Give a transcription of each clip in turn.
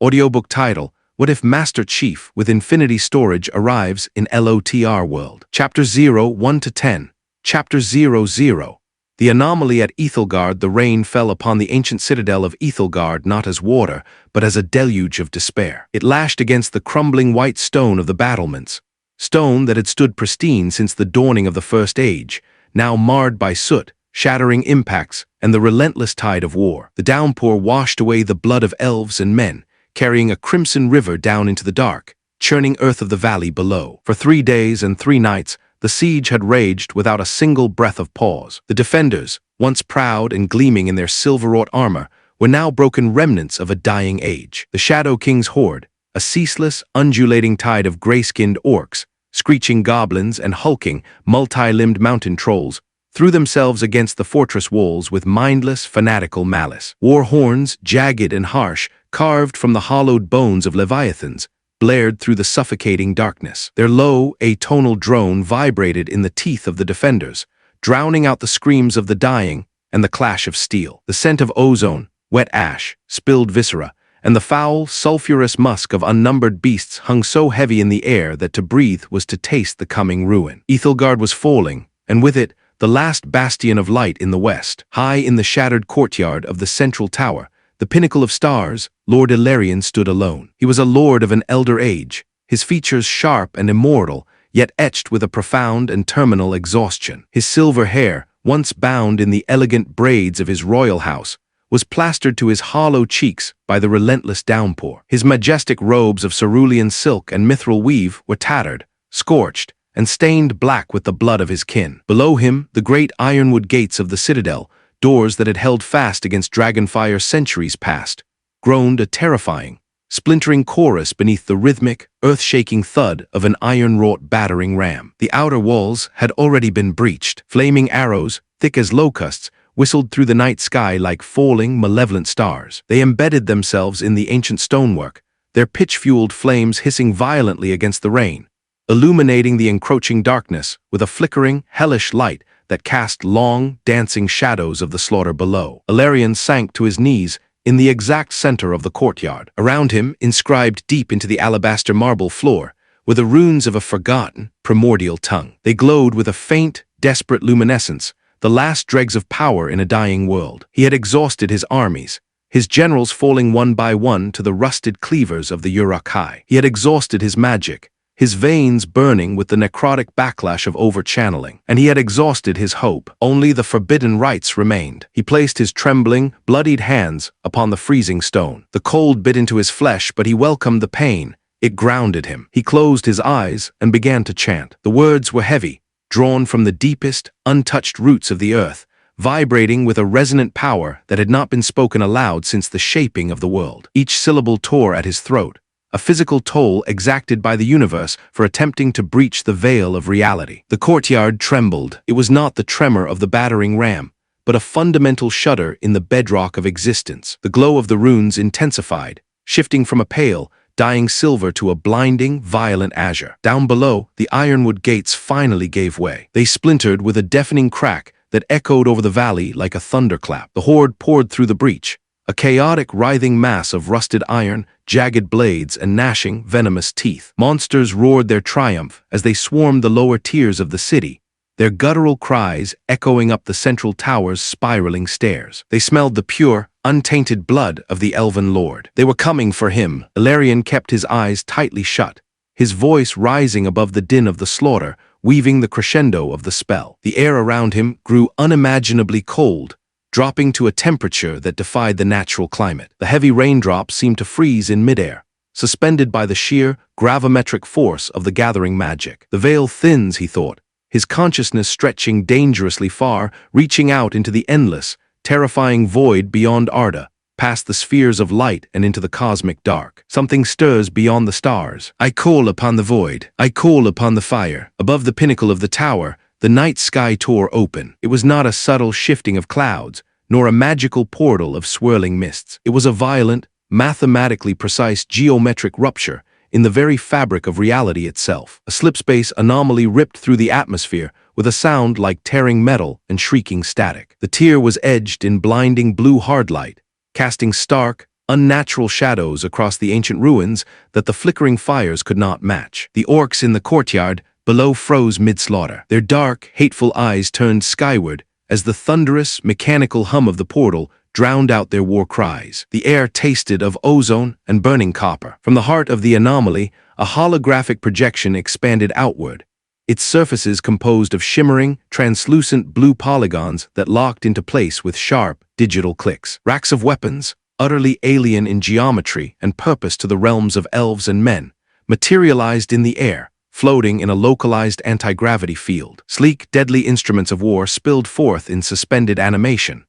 Audiobook title: What if Master Chief with Infinity Storage arrives in LOTR world? Chapter 0, 1-10. Chapter 00. The anomaly at Ethelgard. The rain fell upon the ancient citadel of Ethelgard not as water, but as a deluge of despair. It lashed against the crumbling white stone of the battlements, stone that had stood pristine since the dawning of the First Age, now marred by soot, shattering impacts, and the relentless tide of war. The downpour washed away the blood of elves and men, carrying a crimson river down into the dark, churning earth of the valley below. For 3 days and 3 nights, the siege had raged without a single breath of pause. The defenders, once proud and gleaming in their silver-wrought armor, were now broken remnants of a dying age. The Shadow King's horde, a ceaseless, undulating tide of gray-skinned orcs, screeching goblins, and hulking, multi-limbed mountain trolls, threw themselves against the fortress walls with mindless, fanatical malice. War horns, jagged and harsh, carved from the hollowed bones of leviathans, blared through the suffocating darkness. Their low, atonal drone vibrated in the teeth of the defenders, drowning out the screams of the dying and the clash of steel. The scent of ozone, wet ash, spilled viscera, and the foul, sulphurous musk of unnumbered beasts hung so heavy in the air that to breathe was to taste the coming ruin. Ethelgard was falling, and with it, the last bastion of light in the west. High in the shattered courtyard of the central tower, the pinnacle of stars, Lord Ilarion stood alone. He was a lord of an elder age, his features sharp and immortal, yet etched with a profound and terminal exhaustion. His silver hair, once bound in the elegant braids of his royal house, was plastered to his hollow cheeks by the relentless downpour. His majestic robes of cerulean silk and mithril weave were tattered, scorched, and stained black with the blood of his kin. Below him, the great ironwood gates of the citadel, doors that had held fast against dragonfire centuries past, groaned a terrifying, splintering chorus beneath the rhythmic, earth-shaking thud of an iron-wrought battering ram. The outer walls had already been breached. Flaming arrows, thick as locusts, whistled through the night sky like falling, malevolent stars. They embedded themselves in the ancient stonework, their pitch-fueled flames hissing violently against the rain, illuminating the encroaching darkness with a flickering, hellish light that cast long, dancing shadows of the slaughter below. Ilarion sank to his knees in the exact center of the courtyard. Around him, inscribed deep into the alabaster marble floor, were the runes of a forgotten, primordial tongue. They glowed with a faint, desperate luminescence, the last dregs of power in a dying world. He had exhausted his armies, his generals falling one by one to the rusted cleavers of the Uruk-hai. He had exhausted his magic, his veins burning with the necrotic backlash of over-channeling. And he had exhausted his hope. Only the forbidden rites remained. He placed his trembling, bloodied hands upon the freezing stone. The cold bit into his flesh, but he welcomed the pain. It grounded him. He closed his eyes and began to chant. The words were heavy, drawn from the deepest, untouched roots of the earth, vibrating with a resonant power that had not been spoken aloud since the shaping of the world. Each syllable tore at his throat, a physical toll exacted by the universe for attempting to breach the veil of reality. The courtyard trembled. It was not the tremor of the battering ram, but a fundamental shudder in the bedrock of existence. The glow of the runes intensified, shifting from a pale, dying silver to a blinding, violent azure. Down below, the ironwood gates finally gave way. They splintered with a deafening crack that echoed over the valley like a thunderclap. The horde poured through the breach, a chaotic, writhing mass of rusted iron, jagged blades, and gnashing, venomous teeth. Monsters roared their triumph as they swarmed the lower tiers of the city, their guttural cries echoing up the central tower's spiraling stairs. They smelled the pure, untainted blood of the elven lord. They were coming for him. Ilarion kept his eyes tightly shut, his voice rising above the din of the slaughter, weaving the crescendo of the spell. The air around him grew unimaginably cold, dropping to a temperature that defied the natural climate. The heavy raindrops seemed to freeze in midair, suspended by the sheer, gravimetric force of the gathering magic. The veil thins, he thought, his consciousness stretching dangerously far, reaching out into the endless, terrifying void beyond Arda, past the spheres of light and into the cosmic dark. Something stirs beyond the stars. I call upon the void. I call upon the fire. Above the pinnacle of the tower, the night sky tore open. It was not a subtle shifting of clouds, nor a magical portal of swirling mists. It was a violent, mathematically precise geometric rupture in the very fabric of reality itself. A slipspace anomaly ripped through the atmosphere with a sound like tearing metal and shrieking static. The tier was edged in blinding blue hardlight, casting stark, unnatural shadows across the ancient ruins that the flickering fires could not match. The orcs in the courtyard below froze mid-slaughter. Their dark, hateful eyes turned skyward as the thunderous, mechanical hum of the portal drowned out their war cries. The air tasted of ozone and burning copper. From the heart of the anomaly, a holographic projection expanded outward, its surfaces composed of shimmering, translucent blue polygons that locked into place with sharp, digital clicks. Racks of weapons, utterly alien in geometry and purpose to the realms of elves and men, materialized in the air, floating in a localized anti-gravity field. Sleek, deadly instruments of war spilled forth in suspended animation.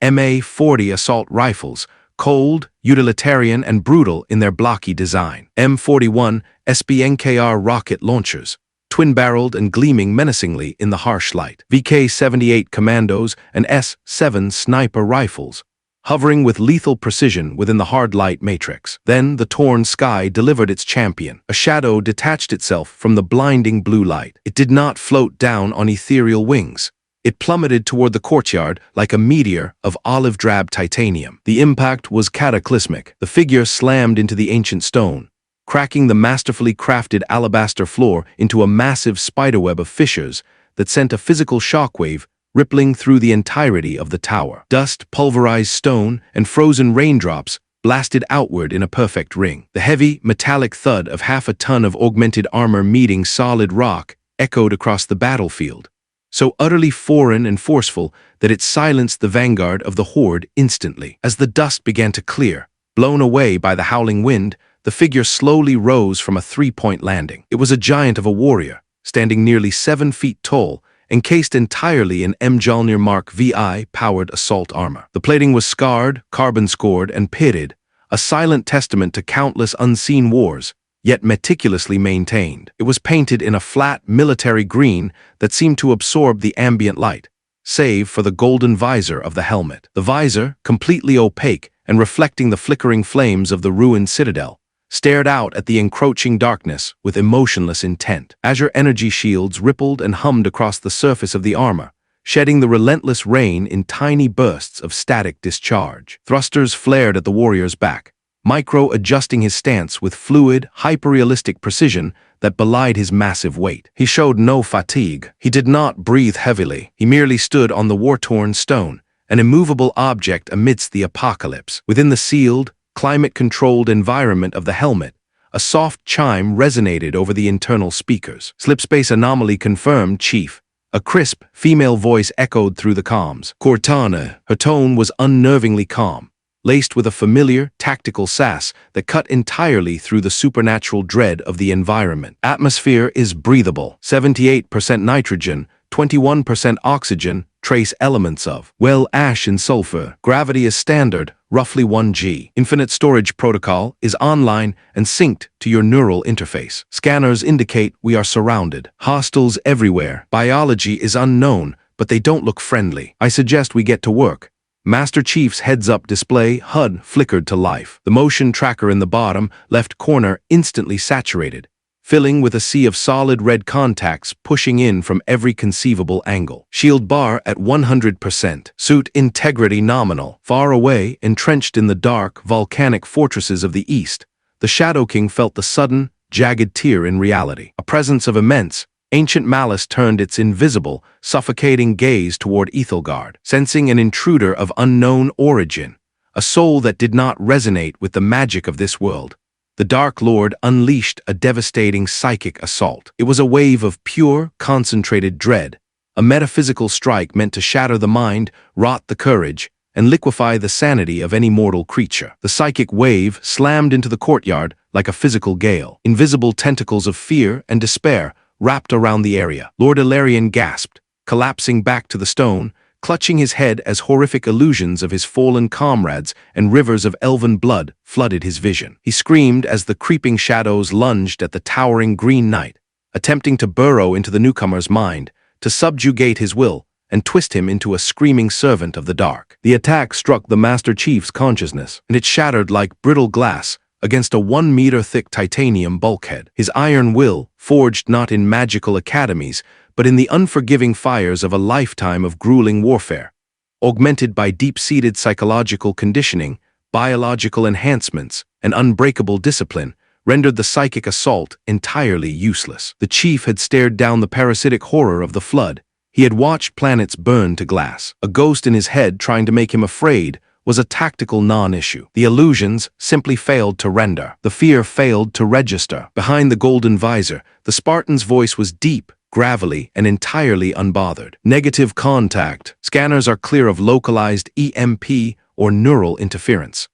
MA-40 assault rifles, cold, utilitarian, and brutal in their blocky design. M41 SBNKR rocket launchers, twin-barreled and gleaming menacingly in the harsh light. VK-78 commandos and S-7 sniper rifles, hovering with lethal precision within the hard light matrix. Then the torn sky delivered its champion. A shadow detached itself from the blinding blue light. It did not float down on ethereal wings. It plummeted toward the courtyard like a meteor of olive-drab titanium. The impact was cataclysmic. The figure slammed into the ancient stone, cracking the masterfully crafted alabaster floor into a massive spiderweb of fissures that sent a physical shockwave rippling through the entirety of the tower. Dust, pulverized stone, and frozen raindrops blasted outward in a perfect ring. The heavy, metallic thud of half a ton of augmented armor meeting solid rock echoed across the battlefield, so utterly foreign and forceful that it silenced the vanguard of the horde instantly. As the dust began to clear, blown away by the howling wind, the figure slowly rose from a three-point landing. It was a giant of a warrior, standing nearly 7 feet tall, encased entirely in Mjolnir Mark VI-powered assault armor. The plating was scarred, carbon-scored, and pitted, a silent testament to countless unseen wars, yet meticulously maintained. It was painted in a flat, military green that seemed to absorb the ambient light, save for the golden visor of the helmet. The visor, completely opaque and reflecting the flickering flames of the ruined citadel, stared out at the encroaching darkness with emotionless intent. Azure energy shields rippled and hummed across the surface of the armor, shedding the relentless rain in tiny bursts of static discharge. Thrusters flared at the warrior's back, micro-adjusting his stance with fluid, hyperrealistic precision that belied his massive weight. He showed no fatigue. He did not breathe heavily. He merely stood on the war-torn stone, an immovable object amidst the apocalypse. Within the sealed, climate-controlled environment of the helmet, a soft chime resonated over the internal speakers. Slipspace anomaly confirmed, Chief. A crisp, female voice echoed through the comms. Cortana. Her tone was unnervingly calm, laced with a familiar, tactical sass that cut entirely through the supernatural dread of the environment. Atmosphere is breathable. 78% nitrogen, 21% oxygen, trace elements of, well, ash and sulfur. Gravity is standard, roughly 1 g. Infinite storage protocol is online and synced to your neural interface. Scanners indicate we are surrounded. Hostiles everywhere. Biology is unknown, but they don't look friendly. I suggest we get to work. Master Chief's heads-up display HUD flickered to life. The motion tracker in the bottom left corner instantly saturated, filling with a sea of solid red contacts pushing in from every conceivable angle. Shield bar at 100%. Suit integrity nominal. Far away, entrenched in the dark, volcanic fortresses of the east, the Shadow King felt the sudden, jagged tear in reality. A presence of immense, ancient malice turned its invisible, suffocating gaze toward Ethelgard, sensing an intruder of unknown origin, a soul that did not resonate with the magic of this world. The Dark Lord unleashed a devastating psychic assault. It was a wave of pure, concentrated dread, a metaphysical strike meant to shatter the mind, rot the courage, and liquefy the sanity of any mortal creature. The psychic wave slammed into the courtyard like a physical gale. Invisible tentacles of fear and despair wrapped around the area. Lord Ilarion gasped, collapsing back to the stone, clutching his head as horrific illusions of his fallen comrades and rivers of elven blood flooded his vision. He screamed as the creeping shadows lunged at the towering Green Knight, attempting to burrow into the newcomer's mind, to subjugate his will and twist him into a screaming servant of the dark. The attack struck the Master Chief's consciousness, and it shattered like brittle glass against a 1-meter-thick titanium bulkhead. His iron will, forged not in magical academies, but in the unforgiving fires of a lifetime of grueling warfare, augmented by deep-seated psychological conditioning, biological enhancements, and unbreakable discipline rendered the psychic assault entirely useless. The chief had stared down the parasitic horror of the flood. He had watched planets burn to glass. A ghost in his head trying to make him afraid was a tactical non-issue. The illusions simply failed to render. The fear failed to register. Behind the golden visor, the Spartan's voice was deep, gravelly, and entirely unbothered. Negative contact. Scanners are clear of localized EMP or neural interference.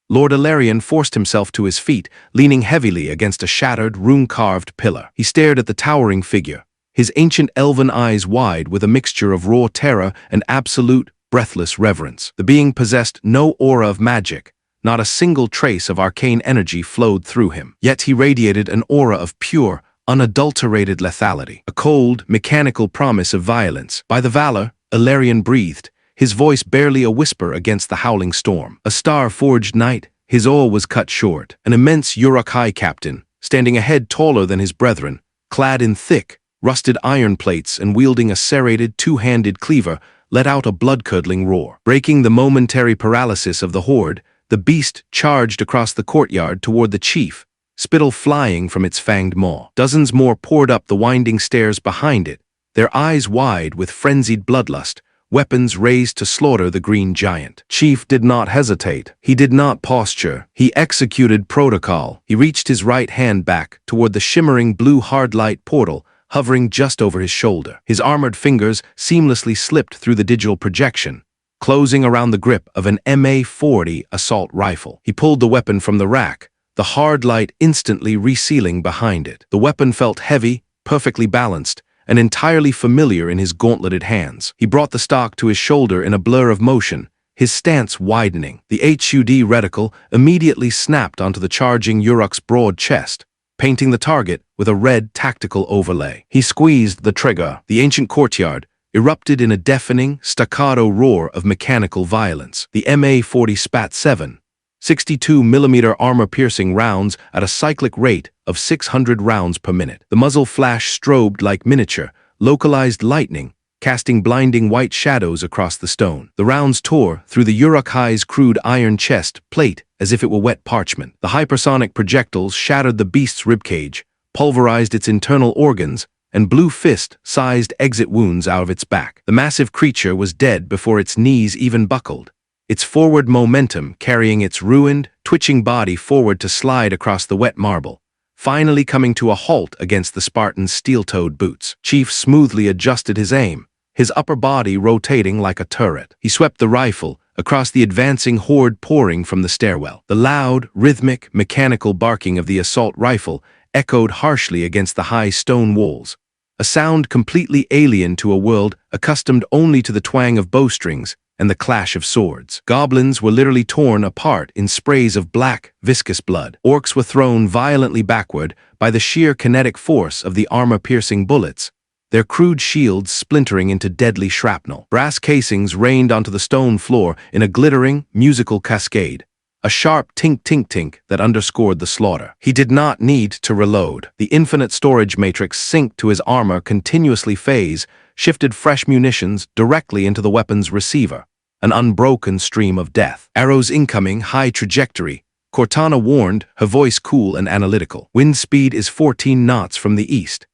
Lord Ilarion forced himself to his feet, leaning heavily against a shattered, rune-carved pillar. He stared at the towering figure, his ancient elven eyes wide with a mixture of raw terror and absolute, breathless reverence. The being possessed no aura of magic. Not a single trace of arcane energy flowed through him. Yet he radiated an aura of pure, unadulterated lethality. A cold, mechanical promise of violence. By the valor, Ilarion breathed, his voice barely a whisper against the howling storm. A star-forged knight, his oar was cut short. An immense Uruk-hai captain, standing a head taller than his brethren, clad in thick, rusted iron plates and wielding a serrated, two-handed cleaver, let out a blood-curdling roar. Breaking the momentary paralysis of the horde, the beast charged across the courtyard toward the chief, spittle flying from its fanged maw. Dozens more poured up the winding stairs behind it, their eyes wide with frenzied bloodlust, weapons raised to slaughter the green giant. Chief did not hesitate. He did not posture. He executed protocol. He reached his right hand back toward the shimmering blue hard-light portal, hovering just over his shoulder. His armored fingers seamlessly slipped through the digital projection, closing around the grip of an MA-40 assault rifle. He pulled the weapon from the rack, the hard light instantly resealing behind it. The weapon felt heavy, perfectly balanced, and entirely familiar in his gauntleted hands. He brought the stock to his shoulder in a blur of motion, his stance widening. The HUD reticle immediately snapped onto the charging Uruk's broad chest, painting the target with a red tactical overlay. He squeezed the trigger. The ancient courtyard erupted in a deafening, staccato roar of mechanical violence. The MA-40 spat 7.62mm armor-piercing rounds at a cyclic rate of 600 rounds per minute. The muzzle flash strobed like miniature, localized lightning, casting blinding white shadows across the stone. The rounds tore through the Uruk-hai's crude iron chest plate as if it were wet parchment. The hypersonic projectiles shattered the beast's ribcage, pulverized its internal organs, and blew fist-sized exit wounds out of its back. The massive creature was dead before its knees even buckled, its forward momentum carrying its ruined, twitching body forward to slide across the wet marble, finally coming to a halt against the Spartan's steel-toed boots. Chief smoothly adjusted his aim, his upper body rotating like a turret. He swept the rifle across the advancing horde pouring from the stairwell. The loud, rhythmic, mechanical barking of the assault rifle echoed harshly against the high stone walls, a sound completely alien to a world accustomed only to the twang of bowstrings and the clash of swords. Goblins were literally torn apart in sprays of black, viscous blood. Orcs were thrown violently backward by the sheer kinetic force of the armor-piercing bullets, their crude shields splintering into deadly shrapnel. Brass casings rained onto the stone floor in a glittering, musical cascade, a sharp tink-tink-tink that underscored the slaughter. He did not need to reload. The infinite storage matrix synced to his armor continuously phase, shifted fresh munitions directly into the weapon's receiver, an unbroken stream of death. Arrows incoming, high trajectory. Cortana warned, her voice cool and analytical. Wind speed is 14 knots from the east.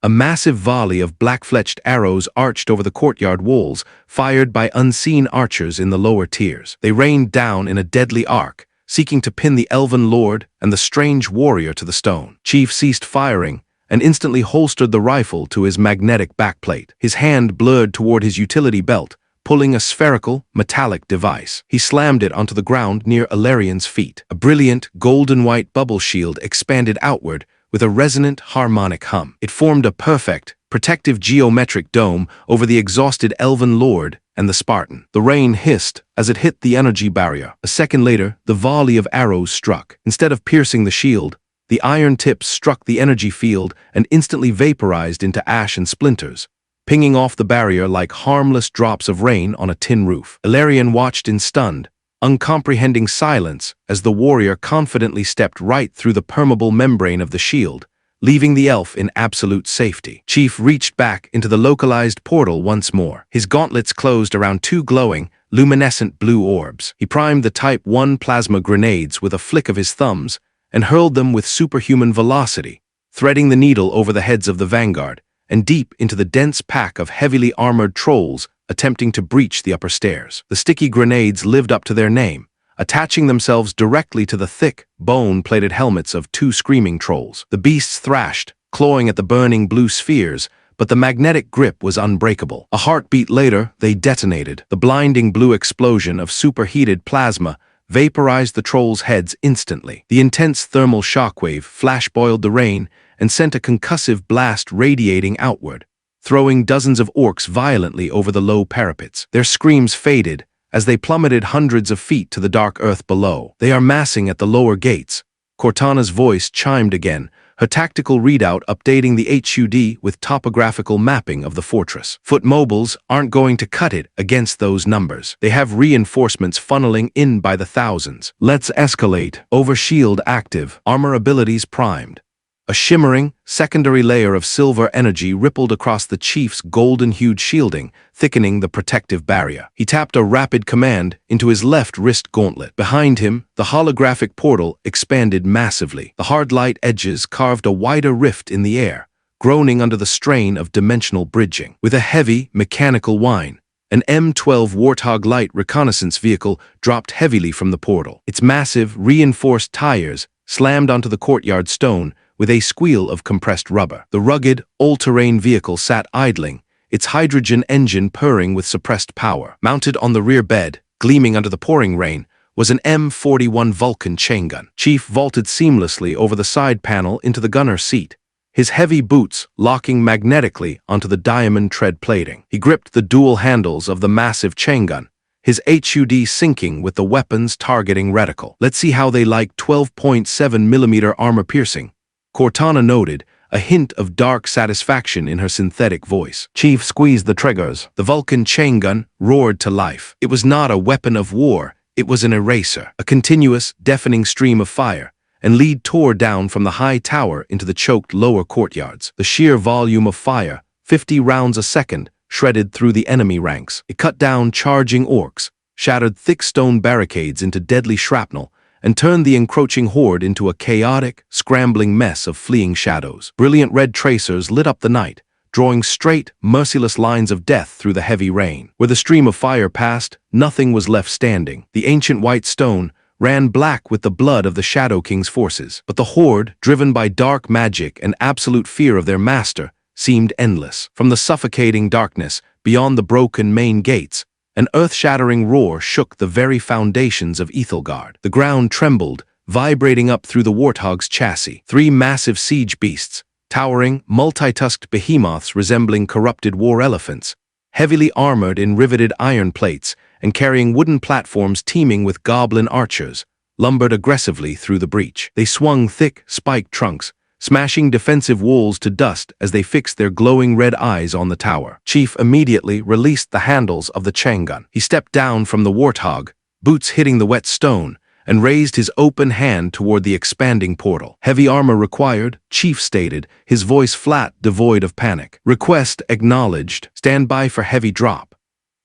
A massive volley of black-fletched arrows arched over the courtyard walls, fired by unseen archers in the lower tiers. They rained down in a deadly arc, seeking to pin the elven lord and the strange warrior to the stone. Chief ceased firing and instantly holstered the rifle to his magnetic backplate. His hand blurred toward his utility belt, pulling a spherical, metallic device. He slammed it onto the ground near Ilarion's feet. A brilliant, golden-white bubble shield expanded outward with a resonant, harmonic hum. It formed a perfect, protective geometric dome over the exhausted elven lord and the Spartan. The rain hissed as it hit the energy barrier. A second later, the volley of arrows struck. Instead of piercing the shield, the iron tips struck the energy field and instantly vaporized into ash and splinters, pinging off the barrier like harmless drops of rain on a tin roof. Ilarion watched in stunned, uncomprehending silence as the warrior confidently stepped right through the permeable membrane of the shield, leaving the elf in absolute safety. Chief reached back into the localized portal once more. His gauntlets closed around two glowing, luminescent blue orbs. He primed the Type 1 plasma grenades with a flick of his thumbs and hurled them with superhuman velocity, threading the needle over the heads of the vanguard and deep into the dense pack of heavily armored trolls attempting to breach the upper stairs. The sticky grenades lived up to their name, attaching themselves directly to the thick, bone-plated helmets of two screaming trolls. The beasts thrashed, clawing at the burning blue spheres, but the magnetic grip was unbreakable. A heartbeat later, they detonated. The blinding blue explosion of superheated plasma vaporized the trolls' heads instantly. The intense thermal shockwave flash-boiled the rain and sent a concussive blast radiating outward, throwing dozens of orcs violently over the low parapets. Their screams faded as they plummeted hundreds of feet to the dark earth below. "They are massing at the lower gates." Cortana's voice chimed again, her tactical readout updating the HUD with topographical mapping of the fortress. Foot mobiles aren't going to cut it against those numbers. They have reinforcements funneling in by the thousands. Let's escalate. Overshield active. Armor abilities primed. A shimmering, secondary layer of silver energy rippled across the chief's golden-hued shielding, thickening the protective barrier. He tapped a rapid command into his left wrist gauntlet. Behind him, the holographic portal expanded massively. The hard light edges carved a wider rift in the air, groaning under the strain of dimensional bridging. With a heavy, mechanical whine, an M12 Warthog light reconnaissance vehicle dropped heavily from the portal. Its massive, reinforced tires slammed onto the courtyard stone with a squeal of compressed rubber. The rugged, all-terrain vehicle sat idling, its hydrogen engine purring with suppressed power. Mounted on the rear bed, gleaming under the pouring rain, was an M41 Vulcan chain gun. Chief vaulted seamlessly over the side panel into the gunner's seat, his heavy boots locking magnetically onto the diamond tread plating. He gripped the dual handles of the massive chain gun, his HUD syncing with the weapon's targeting reticle. "Let's see how they like 12.7mm armor piercing," Cortana noted, a hint of dark satisfaction in her synthetic voice. Chief squeezed the triggers. The Vulcan chain gun roared to life. It was not a weapon of war, it was an eraser. A continuous, deafening stream of fire, and lead tore down from the high tower into the choked lower courtyards. The sheer volume of fire, 50 rounds a second, shredded through the enemy ranks. It cut down charging orcs, shattered thick stone barricades into deadly shrapnel, and turned the encroaching horde into a chaotic, scrambling mess of fleeing shadows. Brilliant red tracers lit up the night, drawing straight, merciless lines of death through the heavy rain. Where the stream of fire passed, nothing was left standing. The ancient white stone ran black with the blood of the Shadow King's forces. But the horde, driven by dark magic and absolute fear of their master, seemed endless. From the suffocating darkness, beyond the broken main gates, an earth-shattering roar shook the very foundations of Ethelgard. The ground trembled, vibrating up through the Warthog's chassis. Three massive siege beasts, towering, multi-tusked behemoths resembling corrupted war elephants, heavily armored in riveted iron plates and carrying wooden platforms teeming with goblin archers, lumbered aggressively through the breach. They swung thick, spiked trunks, smashing defensive walls to dust as they fixed their glowing red eyes on the tower. Chief immediately released the handles of the chain gun. He stepped down from the Warthog, boots hitting the wet stone, and raised his open hand toward the expanding portal. "Heavy armor required," Chief stated, his voice flat, devoid of panic. "Request acknowledged. Stand by for heavy drop."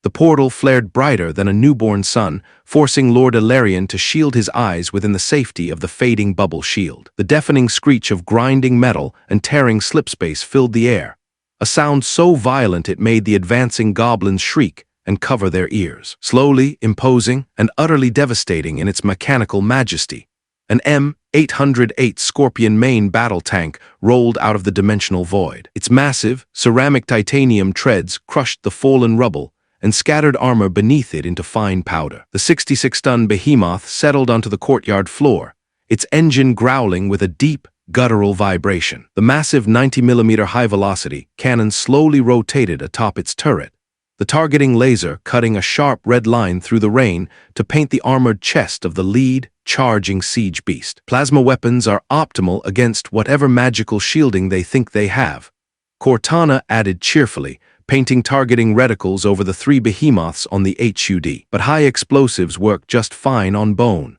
The portal flared brighter than a newborn sun, forcing Lord Ilarion to shield his eyes within the safety of the fading bubble shield. The deafening screech of grinding metal and tearing slipspace filled the air, a sound so violent it made the advancing goblins shriek and cover their ears. Slowly, imposing, and utterly devastating in its mechanical majesty, an M808 Scorpion main battle tank rolled out of the dimensional void. Its massive, ceramic titanium treads crushed the fallen rubble and scattered armor beneath it into fine powder. The 66-ton behemoth settled onto the courtyard floor, its engine growling with a deep, guttural vibration. The massive 90mm high-velocity cannon slowly rotated atop its turret, the targeting laser cutting a sharp red line through the rain to paint the armored chest of the lead, charging siege beast. Plasma weapons are optimal against whatever magical shielding they think they have, Cortana added cheerfully, painting targeting reticles over the three behemoths on the HUD. But high explosives work just fine on bone.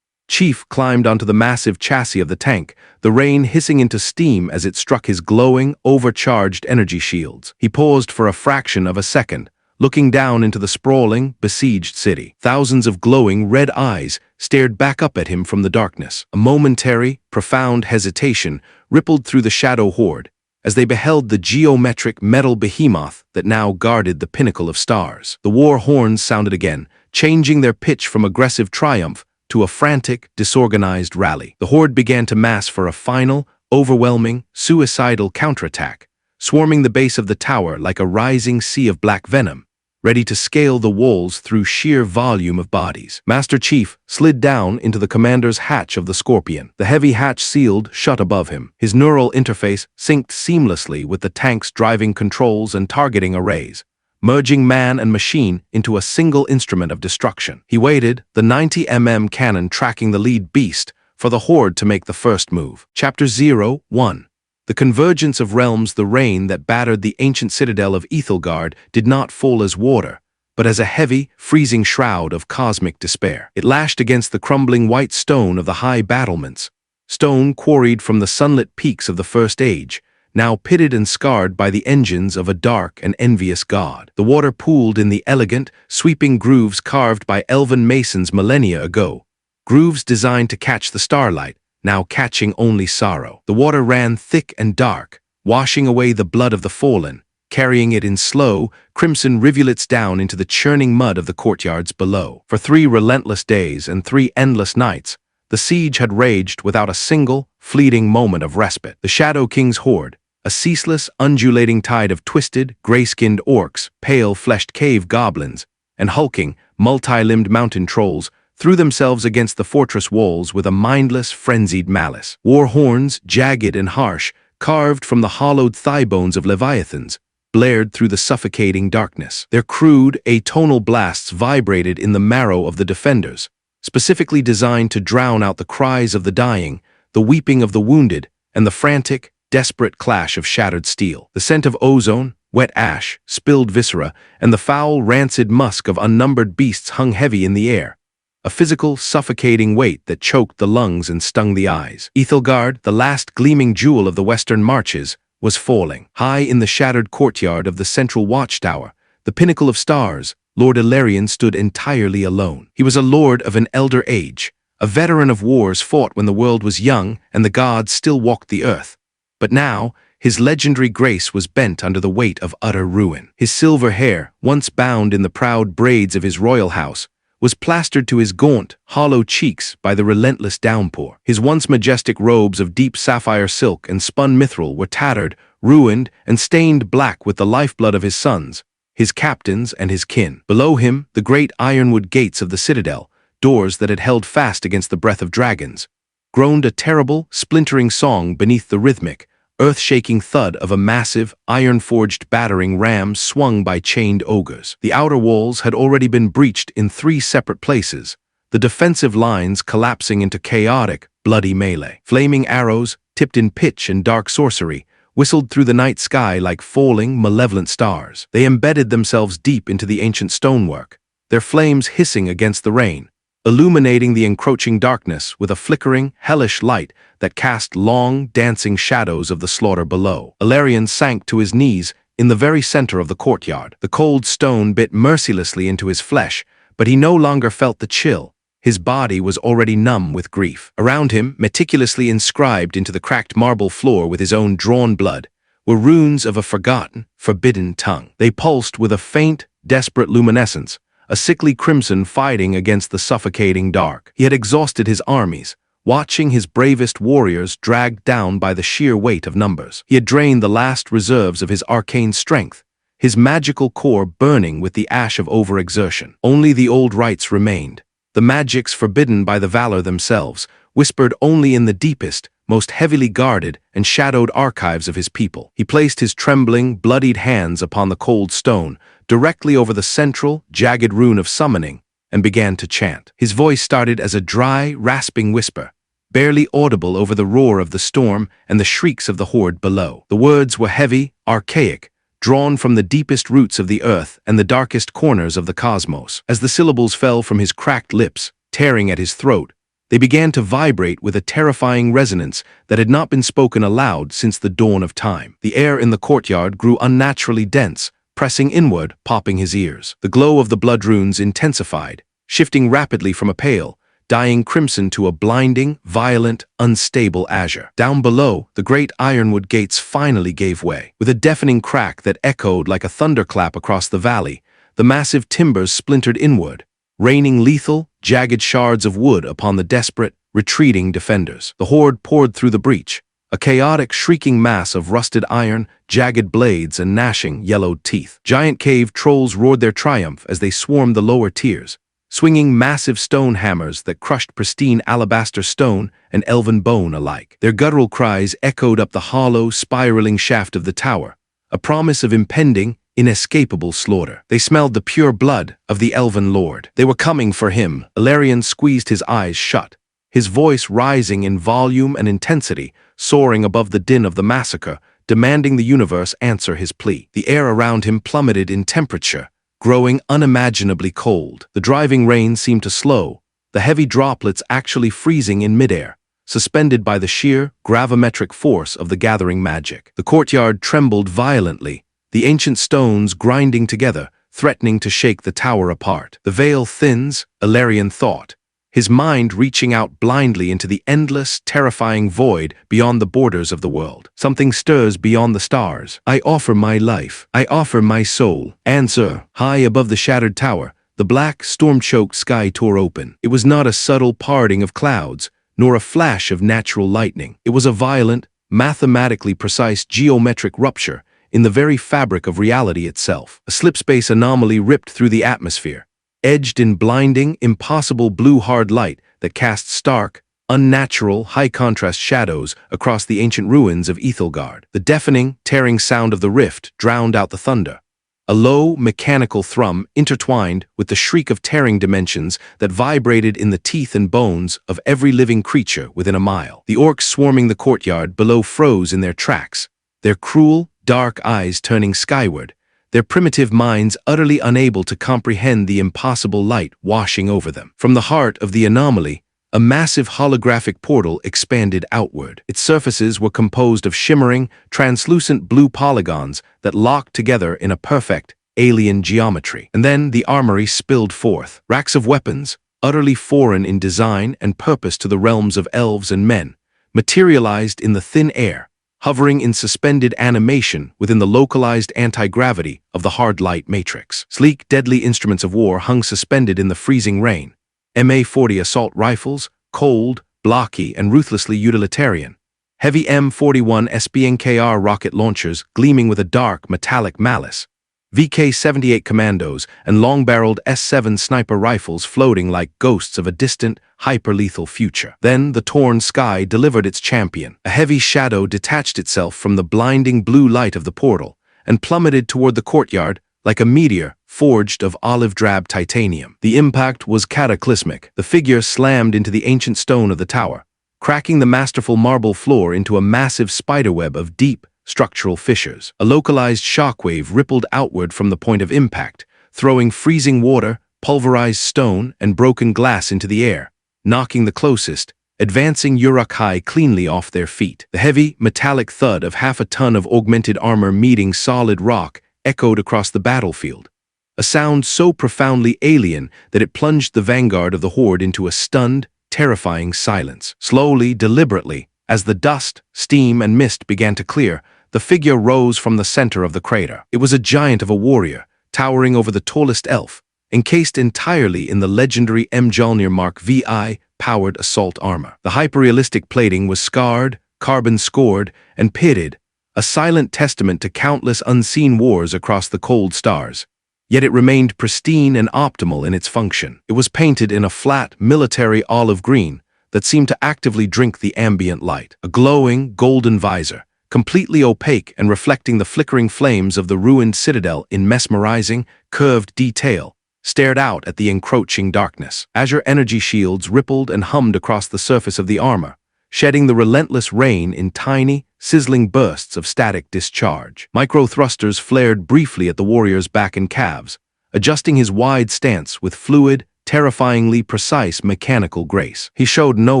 Chief climbed onto the massive chassis of the tank, the rain hissing into steam as it struck his glowing, overcharged energy shields. He paused for a fraction of a second, looking down into the sprawling, besieged city. Thousands of glowing red eyes stared back up at him from the darkness. A momentary, profound hesitation rippled through the shadow horde as they beheld the geometric metal behemoth that now guarded the pinnacle of stars. The war horns sounded again, changing their pitch from aggressive triumph to a frantic, disorganized rally. The horde began to mass for a final, overwhelming, suicidal counterattack, swarming the base of the tower like a rising sea of black venom, ready to scale the walls through sheer volume of bodies. Master Chief slid down into the commander's hatch of the Scorpion. The heavy hatch sealed shut above him. His neural interface synced seamlessly with the tank's driving controls and targeting arrays, merging man and machine into a single instrument of destruction. He waited, the 90mm cannon tracking the lead beast, for the horde to make the first move. Chapter 01. The convergence of realms. The rain that battered the ancient citadel of Ethelgard did not fall as water, but as a heavy, freezing shroud of cosmic despair. It lashed against the crumbling white stone of the high battlements, stone quarried from the sunlit peaks of the First Age, now pitted and scarred by the engines of a dark and envious god. The water pooled in the elegant, sweeping grooves carved by elven masons millennia ago, grooves designed to catch the starlight, now catching only sorrow. The water ran thick and dark, washing away the blood of the fallen, carrying it in slow, crimson rivulets down into the churning mud of the courtyards below. For 3 relentless days and 3 endless nights, the siege had raged without a single, fleeting moment of respite. The Shadow King's horde, a ceaseless, undulating tide of twisted, gray-skinned orcs, pale-fleshed cave goblins, and hulking, multi-limbed mountain trolls, threw themselves against the fortress walls with a mindless, frenzied malice. War horns, jagged and harsh, carved from the hollowed thigh bones of leviathans, blared through the suffocating darkness. Their crude, atonal blasts vibrated in the marrow of the defenders, specifically designed to drown out the cries of the dying, the weeping of the wounded, and the frantic, desperate clash of shattered steel. The scent of ozone, wet ash, spilled viscera, and the foul, rancid musk of unnumbered beasts hung heavy in the air, a physical, suffocating weight that choked the lungs and stung the eyes. Ethelgard, the last gleaming jewel of the western marches, was falling. High in the shattered courtyard of the central watchtower, the pinnacle of stars, Lord Ilarion stood entirely alone. He was a lord of an elder age, a veteran of wars fought when the world was young and the gods still walked the earth. But now, his legendary grace was bent under the weight of utter ruin. His silver hair, once bound in the proud braids of his royal house, was plastered to his gaunt, hollow cheeks by the relentless downpour. His once majestic robes of deep sapphire silk and spun mithril were tattered, ruined, and stained black with the lifeblood of his sons, his captains, and his kin. Below him, the great ironwood gates of the citadel, doors that had held fast against the breath of dragons, groaned a terrible, splintering song beneath the rhythmic, earth-shaking thud of a massive, iron-forged battering ram swung by chained ogres. The outer walls had already been breached in 3 separate places, the defensive lines collapsing into chaotic, bloody melee. Flaming arrows, tipped in pitch and dark sorcery, whistled through the night sky like falling, malevolent stars. They embedded themselves deep into the ancient stonework, their flames hissing against the rain, illuminating the encroaching darkness with a flickering, hellish light that cast long, dancing shadows of the slaughter below. Ilarion sank to his knees in the very center of the courtyard. The cold stone bit mercilessly into his flesh, but he no longer felt the chill. His body was already numb with grief. Around him, meticulously inscribed into the cracked marble floor with his own drawn blood, were runes of a forgotten, forbidden tongue. They pulsed with a faint, desperate luminescence, a sickly crimson fighting against the suffocating dark. He had exhausted his armies, watching his bravest warriors dragged down by the sheer weight of numbers. He had drained the last reserves of his arcane strength, his magical core burning with the ash of overexertion. Only the old rites remained, the magics forbidden by the valor themselves, whispered only in the deepest, most heavily guarded and shadowed archives of his people. He placed his trembling, bloodied hands upon the cold stone, directly over the central, jagged rune of summoning, and began to chant. His voice started as a dry, rasping whisper, barely audible over the roar of the storm and the shrieks of the horde below. The words were heavy, archaic, drawn from the deepest roots of the earth and the darkest corners of the cosmos. As the syllables fell from his cracked lips, tearing at his throat, they began to vibrate with a terrifying resonance that had not been spoken aloud since the dawn of time. The air in the courtyard grew unnaturally dense, pressing inward, popping his ears. The glow of the blood runes intensified, shifting rapidly from a pale, dying crimson to a blinding, violent, unstable azure. Down below, the great ironwood gates finally gave way. With a deafening crack that echoed like a thunderclap across the valley, the massive timbers splintered inward, raining lethal, jagged shards of wood upon the desperate, retreating defenders. The horde poured through the breach, a chaotic, shrieking mass of rusted iron, jagged blades, and gnashing, yellowed teeth. Giant cave trolls roared their triumph as they swarmed the lower tiers, swinging massive stone hammers that crushed pristine alabaster stone and elven bone alike. Their guttural cries echoed up the hollow, spiraling shaft of the tower, a promise of impending, inescapable slaughter. They smelled the pure blood of the elven lord. They were coming for him. Ilarion squeezed his eyes shut, his voice rising in volume and intensity, soaring above the din of the massacre, demanding the universe answer his plea. The air around him plummeted in temperature, growing unimaginably cold. The driving rain seemed to slow, the heavy droplets actually freezing in midair, suspended by the sheer, gravimetric force of the gathering magic. The courtyard trembled violently, the ancient stones grinding together, threatening to shake the tower apart. The veil thins, Ilarion thought, his mind reaching out blindly into the endless, terrifying void beyond the borders of the world. Something stirs beyond the stars. I offer my life. I offer my soul. Answer. High above the shattered tower, the black, storm-choked sky tore open. It was not a subtle parting of clouds, nor a flash of natural lightning. It was a violent, mathematically precise geometric rupture in the very fabric of reality itself. A slipspace anomaly ripped through the atmosphere, edged in blinding, impossible blue hard light that cast stark, unnatural, high-contrast shadows across the ancient ruins of Ethelgard. The deafening, tearing sound of the rift drowned out the thunder, a low, mechanical thrum intertwined with the shriek of tearing dimensions that vibrated in the teeth and bones of every living creature within a mile. The orcs swarming the courtyard below froze in their tracks, their cruel, dark eyes turning skyward, their primitive minds utterly unable to comprehend the impossible light washing over them. From the heart of the anomaly, a massive holographic portal expanded outward. Its surfaces were composed of shimmering, translucent blue polygons that locked together in a perfect, alien geometry. And then the armory spilled forth. Racks of weapons, utterly foreign in design and purpose to the realms of elves and men, materialized in the thin air, hovering in suspended animation within the localized anti-gravity of the hard light matrix. Sleek, deadly instruments of war hung suspended in the freezing rain. MA-40 assault rifles, cold, blocky, and ruthlessly utilitarian. Heavy M41 SBNKR rocket launchers gleaming with a dark, metallic malice. VK-78 commandos and long-barreled S7 sniper rifles floating like ghosts of a distant, hyper-lethal future. Then the torn sky delivered its champion. A heavy shadow detached itself from the blinding blue light of the portal and plummeted toward the courtyard like a meteor forged of olive-drab titanium. The impact was cataclysmic. The figure slammed into the ancient stone of the tower, cracking the masterful marble floor into a massive spiderweb of deep, structural fissures. A localized shockwave rippled outward from the point of impact, throwing freezing water, pulverized stone, and broken glass into the air, knocking the closest, advancing Uruk-hai cleanly off their feet. The heavy, metallic thud of half a ton of augmented armor meeting solid rock echoed across the battlefield, a sound so profoundly alien that it plunged the vanguard of the horde into a stunned, terrifying silence. Slowly, deliberately, as the dust, steam, and mist began to clear, the figure rose from the center of the crater. It was a giant of a warrior, towering over the tallest elf, encased entirely in the legendary Mjolnir Mark VI powered assault armor. The hyperrealistic plating was scarred, carbon-scored, and pitted, a silent testament to countless unseen wars across the cold stars. Yet it remained pristine and optimal in its function. It was painted in a flat, military olive green that seemed to actively drink the ambient light. A glowing, golden visor, completely opaque and reflecting the flickering flames of the ruined citadel in mesmerizing, curved detail, stared out at the encroaching darkness. Azure energy shields rippled and hummed across the surface of the armor, shedding the relentless rain in tiny, sizzling bursts of static discharge. Micro-thrusters flared briefly at the warrior's back and calves, adjusting his wide stance with fluid, terrifyingly precise mechanical grace. He showed no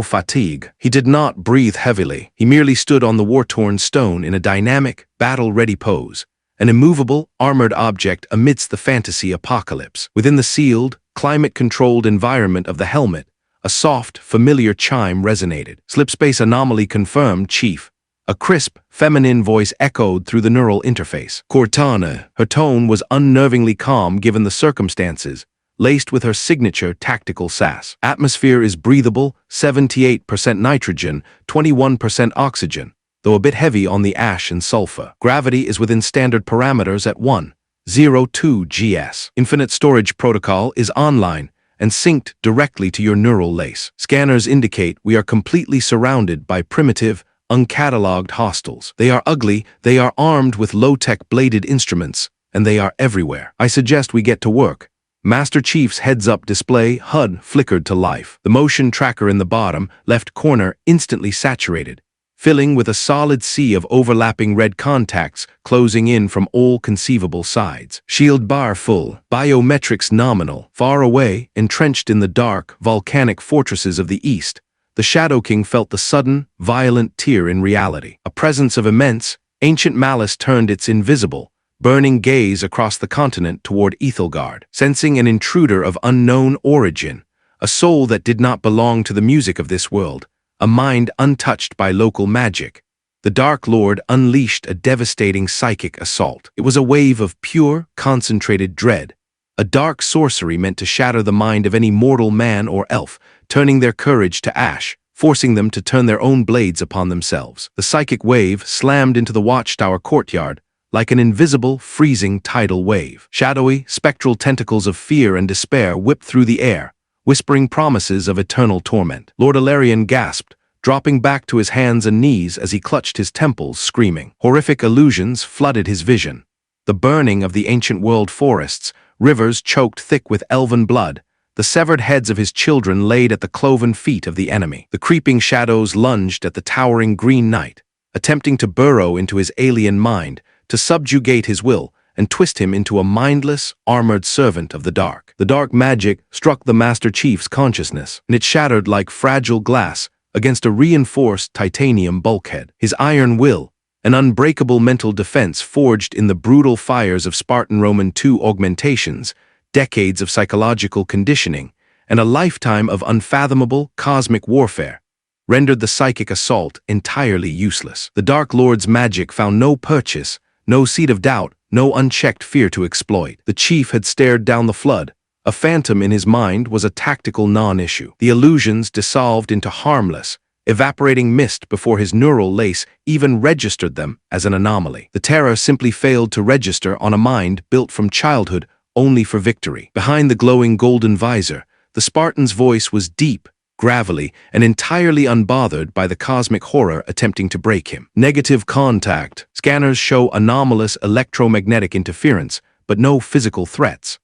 fatigue. He did not breathe heavily. He merely stood on the war-torn stone in a dynamic, battle-ready pose, an immovable, armored object amidst the fantasy apocalypse. Within the sealed, climate-controlled environment of the helmet, a soft, familiar chime resonated. Slipspace anomaly confirmed, Chief. A crisp, feminine voice echoed through the neural interface. Cortana. Her tone was unnervingly calm given the circumstances, laced with her signature tactical sass. Atmosphere is breathable, 78% nitrogen, 21% oxygen, though a bit heavy on the ash and sulfur. Gravity is within standard parameters at 1.02 gs. Infinite storage protocol is online and synced directly to your neural lace. Scanners indicate we are completely surrounded by primitive, uncatalogued hostiles. They are ugly, they are armed with low-tech bladed instruments, and they are everywhere. I suggest we get to work. Master Chief's heads-up display HUD flickered to life. The motion tracker in the bottom left corner instantly saturated, filling with a solid sea of overlapping red contacts closing in from all conceivable sides. Shield bar full, biometrics nominal. Far away, entrenched in the dark, volcanic fortresses of the east, the Shadow King felt the sudden, violent tear in reality. A presence of immense, ancient malice turned its invisible, burning gaze across the continent toward Ethelgard. Sensing an intruder of unknown origin, a soul that did not belong to the music of this world, a mind untouched by local magic, the Dark Lord unleashed a devastating psychic assault. It was a wave of pure, concentrated dread, a dark sorcery meant to shatter the mind of any mortal man or elf, turning their courage to ash, forcing them to turn their own blades upon themselves. The psychic wave slammed into the watchtower courtyard, like an invisible, freezing tidal wave. Shadowy, spectral tentacles of fear and despair whipped through the air, whispering promises of eternal torment. Lord Ilarion gasped, dropping back to his hands and knees as he clutched his temples, screaming. Horrific illusions flooded his vision. The burning of the ancient world forests, rivers choked thick with elven blood, the severed heads of his children laid at the cloven feet of the enemy. The creeping shadows lunged at the towering Green Knight, attempting to burrow into his alien mind, to subjugate his will, and twist him into a mindless, armored servant of the dark. The dark magic struck the Master Chief's consciousness, and it shattered like fragile glass against a reinforced titanium bulkhead. His iron will, an unbreakable mental defense forged in the brutal fires of Spartan Roman II augmentations, decades of psychological conditioning, and a lifetime of unfathomable cosmic warfare, rendered the psychic assault entirely useless. The Dark Lord's magic found no purchase, no seed of doubt, no unchecked fear to exploit. The chief had stared down the flood. A phantom in his mind was a tactical non-issue. The illusions dissolved into harmless, evaporating mist before his neural lace even registered them as an anomaly. The terror simply failed to register on a mind built from childhood only for victory. Behind the glowing golden visor, the Spartan's voice was deep, gravelly, and entirely unbothered by the cosmic horror attempting to break him. Negative contact. Scanners show anomalous electromagnetic interference, but no physical threats.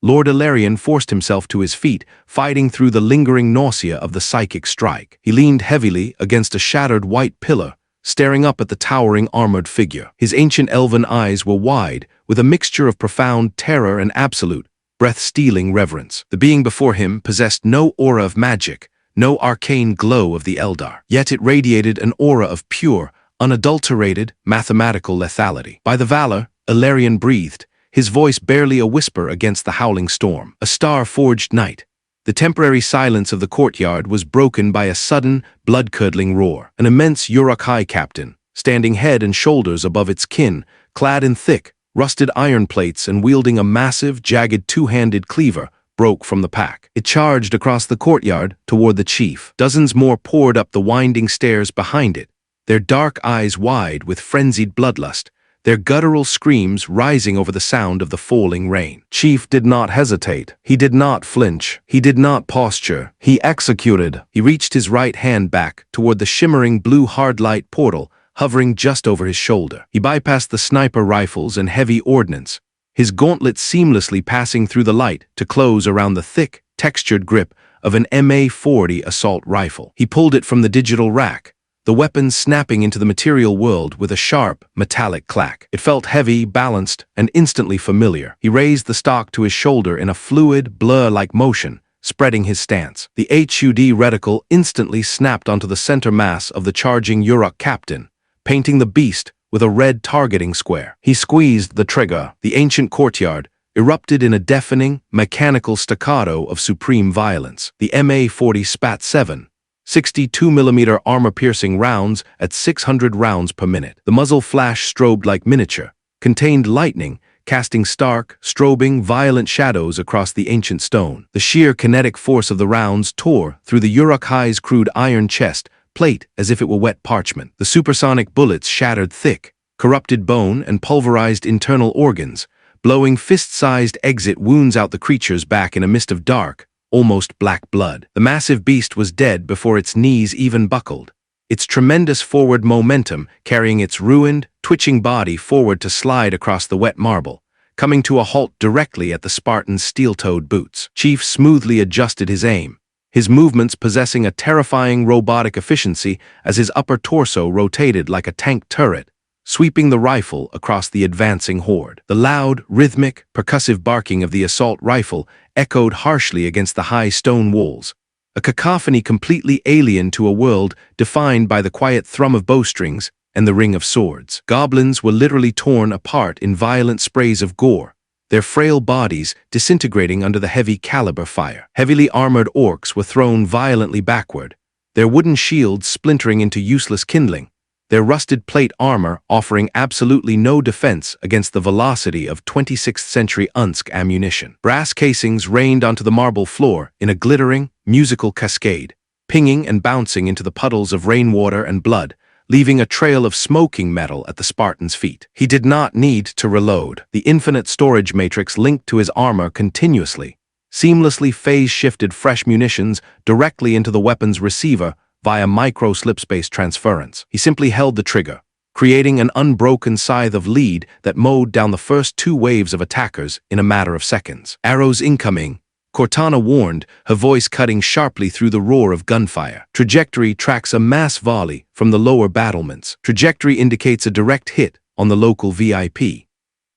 Lord Ilarion forced himself to his feet, fighting through the lingering nausea of the psychic strike. He leaned heavily against a shattered white pillar, staring up at the towering armored figure. His ancient elven eyes were wide, with a mixture of profound terror and absolute, breath-stealing reverence. The being before him possessed no aura of magic, no arcane glow of the Eldar. Yet it radiated an aura of pure, unadulterated, mathematical lethality. By the valor, Ilarion breathed, his voice barely a whisper against the howling storm. A star-forged night. The temporary silence of the courtyard was broken by a sudden, blood-curdling roar. An immense Uruk-hai captain, standing head and shoulders above its kin, clad in thick, rusted iron plates and wielding a massive, jagged two-handed cleaver, broke from the pack. It charged across the courtyard toward the chief. Dozens more poured up the winding stairs behind it, their dark eyes wide with frenzied bloodlust, their guttural screams rising over the sound of the falling rain. Chief did not hesitate. He did not flinch. He did not posture. He executed. He reached his right hand back toward the shimmering blue hard-light portal hovering just over his shoulder. He bypassed the sniper rifles and heavy ordnance, his gauntlet seamlessly passing through the light to close around the thick, textured grip of an MA-40 assault rifle. He pulled it from the digital rack, the weapon snapping into the material world with a sharp, metallic clack. It felt heavy, balanced, and instantly familiar. He raised the stock to his shoulder in a fluid, blur-like motion, spreading his stance. The HUD reticle instantly snapped onto the center mass of the charging Uruk captain, painting the beast with a red targeting square. He squeezed the trigger. The ancient courtyard erupted in a deafening, mechanical staccato of supreme violence. The MA-40 spat 7.62mm armor-piercing rounds at 600 rounds per minute. The muzzle flash strobed like miniature, contained lightning, casting stark, strobing, violent shadows across the ancient stone. The sheer kinetic force of the rounds tore through the Urukhai's crude iron chest plate as if it were wet parchment. The supersonic bullets shattered thick, corrupted bone and pulverized internal organs, blowing fist-sized exit wounds out the creature's back in a mist of dark, almost black blood. The massive beast was dead before its knees even buckled, its tremendous forward momentum carrying its ruined, twitching body forward to slide across the wet marble, coming to a halt directly at the Spartan's steel-toed boots. Chief smoothly adjusted his aim, his movements possessing a terrifying robotic efficiency as his upper torso rotated like a tank turret, sweeping the rifle across the advancing horde. The loud, rhythmic, percussive barking of the assault rifle echoed harshly against the high stone walls, a cacophony completely alien to a world defined by the quiet thrum of bowstrings and the ring of swords. Goblins were literally torn apart in violent sprays of gore, their frail bodies disintegrating under the heavy caliber fire. Heavily armored orcs were thrown violently backward, their wooden shields splintering into useless kindling, their rusted plate armor offering absolutely no defense against the velocity of 26th century Unsk ammunition. Brass casings rained onto the marble floor in a glittering, musical cascade, pinging and bouncing into the puddles of rainwater and blood, leaving a trail of smoking metal at the Spartan's feet. He did not need to reload. The infinite storage matrix linked to his armor continuously, seamlessly phase-shifted fresh munitions directly into the weapon's receiver via micro-slipspace transference. He simply held the trigger, creating an unbroken scythe of lead that mowed down the first two waves of attackers in a matter of seconds. Arrows incoming, Cortana warned, her voice cutting sharply through the roar of gunfire. Trajectory tracks a mass volley from the lower battlements. Trajectory indicates a direct hit on the local VIP.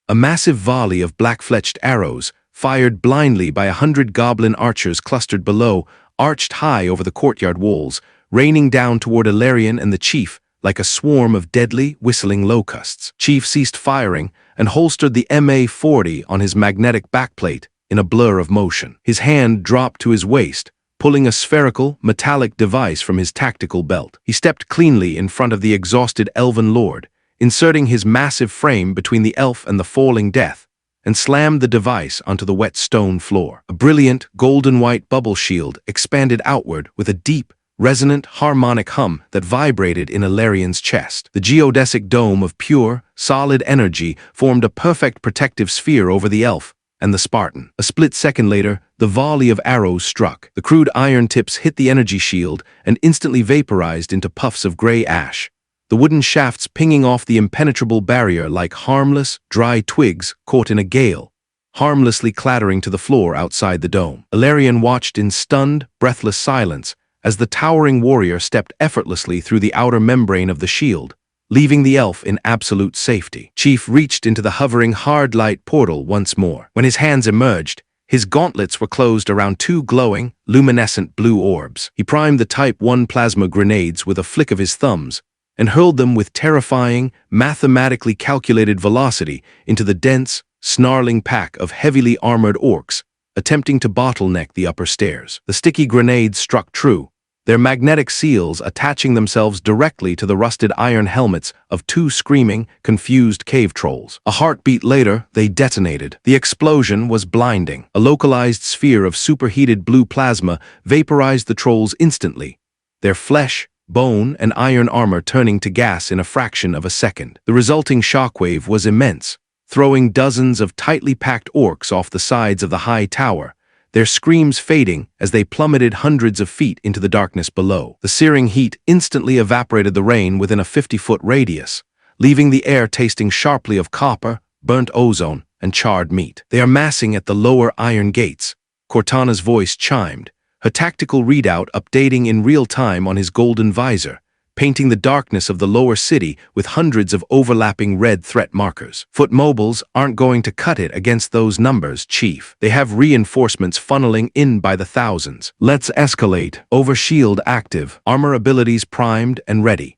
A massive volley of black-fletched arrows, fired blindly by 100 goblin archers clustered below, arched high over the courtyard walls, raining down toward Ilarion and the chief like a swarm of deadly, whistling locusts. Chief ceased firing and holstered the MA-40 on his magnetic backplate in a blur of motion. His hand dropped to his waist, pulling a spherical, metallic device from his tactical belt. He stepped cleanly in front of the exhausted elven lord, inserting his massive frame between the elf and the falling death, and slammed the device onto the wet stone floor. A brilliant, golden-white bubble shield expanded outward with a deep, resonant, harmonic hum that vibrated in Ilarion's chest. The geodesic dome of pure, solid energy formed a perfect protective sphere over the elf and the Spartan. A split second later, the volley of arrows struck. The crude iron tips hit the energy shield and instantly vaporized into puffs of gray ash, the wooden shafts pinging off the impenetrable barrier like harmless, dry twigs caught in a gale, harmlessly clattering to the floor outside the dome. Ilarion watched in stunned, breathless silence as the towering warrior stepped effortlessly through the outer membrane of the shield, leaving the elf in absolute safety. Chief reached into the hovering hard light portal once more. When his hands emerged, his gauntlets were closed around two glowing, luminescent blue orbs. He primed the Type 1 plasma grenades with a flick of his thumbs and hurled them with terrifying, mathematically calculated velocity into the dense, snarling pack of heavily armored orcs attempting to bottleneck the upper stairs. The sticky grenades struck true, their magnetic seals attaching themselves directly to the rusted iron helmets of two screaming, confused cave trolls. A heartbeat later, they detonated. The explosion was blinding. A localized sphere of superheated blue plasma vaporized the trolls instantly, their flesh, bone, and iron armor turning to gas in a fraction of a second. The resulting shockwave was immense, throwing dozens of tightly packed orcs off the sides of the high tower, their screams fading as they plummeted hundreds of feet into the darkness below. The searing heat instantly evaporated the rain within a 50-foot radius, leaving the air tasting sharply of copper, burnt ozone, and charred meat. "They are massing at the lower iron gates," Cortana's voice chimed, her tactical readout updating in real time on his golden visor, painting the darkness of the lower city with hundreds of overlapping red threat markers. "Foot mobiles aren't going to cut it against those numbers, Chief. They have reinforcements funneling in by the thousands. Let's escalate. Overshield active, armor abilities primed and ready."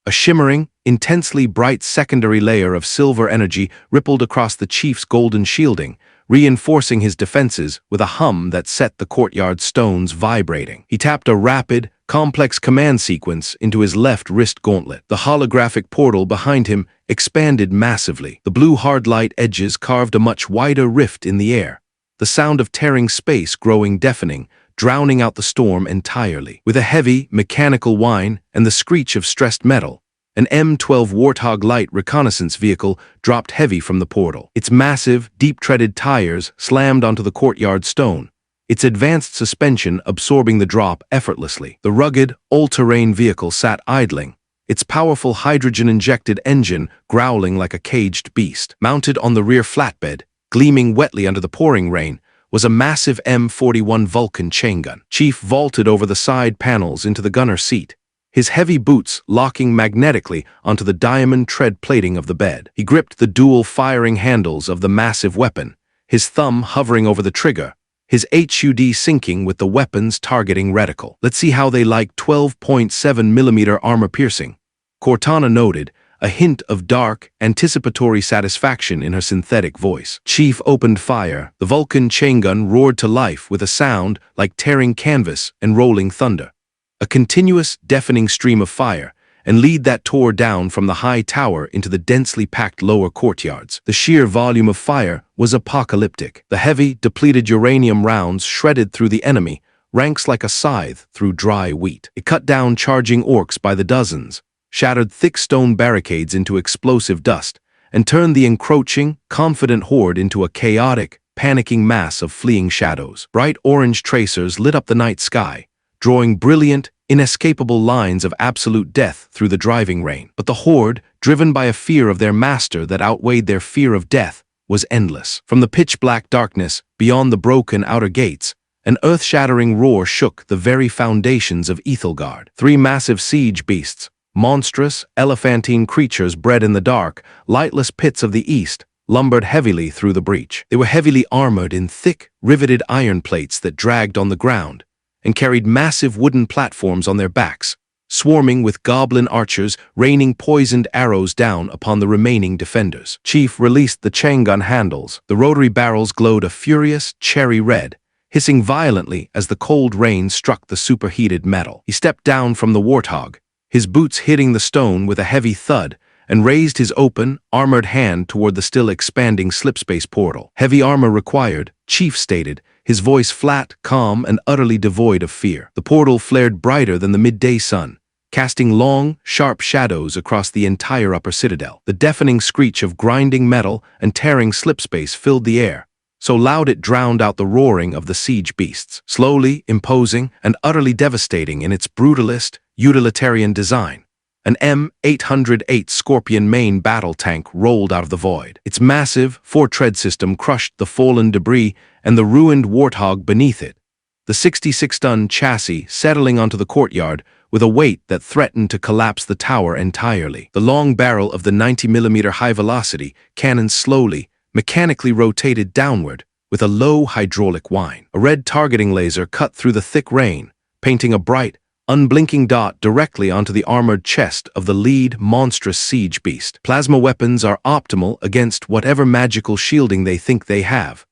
A shimmering, intensely bright secondary layer of silver energy rippled across the chief's golden shielding, reinforcing his defenses with a hum that set the courtyard stones vibrating. He tapped a rapid, complex command sequence into his left wrist gauntlet. The holographic portal behind him expanded massively. The blue hard light edges carved a much wider rift in the air, the sound of tearing space growing deafening, drowning out the storm entirely. With a heavy, mechanical whine and the screech of stressed metal, an M12 Warthog light reconnaissance vehicle dropped heavy from the portal. Its massive, deep-treaded tires slammed onto the courtyard stone, its advanced suspension absorbing the drop effortlessly. The rugged, all-terrain vehicle sat idling, its powerful hydrogen-injected engine growling like a caged beast. Mounted on the rear flatbed, gleaming wetly under the pouring rain, was a massive M41 Vulcan chain gun. Chief vaulted over the side panels into the gunner's seat, his heavy boots locking magnetically onto the diamond tread plating of the bed. He gripped the dual firing handles of the massive weapon, his thumb hovering over the trigger, his HUD syncing with the weapon's targeting reticle. "Let's see how they like 12.7mm armor piercing," Cortana noted, a hint of dark, anticipatory satisfaction in her synthetic voice. Chief opened fire. The Vulcan chain gun roared to life with a sound like tearing canvas and rolling thunder. A continuous, deafening stream of fire, and lead that tore down from the high tower into the densely packed lower courtyards. The sheer volume of fire was apocalyptic. The heavy, depleted uranium rounds shredded through the enemy, ranks like a scythe through dry wheat. It cut down charging orcs by the dozens, shattered thick stone barricades into explosive dust, and turned the encroaching, confident horde into a chaotic, panicking mass of fleeing shadows. Bright orange tracers lit up the night sky, drawing brilliant, inescapable lines of absolute death through the driving rain. But the horde, driven by a fear of their master that outweighed their fear of death, was endless. From the pitch-black darkness, beyond the broken outer gates, an earth-shattering roar shook the very foundations of Ethelgard. 3 massive siege beasts, monstrous, elephantine creatures bred in the dark, lightless pits of the east, lumbered heavily through the breach. They were heavily armored in thick, riveted iron plates that dragged on the ground, and carried massive wooden platforms on their backs, swarming with goblin archers raining poisoned arrows down upon the remaining defenders. Chief released the chain gun handles. The rotary barrels glowed a furious, cherry red, hissing violently as the cold rain struck the superheated metal. He stepped down from the Warthog, his boots hitting the stone with a heavy thud, and raised his open, armored hand toward the still expanding slipspace portal. "Heavy armor required," Chief stated, his voice flat, calm, and utterly devoid of fear. The portal flared brighter than the midday sun, casting long, sharp shadows across the entire upper citadel. The deafening screech of grinding metal and tearing slipspace filled the air, so loud it drowned out the roaring of the siege beasts. Slowly, imposing, and utterly devastating in its brutalist, utilitarian design, an M808 Scorpion main battle tank rolled out of the void. Its massive, 4-tread system crushed the fallen debris and the ruined Warthog beneath it, the 66-ton chassis settling onto the courtyard with a weight that threatened to collapse the tower entirely. The long barrel of the 90mm high-velocity cannon slowly, mechanically rotated downward with a low hydraulic whine. A red targeting laser cut through the thick rain, painting a bright, unblinking dot directly onto the armored chest of the lead monstrous siege beast. Plasma weapons are optimal against whatever magical shielding they think they have,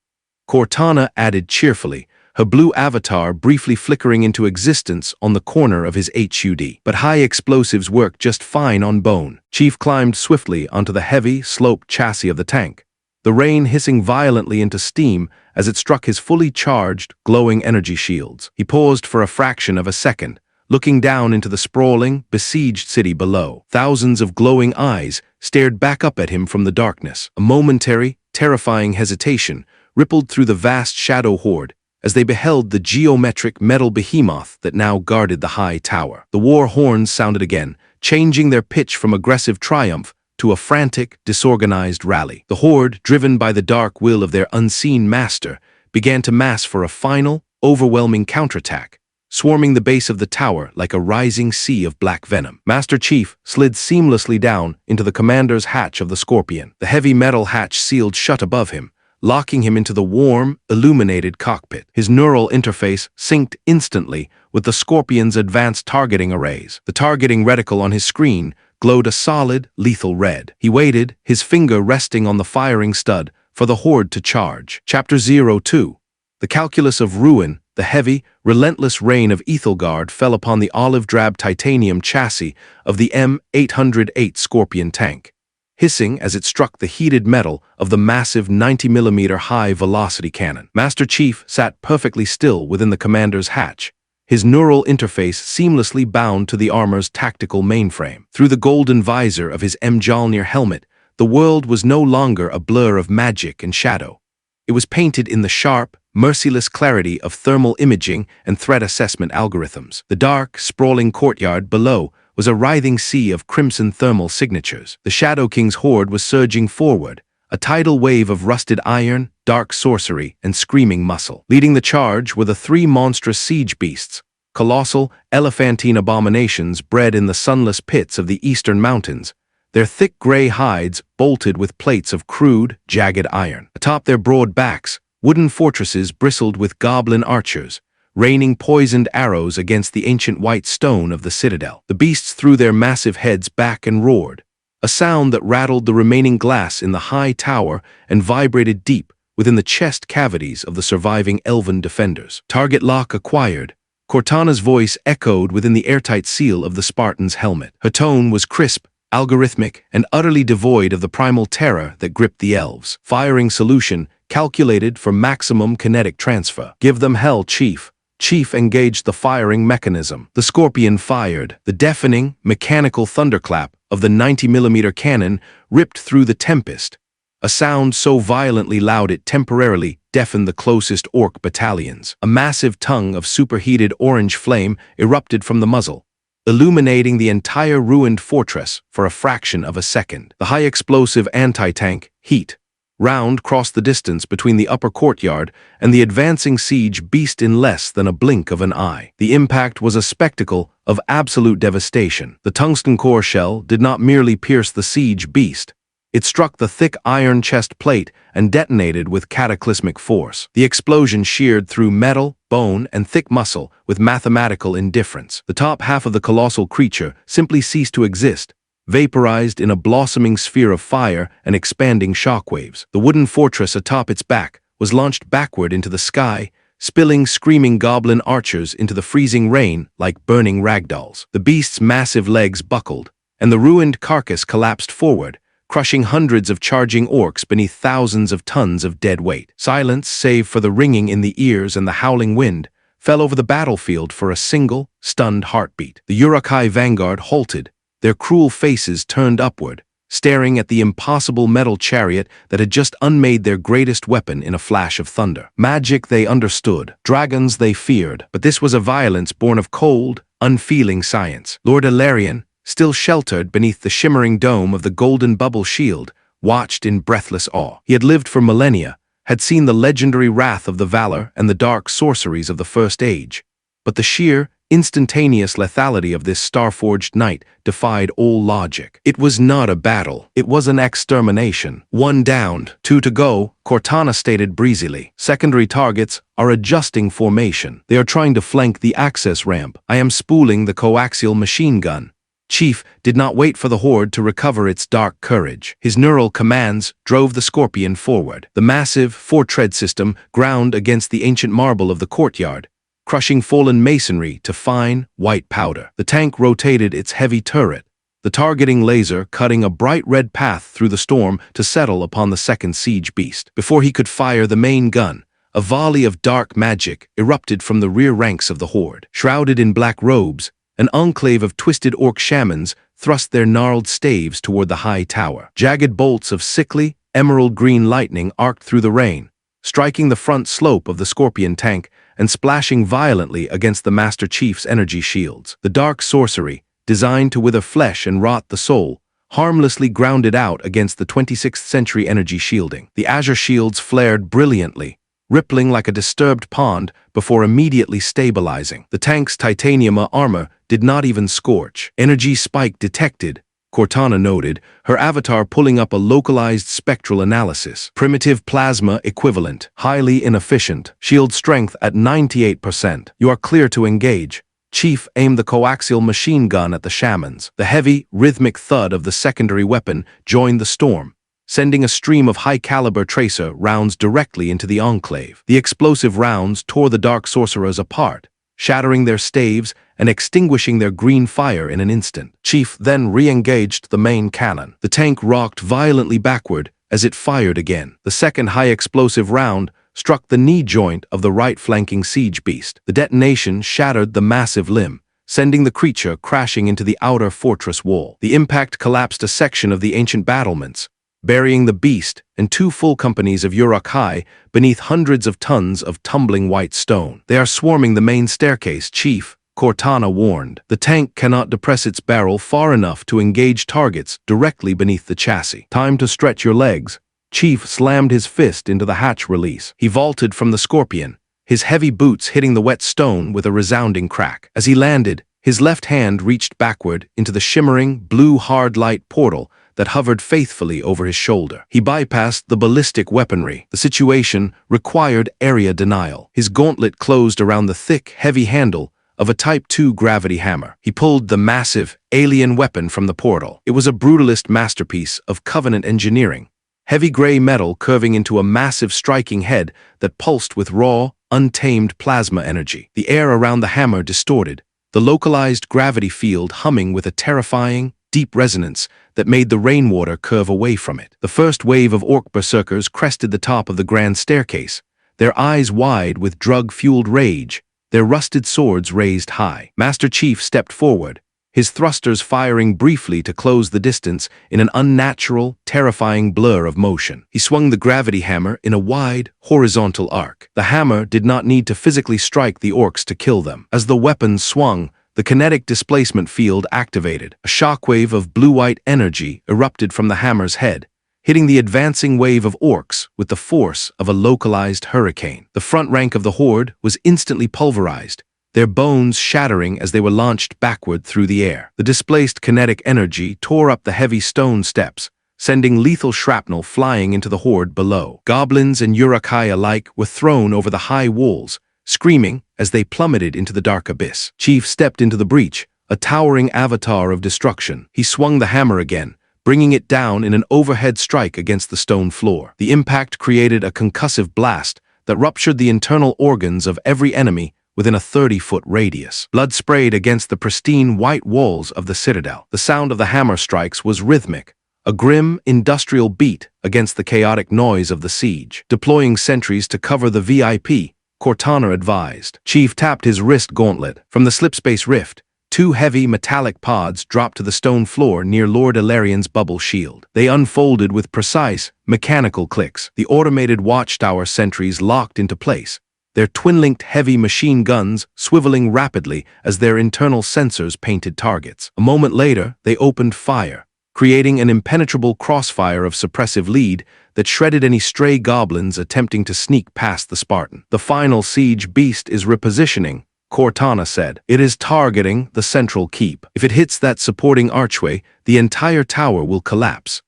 Cortana added cheerfully, her blue avatar briefly flickering into existence on the corner of his HUD. But high explosives work just fine on bone. Chief climbed swiftly onto the heavy, sloped chassis of the tank, the rain hissing violently into steam as it struck his fully charged, glowing energy shields. He paused for a fraction of a second, looking down into the sprawling, besieged city below. Thousands of glowing eyes stared back up at him from the darkness. A momentary, terrifying hesitation rippled through the vast shadow horde as they beheld the geometric metal behemoth that now guarded the high tower. The war horns sounded again, changing their pitch from aggressive triumph to a frantic, disorganized rally. The horde, driven by the dark will of their unseen master, began to mass for a final, overwhelming counterattack, swarming the base of the tower like a rising sea of black venom. Master Chief slid seamlessly down into the commander's hatch of the Scorpion. The heavy metal hatch sealed shut above him, locking him into the warm, illuminated cockpit. His neural interface synced instantly with the Scorpion's advanced targeting arrays. The targeting reticle on his screen glowed a solid, lethal red. He waited, his finger resting on the firing stud, for the horde to charge. Chapter 02. The calculus of ruin, the heavy, relentless rain of Ethelgard fell upon the olive-drab titanium chassis of the M808 Scorpion tank, hissing as it struck the heated metal of the massive 90mm high-velocity cannon. Master Chief sat perfectly still within the commander's hatch, his neural interface seamlessly bound to the armor's tactical mainframe. Through the golden visor of his Mjolnir helmet, the world was no longer a blur of magic and shadow. It was painted in the sharp, merciless clarity of thermal imaging and threat assessment algorithms. The dark, sprawling courtyard below was a writhing sea of crimson thermal signatures. The Shadow King's horde was surging forward, a tidal wave of rusted iron, dark sorcery, and screaming muscle. Leading the charge were the three monstrous siege beasts, colossal, elephantine abominations bred in the sunless pits of the eastern mountains, their thick gray hides bolted with plates of crude, jagged iron. Atop their broad backs, wooden fortresses bristled with goblin archers, raining poisoned arrows against the ancient white stone of the citadel. The beasts threw their massive heads back and roared, a sound that rattled the remaining glass in the high tower and vibrated deep within the chest cavities of the surviving elven defenders. Target lock acquired. Cortana's voice echoed within the airtight seal of the Spartan's helmet. Her tone was crisp, algorithmic, and utterly devoid of the primal terror that gripped the elves. Firing solution calculated for maximum kinetic transfer. Give them hell, Chief. Chief engaged the firing mechanism. The Scorpion fired. The deafening, mechanical thunderclap of the 90mm cannon ripped through the tempest, a sound so violently loud it temporarily deafened the closest orc battalions. A massive tongue of superheated orange flame erupted from the muzzle, illuminating the entire ruined fortress for a fraction of a second. The high-explosive anti-tank, Heat, round crossed the distance between the upper courtyard and the advancing siege beast in less than a blink of an eye. The impact was a spectacle of absolute devastation. The tungsten core shell did not merely pierce the siege beast. It struck the thick iron chest plate and detonated with cataclysmic force. The explosion sheared through metal, bone, and thick muscle with mathematical indifference. The top half of the colossal creature simply ceased to exist, vaporized in a blossoming sphere of fire and expanding shockwaves. The wooden fortress atop its back was launched backward into the sky, spilling screaming goblin archers into the freezing rain like burning ragdolls. The beast's massive legs buckled, and the ruined carcass collapsed forward, crushing hundreds of charging orcs beneath thousands of tons of dead weight. Silence, save for the ringing in the ears and the howling wind, fell over the battlefield for a single, stunned heartbeat. The Uruk-hai vanguard halted, their cruel faces turned upward, staring at the impossible metal chariot that had just unmade their greatest weapon in a flash of thunder. Magic they understood, dragons they feared, but this was a violence born of cold, unfeeling science. Lord Ilarion, still sheltered beneath the shimmering dome of the golden bubble shield, watched in breathless awe. He had lived for millennia, had seen the legendary wrath of the valor and the dark sorceries of the First Age, but the sheer, instantaneous lethality of this star-forged knight defied all logic. It was not a battle, it was an extermination. One downed, two to go, Cortana stated breezily. Secondary targets are adjusting formation. They are trying to flank the access ramp. I am spooling the coaxial machine gun. Chief did not wait for the horde to recover its dark courage. His neural commands drove the Scorpion forward. The massive, four-tread system ground against the ancient marble of the courtyard, crushing fallen masonry to fine, white powder. The tank rotated its heavy turret, the targeting laser cutting a bright red path through the storm to settle upon the second siege beast. Before he could fire the main gun, a volley of dark magic erupted from the rear ranks of the horde. Shrouded in black robes, an enclave of twisted orc shamans thrust their gnarled staves toward the high tower. Jagged bolts of sickly, emerald-green lightning arced through the rain, striking the front slope of the Scorpion tank and splashing violently against the Master Chief's energy shields. The dark sorcery, designed to wither flesh and rot the soul, harmlessly grounded out against the 26th century energy shielding. The azure shields flared brilliantly, rippling like a disturbed pond before immediately stabilizing. The tank's titanium armor did not even scorch. Energy spike detected, Cortana noted, her avatar pulling up a localized spectral analysis. Primitive plasma equivalent, highly inefficient, shield strength at 98%. You are clear to engage. Chief aimed the coaxial machine gun at the shamans. The heavy, rhythmic thud of the secondary weapon joined the storm, sending a stream of high-caliber tracer rounds directly into the enclave. The explosive rounds tore the dark sorcerers apart, shattering their staves and extinguishing their green fire in an instant. Chief then re-engaged the main cannon. The tank rocked violently backward as it fired again. The second high-explosive round struck the knee joint of the right flanking siege beast. The detonation shattered the massive limb, sending the creature crashing into the outer fortress wall. The impact collapsed a section of the ancient battlements, burying the beast and 2 full companies of Urukai beneath hundreds of tons of tumbling white stone. "They are swarming the main staircase, Chief," Cortana warned. "The tank cannot depress its barrel far enough to engage targets directly beneath the chassis." "Time to stretch your legs." Chief slammed his fist into the hatch release. He vaulted from the Scorpion, his heavy boots hitting the wet stone with a resounding crack. As he landed, his left hand reached backward into the shimmering, blue hard light portal that hovered faithfully over his shoulder. He bypassed the ballistic weaponry. The situation required area denial. His gauntlet closed around the thick, heavy handle of a Type 2 gravity hammer. He pulled the massive, alien weapon from the portal. It was a brutalist masterpiece of Covenant engineering, heavy gray metal curving into a massive striking head that pulsed with raw, untamed plasma energy. The air around the hammer distorted, the localized gravity field humming with a terrifying, deep resonance that made the rainwater curve away from it. The first wave of orc berserkers crested the top of the grand staircase, their eyes wide with drug-fueled rage, their rusted swords raised high. Master Chief stepped forward, his thrusters firing briefly to close the distance in an unnatural, terrifying blur of motion. He swung the gravity hammer in a wide, horizontal arc. The hammer did not need to physically strike the orcs to kill them. As the weapon swung, the kinetic displacement field activated. A shockwave of blue-white energy erupted from the hammer's head, hitting the advancing wave of orcs with the force of a localized hurricane. The front rank of the horde was instantly pulverized, their bones shattering as they were launched backward through the air. The displaced kinetic energy tore up the heavy stone steps, sending lethal shrapnel flying into the horde below. Goblins and Urukai alike were thrown over the high walls, screaming as they plummeted into the dark abyss. Chief stepped into the breach, a towering avatar of destruction. He swung the hammer again, bringing it down in an overhead strike against the stone floor. The impact created a concussive blast that ruptured the internal organs of every enemy within a 30-foot radius. Blood sprayed against the pristine white walls of the citadel. The sound of the hammer strikes was rhythmic, a grim, industrial beat against the chaotic noise of the siege. Deploying sentries to cover the VIP, Cortana advised. Chief tapped his wrist gauntlet. From the slipspace rift, 2 heavy metallic pods dropped to the stone floor near Lord Ilarian's bubble shield. They unfolded with precise, mechanical clicks. The automated watchtower sentries locked into place, their twin-linked heavy machine guns swiveling rapidly as their internal sensors painted targets. A moment later, they opened fire, creating an impenetrable crossfire of suppressive lead that shredded any stray goblins attempting to sneak past the Spartan. "The final siege beast is repositioning," Cortana said. "It is targeting the central keep. If it hits that supporting archway, the entire tower will collapse."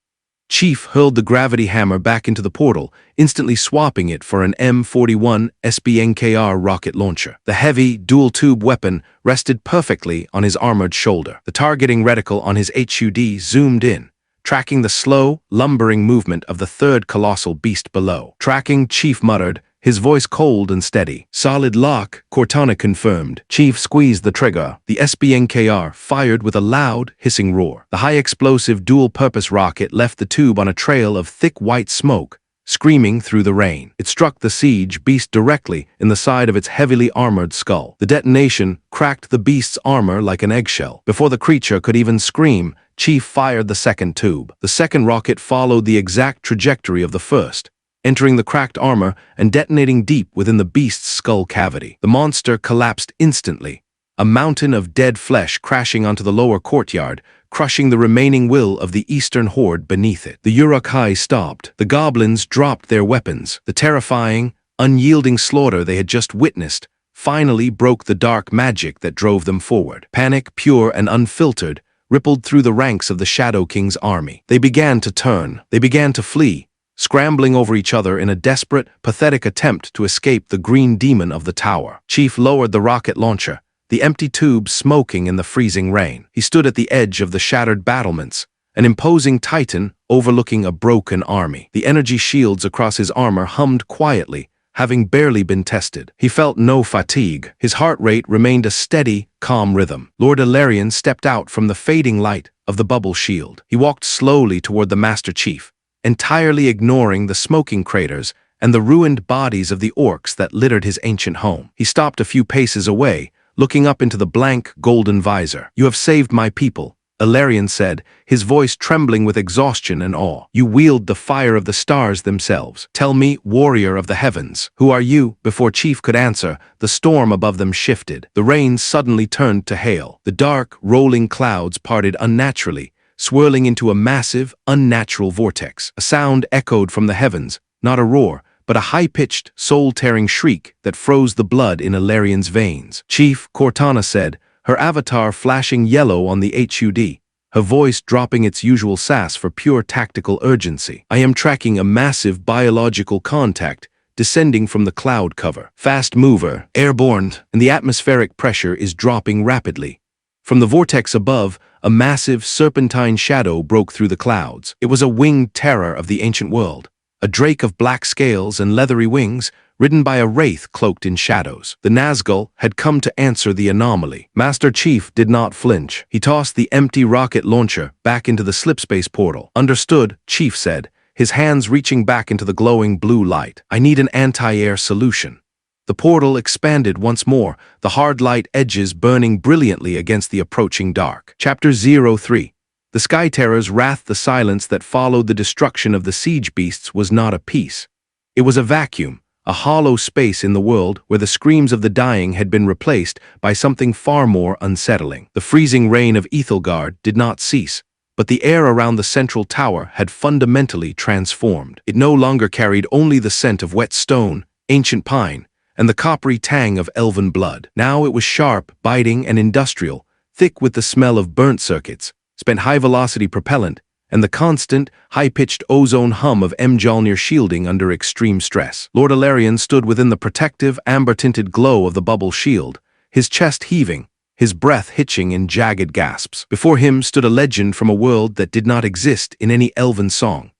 Chief hurled the gravity hammer back into the portal, instantly swapping it for an M41 SBNKR rocket launcher. The heavy, dual-tube weapon rested perfectly on his armored shoulder. The targeting reticle on his HUD zoomed in, tracking the slow, lumbering movement of the third colossal beast below. "Tracking," Chief muttered, his voice cold and steady. "Solid lock," Cortana confirmed. Chief squeezed the trigger. The SBNKR fired with a loud, hissing roar. The high-explosive dual-purpose rocket left the tube on a trail of thick white smoke, screaming through the rain. It struck the siege beast directly in the side of its heavily armored skull. The detonation cracked the beast's armor like an eggshell. Before the creature could even scream, Chief fired the second tube. The second rocket followed the exact trajectory of the first, entering the cracked armor and detonating deep within the beast's skull cavity. The monster collapsed instantly, a mountain of dead flesh crashing onto the lower courtyard, crushing the remaining will of the eastern horde beneath it. The Urukai stopped. The goblins dropped their weapons. The terrifying, unyielding slaughter they had just witnessed finally broke the dark magic that drove them forward. Panic, pure and unfiltered, rippled through the ranks of the Shadow King's army. They began to turn. They began to flee, scrambling over each other in a desperate, pathetic attempt to escape the green demon of the tower. Chief lowered the rocket launcher, the empty tube smoking in the freezing rain. He stood at the edge of the shattered battlements, an imposing titan overlooking a broken army. The energy shields across his armor hummed quietly, having barely been tested. He felt no fatigue. His heart rate remained a steady, calm rhythm. Lord Ilarion stepped out from the fading light of the bubble shield. He walked slowly toward the Master Chief, entirely ignoring the smoking craters and the ruined bodies of the orcs that littered his ancient home. He stopped a few paces away, looking up into the blank, golden visor. "You have saved my people," Ilarion said, his voice trembling with exhaustion and awe. "You wield the fire of the stars themselves. Tell me, warrior of the heavens, who are you?" Before Chief could answer, the storm above them shifted. The rain suddenly turned to hail. The dark, rolling clouds parted unnaturally, swirling into a massive, unnatural vortex. A sound echoed from the heavens, not a roar, but a high-pitched, soul-tearing shriek that froze the blood in Ilarion's veins. "Chief," Cortana said, her avatar flashing yellow on the HUD, her voice dropping its usual sass for pure tactical urgency. "I am tracking a massive biological contact descending from the cloud cover. Fast mover, airborne, and the atmospheric pressure is dropping rapidly." From the vortex above, a massive serpentine shadow broke through the clouds. It was a winged terror of the ancient world, a drake of black scales and leathery wings, ridden by a wraith cloaked in shadows. The Nazgul had come to answer the anomaly. Master Chief did not flinch. He tossed the empty rocket launcher back into the slipspace portal. "Understood," Chief said, his hands reaching back into the glowing blue light. "I need an anti-air solution." The portal expanded once more, the hard light edges burning brilliantly against the approaching dark. Chapter 03. The Sky Terror's wrath. The silence that followed the destruction of the siege beasts was not a peace. It was a vacuum, a hollow space in the world where the screams of the dying had been replaced by something far more unsettling. The freezing rain of Ethelgard did not cease, but the air around the central tower had fundamentally transformed. It no longer carried only the scent of wet stone, ancient pine, and the coppery tang of elven blood. Now it was sharp, biting, and industrial, thick with the smell of burnt circuits, spent high-velocity propellant, and the constant, high-pitched ozone hum of Mjolnir shielding under extreme stress. Lord Ilarion stood within the protective, amber-tinted glow of the bubble shield, his chest heaving, his breath hitching in jagged gasps. Before him stood a legend from a world that did not exist in any elven song.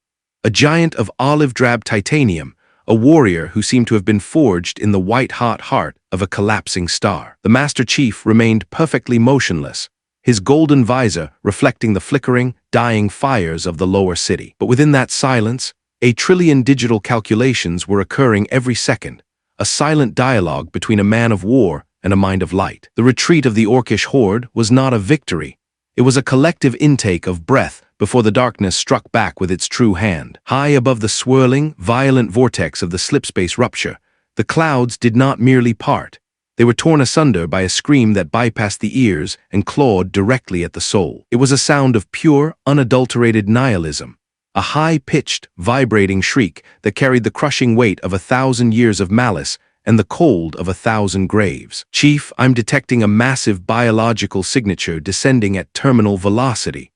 A giant of olive-drab titanium, a warrior who seemed to have been forged in the white-hot heart of a collapsing star. The Master Chief remained perfectly motionless, his golden visor reflecting the flickering, dying fires of the lower city. But within that silence, a trillion digital calculations were occurring every second, a silent dialogue between a man of war and a mind of light. The retreat of the orcish horde was not a victory. It was a collective intake of breath before the darkness struck back with its true hand. High above the swirling, violent vortex of the slipspace rupture, the clouds did not merely part. They were torn asunder by a scream that bypassed the ears and clawed directly at the soul. It was a sound of pure, unadulterated nihilism, a high-pitched, vibrating shriek that carried the crushing weight of 1,000 years of malice and the cold of 1,000 graves. "Chief, I'm detecting a massive biological signature descending at terminal velocity."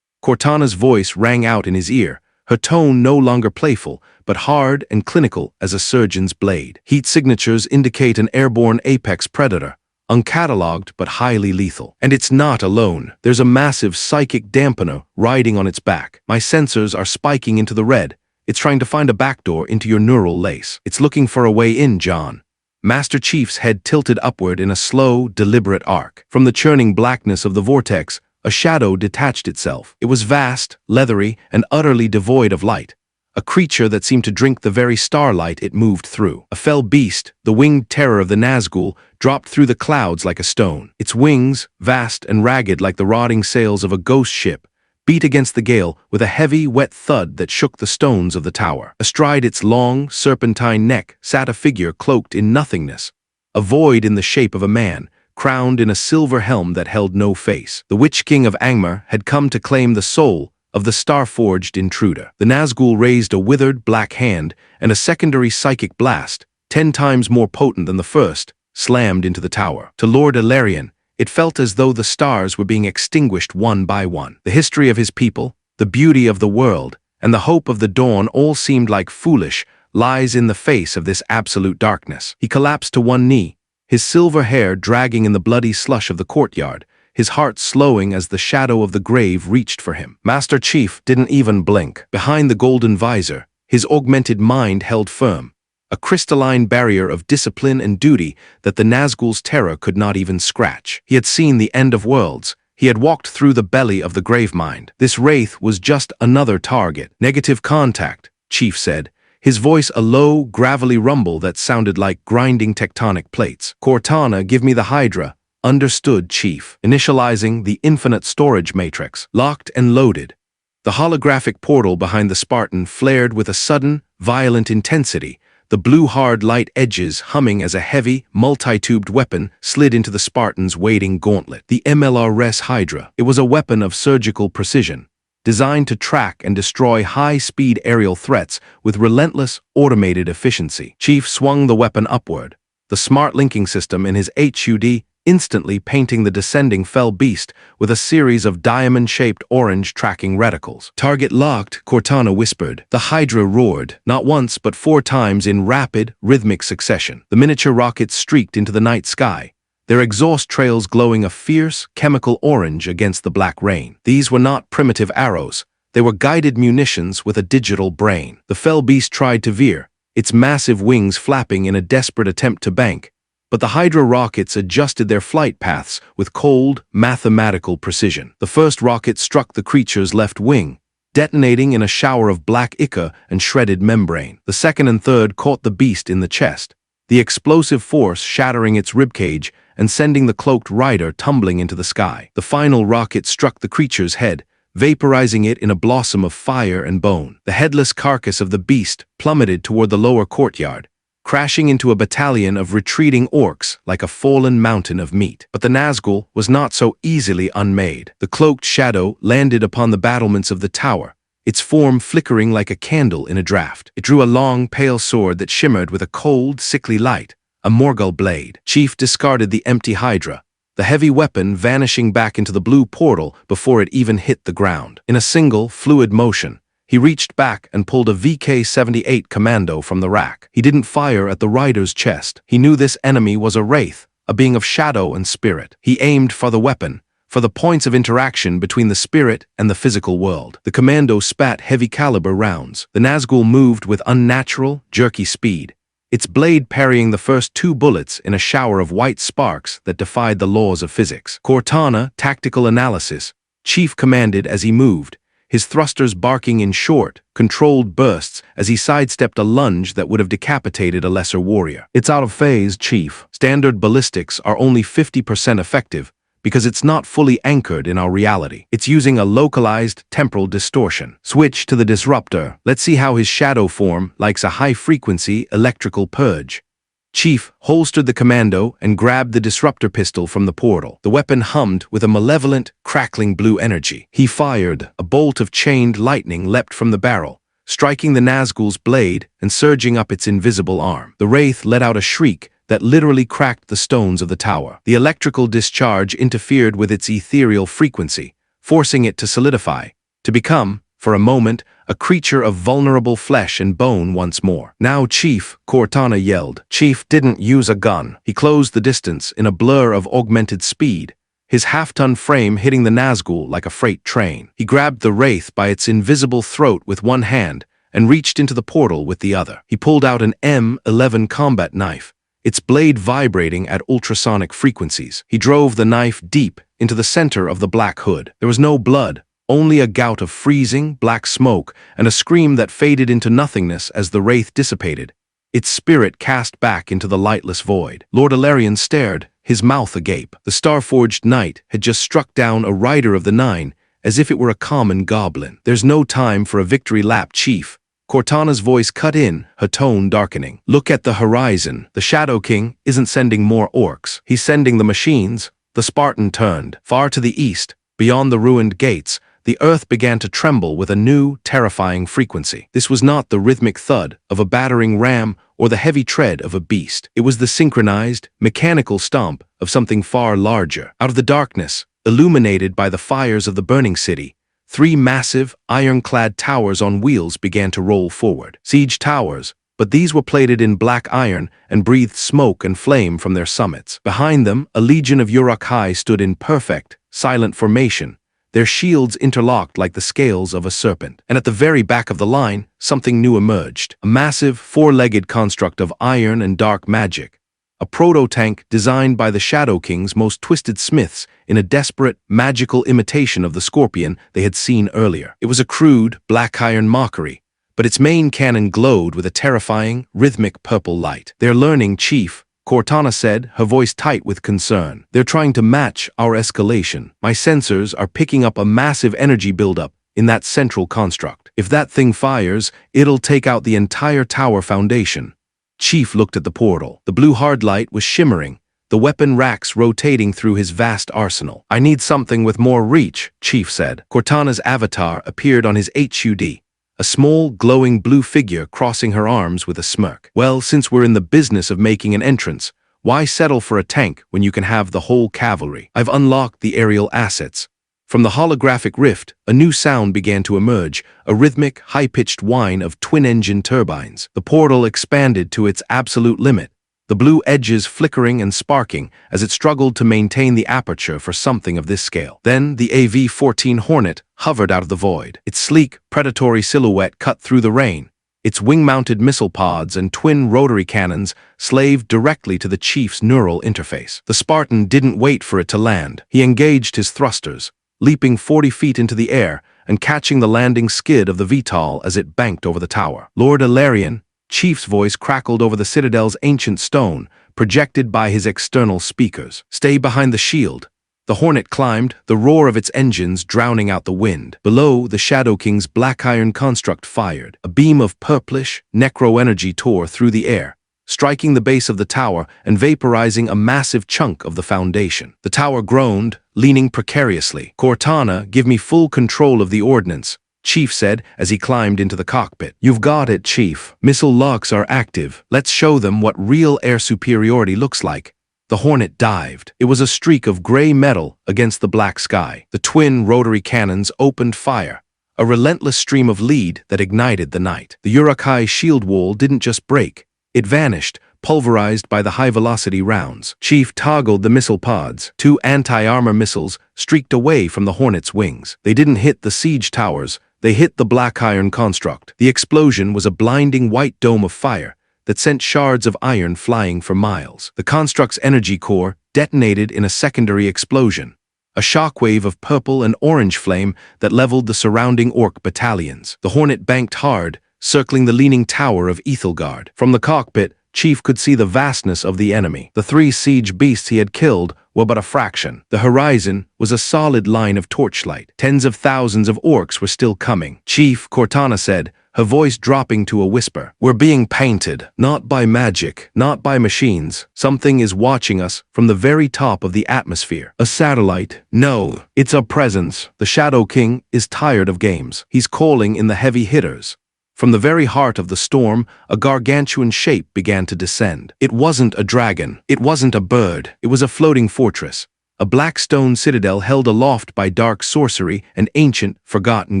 Cortana's voice rang out in his ear, her tone no longer playful, but hard and clinical as a surgeon's blade. "Heat signatures indicate an airborne apex predator, uncatalogued but highly lethal. And it's not alone. There's a massive psychic dampener riding on its back. My sensors are spiking into the red. It's trying to find a backdoor into your neural lace. It's looking for a way in, John." Master Chief's head tilted upward in a slow, deliberate arc. From the churning blackness of the vortex, a shadow detached itself. It was vast, leathery, and utterly devoid of light, a creature that seemed to drink the very starlight it moved through. A fell beast, the winged terror of the Nazgul, dropped through the clouds like a stone. Its wings, vast and ragged like the rotting sails of a ghost ship, beat against the gale with a heavy, wet thud that shook the stones of the tower. Astride its long, serpentine neck sat a figure cloaked in nothingness, a void in the shape of a man, crowned in a silver helm that held no face. The Witch King of Angmar had come to claim the soul of the star-forged intruder. The Nazgul raised a withered black hand, and a secondary psychic blast, 10 times more potent than the first, slammed into the tower. To Lord Ilarion, it felt as though the stars were being extinguished one by one. The history of his people, the beauty of the world, and the hope of the dawn all seemed like foolish lies in the face of this absolute darkness. He collapsed to one knee, his silver hair dragging in the bloody slush of the courtyard, his heart slowing as the shadow of the grave reached for him. Master Chief didn't even blink. Behind the golden visor, his augmented mind held firm, a crystalline barrier of discipline and duty that the Nazgul's terror could not even scratch. He had seen the end of worlds. He had walked through the belly of the gravemind. This wraith was just another target. Negative contact, Chief said, his voice a low, gravelly rumble that sounded like grinding tectonic plates. Cortana, give me the Hydra. Understood, Chief. Initializing the infinite storage matrix. Locked and loaded. The holographic portal behind the Spartan flared with a sudden, violent intensity, the blue hard light edges humming as a heavy, multi-tubed weapon slid into the Spartan's waiting gauntlet. The MLRS Hydra. It was a weapon of surgical precision, designed to track and destroy high-speed aerial threats with relentless, automated efficiency. Chief swung the weapon upward, the smart linking system in his HUD instantly painting the descending fell beast with a series of diamond-shaped orange tracking reticles. Target locked, Cortana whispered. The Hydra roared, not once but 4 times in rapid, rhythmic succession. The miniature rockets streaked into the night sky, their exhaust trails glowing a fierce, chemical orange against the black rain. These were not primitive arrows. They were guided munitions with a digital brain. The fell beast tried to veer, its massive wings flapping in a desperate attempt to bank, but the Hydra rockets adjusted their flight paths with cold, mathematical precision. The first rocket struck the creature's left wing, detonating in a shower of black ichor and shredded membrane. The second and third caught the beast in the chest, the explosive force shattering its ribcage and sending the cloaked rider tumbling into the sky. The final rocket struck the creature's head, vaporizing it in a blossom of fire and bone. The headless carcass of the beast plummeted toward the lower courtyard, crashing into a battalion of retreating orcs like a fallen mountain of meat. But the Nazgul was not so easily unmade. The cloaked shadow landed upon the battlements of the tower, its form flickering like a candle in a draught. It drew a long, pale sword that shimmered with a cold, sickly light, a Morgul blade. Chief discarded the empty Hydra, the heavy weapon vanishing back into the blue portal before it even hit the ground. In a single, fluid motion, he reached back and pulled a VK-78 commando from the rack. He didn't fire at the rider's chest. He knew this enemy was a wraith, a being of shadow and spirit. He aimed for the weapon, for the points of interaction between the spirit and the physical world. The commando spat heavy-caliber rounds. The Nazgul moved with unnatural, jerky speed, its blade parrying the first 2 bullets in a shower of white sparks that defied the laws of physics. Cortana, tactical analysis, Chief commanded as he moved, his thrusters barking in short, controlled bursts as he sidestepped a lunge that would have decapitated a lesser warrior. It's out of phase, Chief. Standard ballistics are only 50% effective because it's not fully anchored in our reality. It's using a localized temporal distortion. Switch to the disruptor. Let's see how his shadow form likes a high-frequency electrical purge. Chief holstered the commando and grabbed the disruptor pistol from the portal. The weapon hummed with a malevolent, crackling blue energy. He fired. A bolt of chained lightning leapt from the barrel, striking the Nazgul's blade and surging up its invisible arm. The wraith let out a shriek that literally cracked the stones of the tower. The electrical discharge interfered with its ethereal frequency, forcing it to solidify, to become, for a moment, a creature of vulnerable flesh and bone once more. Now, Chief, Cortana yelled. Chief didn't use a gun. He closed the distance in a blur of augmented speed, his half-ton frame hitting the Nazgul like a freight train. He grabbed the wraith by its invisible throat with one hand and reached into the portal with the other. He pulled out an M11 combat knife, its blade vibrating at ultrasonic frequencies. He drove the knife deep into the center of the black hood. There was no blood, only a gout of freezing, black smoke, and a scream that faded into nothingness as the wraith dissipated, its spirit cast back into the lightless void. Lord Ilarion stared, his mouth agape. The star-forged knight had just struck down a rider of the Nine, as if it were a common goblin. There's no time for a victory lap, Chief. Cortana's voice cut in, her tone darkening. Look at the horizon. The Shadow King isn't sending more orcs. He's sending the machines. The Spartan turned. Far to the east, beyond the ruined gates, the earth began to tremble with a new, terrifying frequency. This was not the rhythmic thud of a battering ram or the heavy tread of a beast. It was the synchronized, mechanical stomp of something far larger. Out of the darkness, illuminated by the fires of the burning city, 3 massive, ironclad towers on wheels began to roll forward. Siege towers, but these were plated in black iron and breathed smoke and flame from their summits. Behind them, a legion of Uruk-hai stood in perfect, silent formation, their shields interlocked like the scales of a serpent. And at the very back of the line, something new emerged, a massive, four-legged construct of iron and dark magic. A proto-tank designed by the Shadow King's most twisted smiths in a desperate, magical imitation of the scorpion they had seen earlier. It was a crude, black iron mockery, but its main cannon glowed with a terrifying, rhythmic purple light. "They're learning, Chief," Cortana said, her voice tight with concern. "They're trying to match our escalation. My sensors are picking up a massive energy buildup in that central construct. If that thing fires, it'll take out the entire tower foundation." Chief looked at the portal. The blue hard light was shimmering, the weapon racks rotating through his vast arsenal. "I need something with more reach," Chief said. Cortana's avatar appeared on his HUD, a small, glowing blue figure crossing her arms with a smirk. "Well, since we're in the business of making an entrance, why settle for a tank when you can have the whole cavalry? I've unlocked the aerial assets." From the holographic rift, a new sound began to emerge, a rhythmic, high-pitched whine of twin-engine turbines. The portal expanded to its absolute limit, the blue edges flickering and sparking as it struggled to maintain the aperture for something of this scale. Then the AV-14 Hornet hovered out of the void. Its sleek, predatory silhouette cut through the rain. Its wing-mounted missile pods and twin rotary cannons slaved directly to the Chief's neural interface. The Spartan didn't wait for it to land. He engaged his thrusters, leaping 40 feet into the air and catching the landing skid of the VTOL as it banked over the tower. "Lord Ilarion," Chief's voice crackled over the Citadel's ancient stone, projected by his external speakers. "Stay behind the shield." The Hornet climbed, the roar of its engines drowning out the wind. Below, the Shadow King's black iron construct fired. A beam of purplish, necro-energy tore through the air, striking the base of the tower and vaporizing a massive chunk of the foundation. The tower groaned, leaning precariously. "Cortana, give me full control of the ordnance," Chief said as he climbed into the cockpit. "You've got it, Chief. Missile locks are active. Let's show them what real air superiority looks like." The Hornet dived. It was a streak of gray metal against the black sky. The twin rotary cannons opened fire, a relentless stream of lead that ignited the night. The Uruk-hai shield wall didn't just break. It vanished, pulverized by the high-velocity rounds. Chief toggled the missile pods. 2 anti-armor missiles streaked away from the Hornet's wings. They didn't hit the siege towers, they hit the black iron construct. The explosion was a blinding white dome of fire that sent shards of iron flying for miles. The construct's energy core detonated in a secondary explosion, a shockwave of purple and orange flame that leveled the surrounding orc battalions. The Hornet banked hard, circling the leaning tower of Ethelgard. From the cockpit, Chief could see the vastness of the enemy. The 3 siege beasts he had killed were but a fraction. The horizon was a solid line of torchlight. Tens of thousands of orcs were still coming. "Chief," Cortana said, her voice dropping to a whisper, "we're being painted. Not by magic, not by machines. Something is watching us from the very top of the atmosphere. A satellite. No, it's a presence. The Shadow King is tired of games. He's calling in the heavy hitters." From the very heart of the storm, a gargantuan shape began to descend. It wasn't a dragon. It wasn't a bird. It was a floating fortress, a black stone citadel held aloft by dark sorcery and ancient, forgotten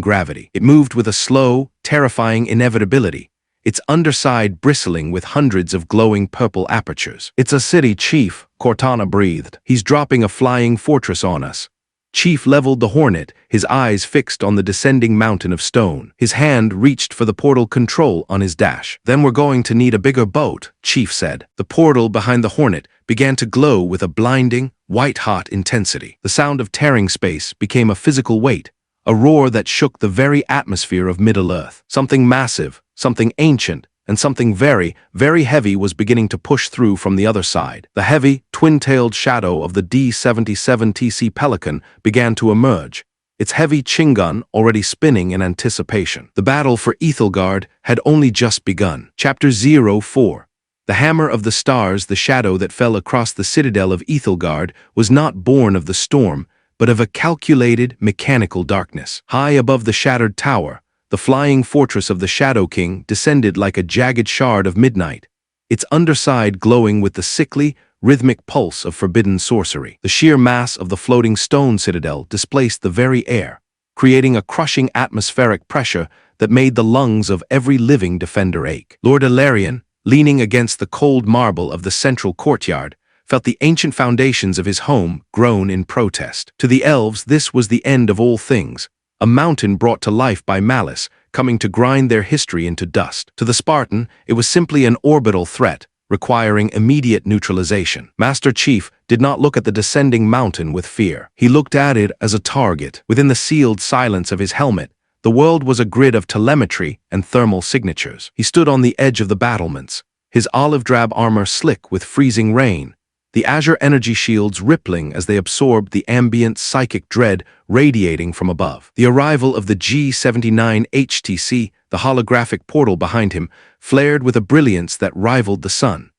gravity. It moved with a slow, terrifying inevitability, its underside bristling with hundreds of glowing purple apertures. "It's a city, Chief," Cortana breathed. "He's dropping a flying fortress on us." Chief leveled the Hornet, his eyes fixed on the descending mountain of stone. His hand reached for the portal control on his dash. "Then we're going to need a bigger boat," Chief said. The portal behind the Hornet began to glow with a blinding, white-hot intensity. The sound of tearing space became a physical weight, a roar that shook the very atmosphere of Middle-earth. Something massive, something ancient, and something very, very heavy was beginning to push through from the other side. The heavy, twin-tailed shadow of the D-77 TC Pelican began to emerge, its heavy chingun already spinning in anticipation. The battle for Ethelgard had only just begun. Chapter 04. The hammer of the stars, the shadow that fell across the citadel of Ethelgard, was not born of the storm, but of a calculated, mechanical darkness. High above the shattered tower, the flying fortress of the Shadow King descended like a jagged shard of midnight, its underside glowing with the sickly, rhythmic pulse of forbidden sorcery. The sheer mass of the floating stone citadel displaced the very air, creating a crushing atmospheric pressure that made the lungs of every living defender ache. Lord Ilarion, leaning against the cold marble of the central courtyard, felt the ancient foundations of his home groan in protest. To the elves, this was the end of all things, a mountain brought to life by malice, coming to grind their history into dust. To the Spartan, it was simply an orbital threat, requiring immediate neutralization. Master Chief did not look at the descending mountain with fear. He looked at it as a target. Within the sealed silence of his helmet, the world was a grid of telemetry and thermal signatures. He stood on the edge of the battlements, his olive-drab armor slick with freezing rain, the azure energy shields rippling as they absorbed the ambient psychic dread radiating from above. The arrival of the G-79 HTC, the holographic portal behind him, flared with a brilliance that rivaled the sun.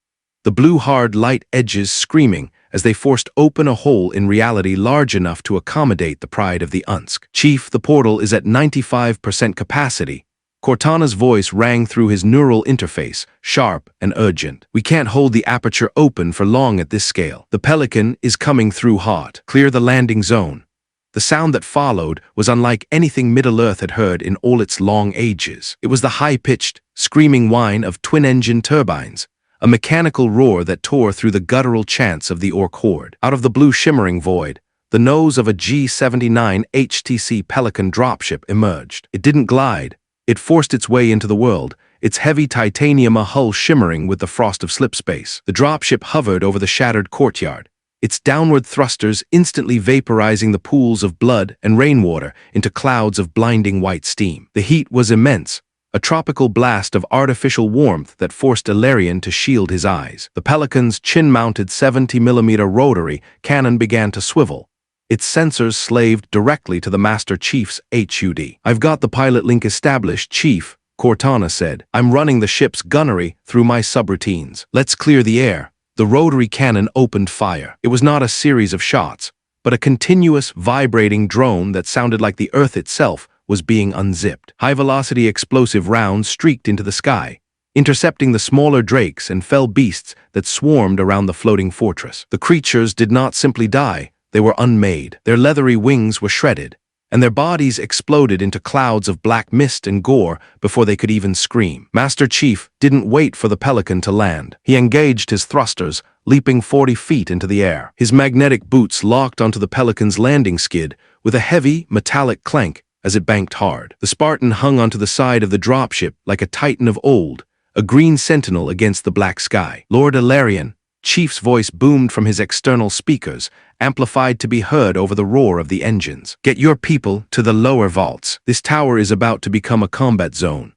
The blue hard light edges screaming as they forced open a hole in reality large enough to accommodate the pride of the Unsk. Chief, the portal is at 95% capacity. Cortana's voice rang through his neural interface, sharp and urgent. We can't hold the aperture open for long at this scale. The Pelican is coming through hot. Clear the landing zone. The sound that followed was unlike anything Middle-earth had heard in all its long ages. It was the high-pitched, screaming whine of twin-engine turbines, a mechanical roar that tore through the guttural chants of the orc horde. Out of the blue shimmering void, the nose of a G-79 HTC Pelican dropship emerged. It didn't glide. It forced its way into the world, its heavy titanium hull shimmering with the frost of slipspace. The dropship hovered over the shattered courtyard, its downward thrusters instantly vaporizing the pools of blood and rainwater into clouds of blinding white steam. The heat was immense, a tropical blast of artificial warmth that forced Ilarion to shield his eyes. The Pelican's chin-mounted 70mm rotary cannon began to swivel, its sensors slaved directly to the Master Chief's HUD. I've got the pilot link established, Chief, Cortana said. I'm running the ship's gunnery through my subroutines. Let's clear the air. The rotary cannon opened fire. It was not a series of shots, but a continuous, vibrating drone that sounded like the Earth itself was being unzipped. High-velocity explosive rounds streaked into the sky, intercepting the smaller drakes and fell beasts that swarmed around the floating fortress. The creatures did not simply die. They were unmade. Their leathery wings were shredded, and their bodies exploded into clouds of black mist and gore before they could even scream. Master Chief didn't wait for the Pelican to land. He engaged his thrusters, leaping 40 feet into the air. His magnetic boots locked onto the Pelican's landing skid with a heavy, metallic clank as it banked hard. The Spartan hung onto the side of the dropship like a titan of old, a green sentinel against the black sky. Lord Ilarion, Chief's voice boomed from his external speakers, amplified to be heard over the roar of the engines. Get your people to the lower vaults. This tower is about to become a combat zone.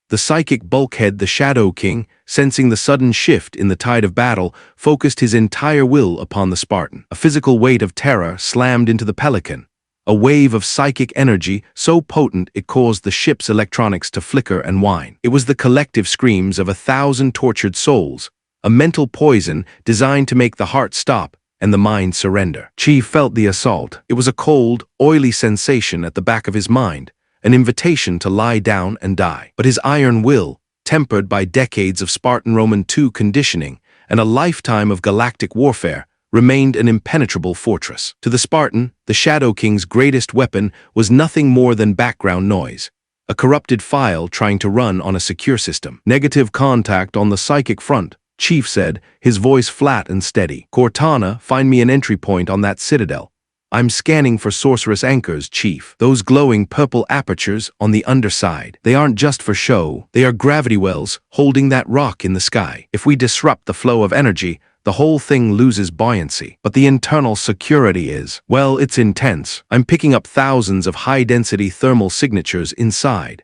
The psychic bulkhead, the Shadow King, sensing the sudden shift in the tide of battle, focused his entire will upon the Spartan. A physical weight of terror slammed into the Pelican, a wave of psychic energy so potent it caused the ship's electronics to flicker and whine. It was the collective screams of 1,000 tortured souls, a mental poison designed to make the heart stop and the mind surrender. Chief felt the assault. It was a cold, oily sensation at the back of his mind, an invitation to lie down and die. But his iron will, tempered by decades of Spartan Roman II conditioning and a lifetime of galactic warfare, remained an impenetrable fortress. To the Spartan, the Shadow King's greatest weapon was nothing more than background noise, a corrupted file trying to run on a secure system. Negative contact on the psychic front, Chief said, his voice flat and steady. Cortana, find me an entry point on that citadel. I'm scanning for sorceress anchors, Chief. Those glowing purple apertures on the underside. They aren't just for show. They are gravity wells holding that rock in the sky. If we disrupt the flow of energy, the whole thing loses buoyancy. But the internal security is, well, it's intense. I'm picking up thousands of high-density thermal signatures inside.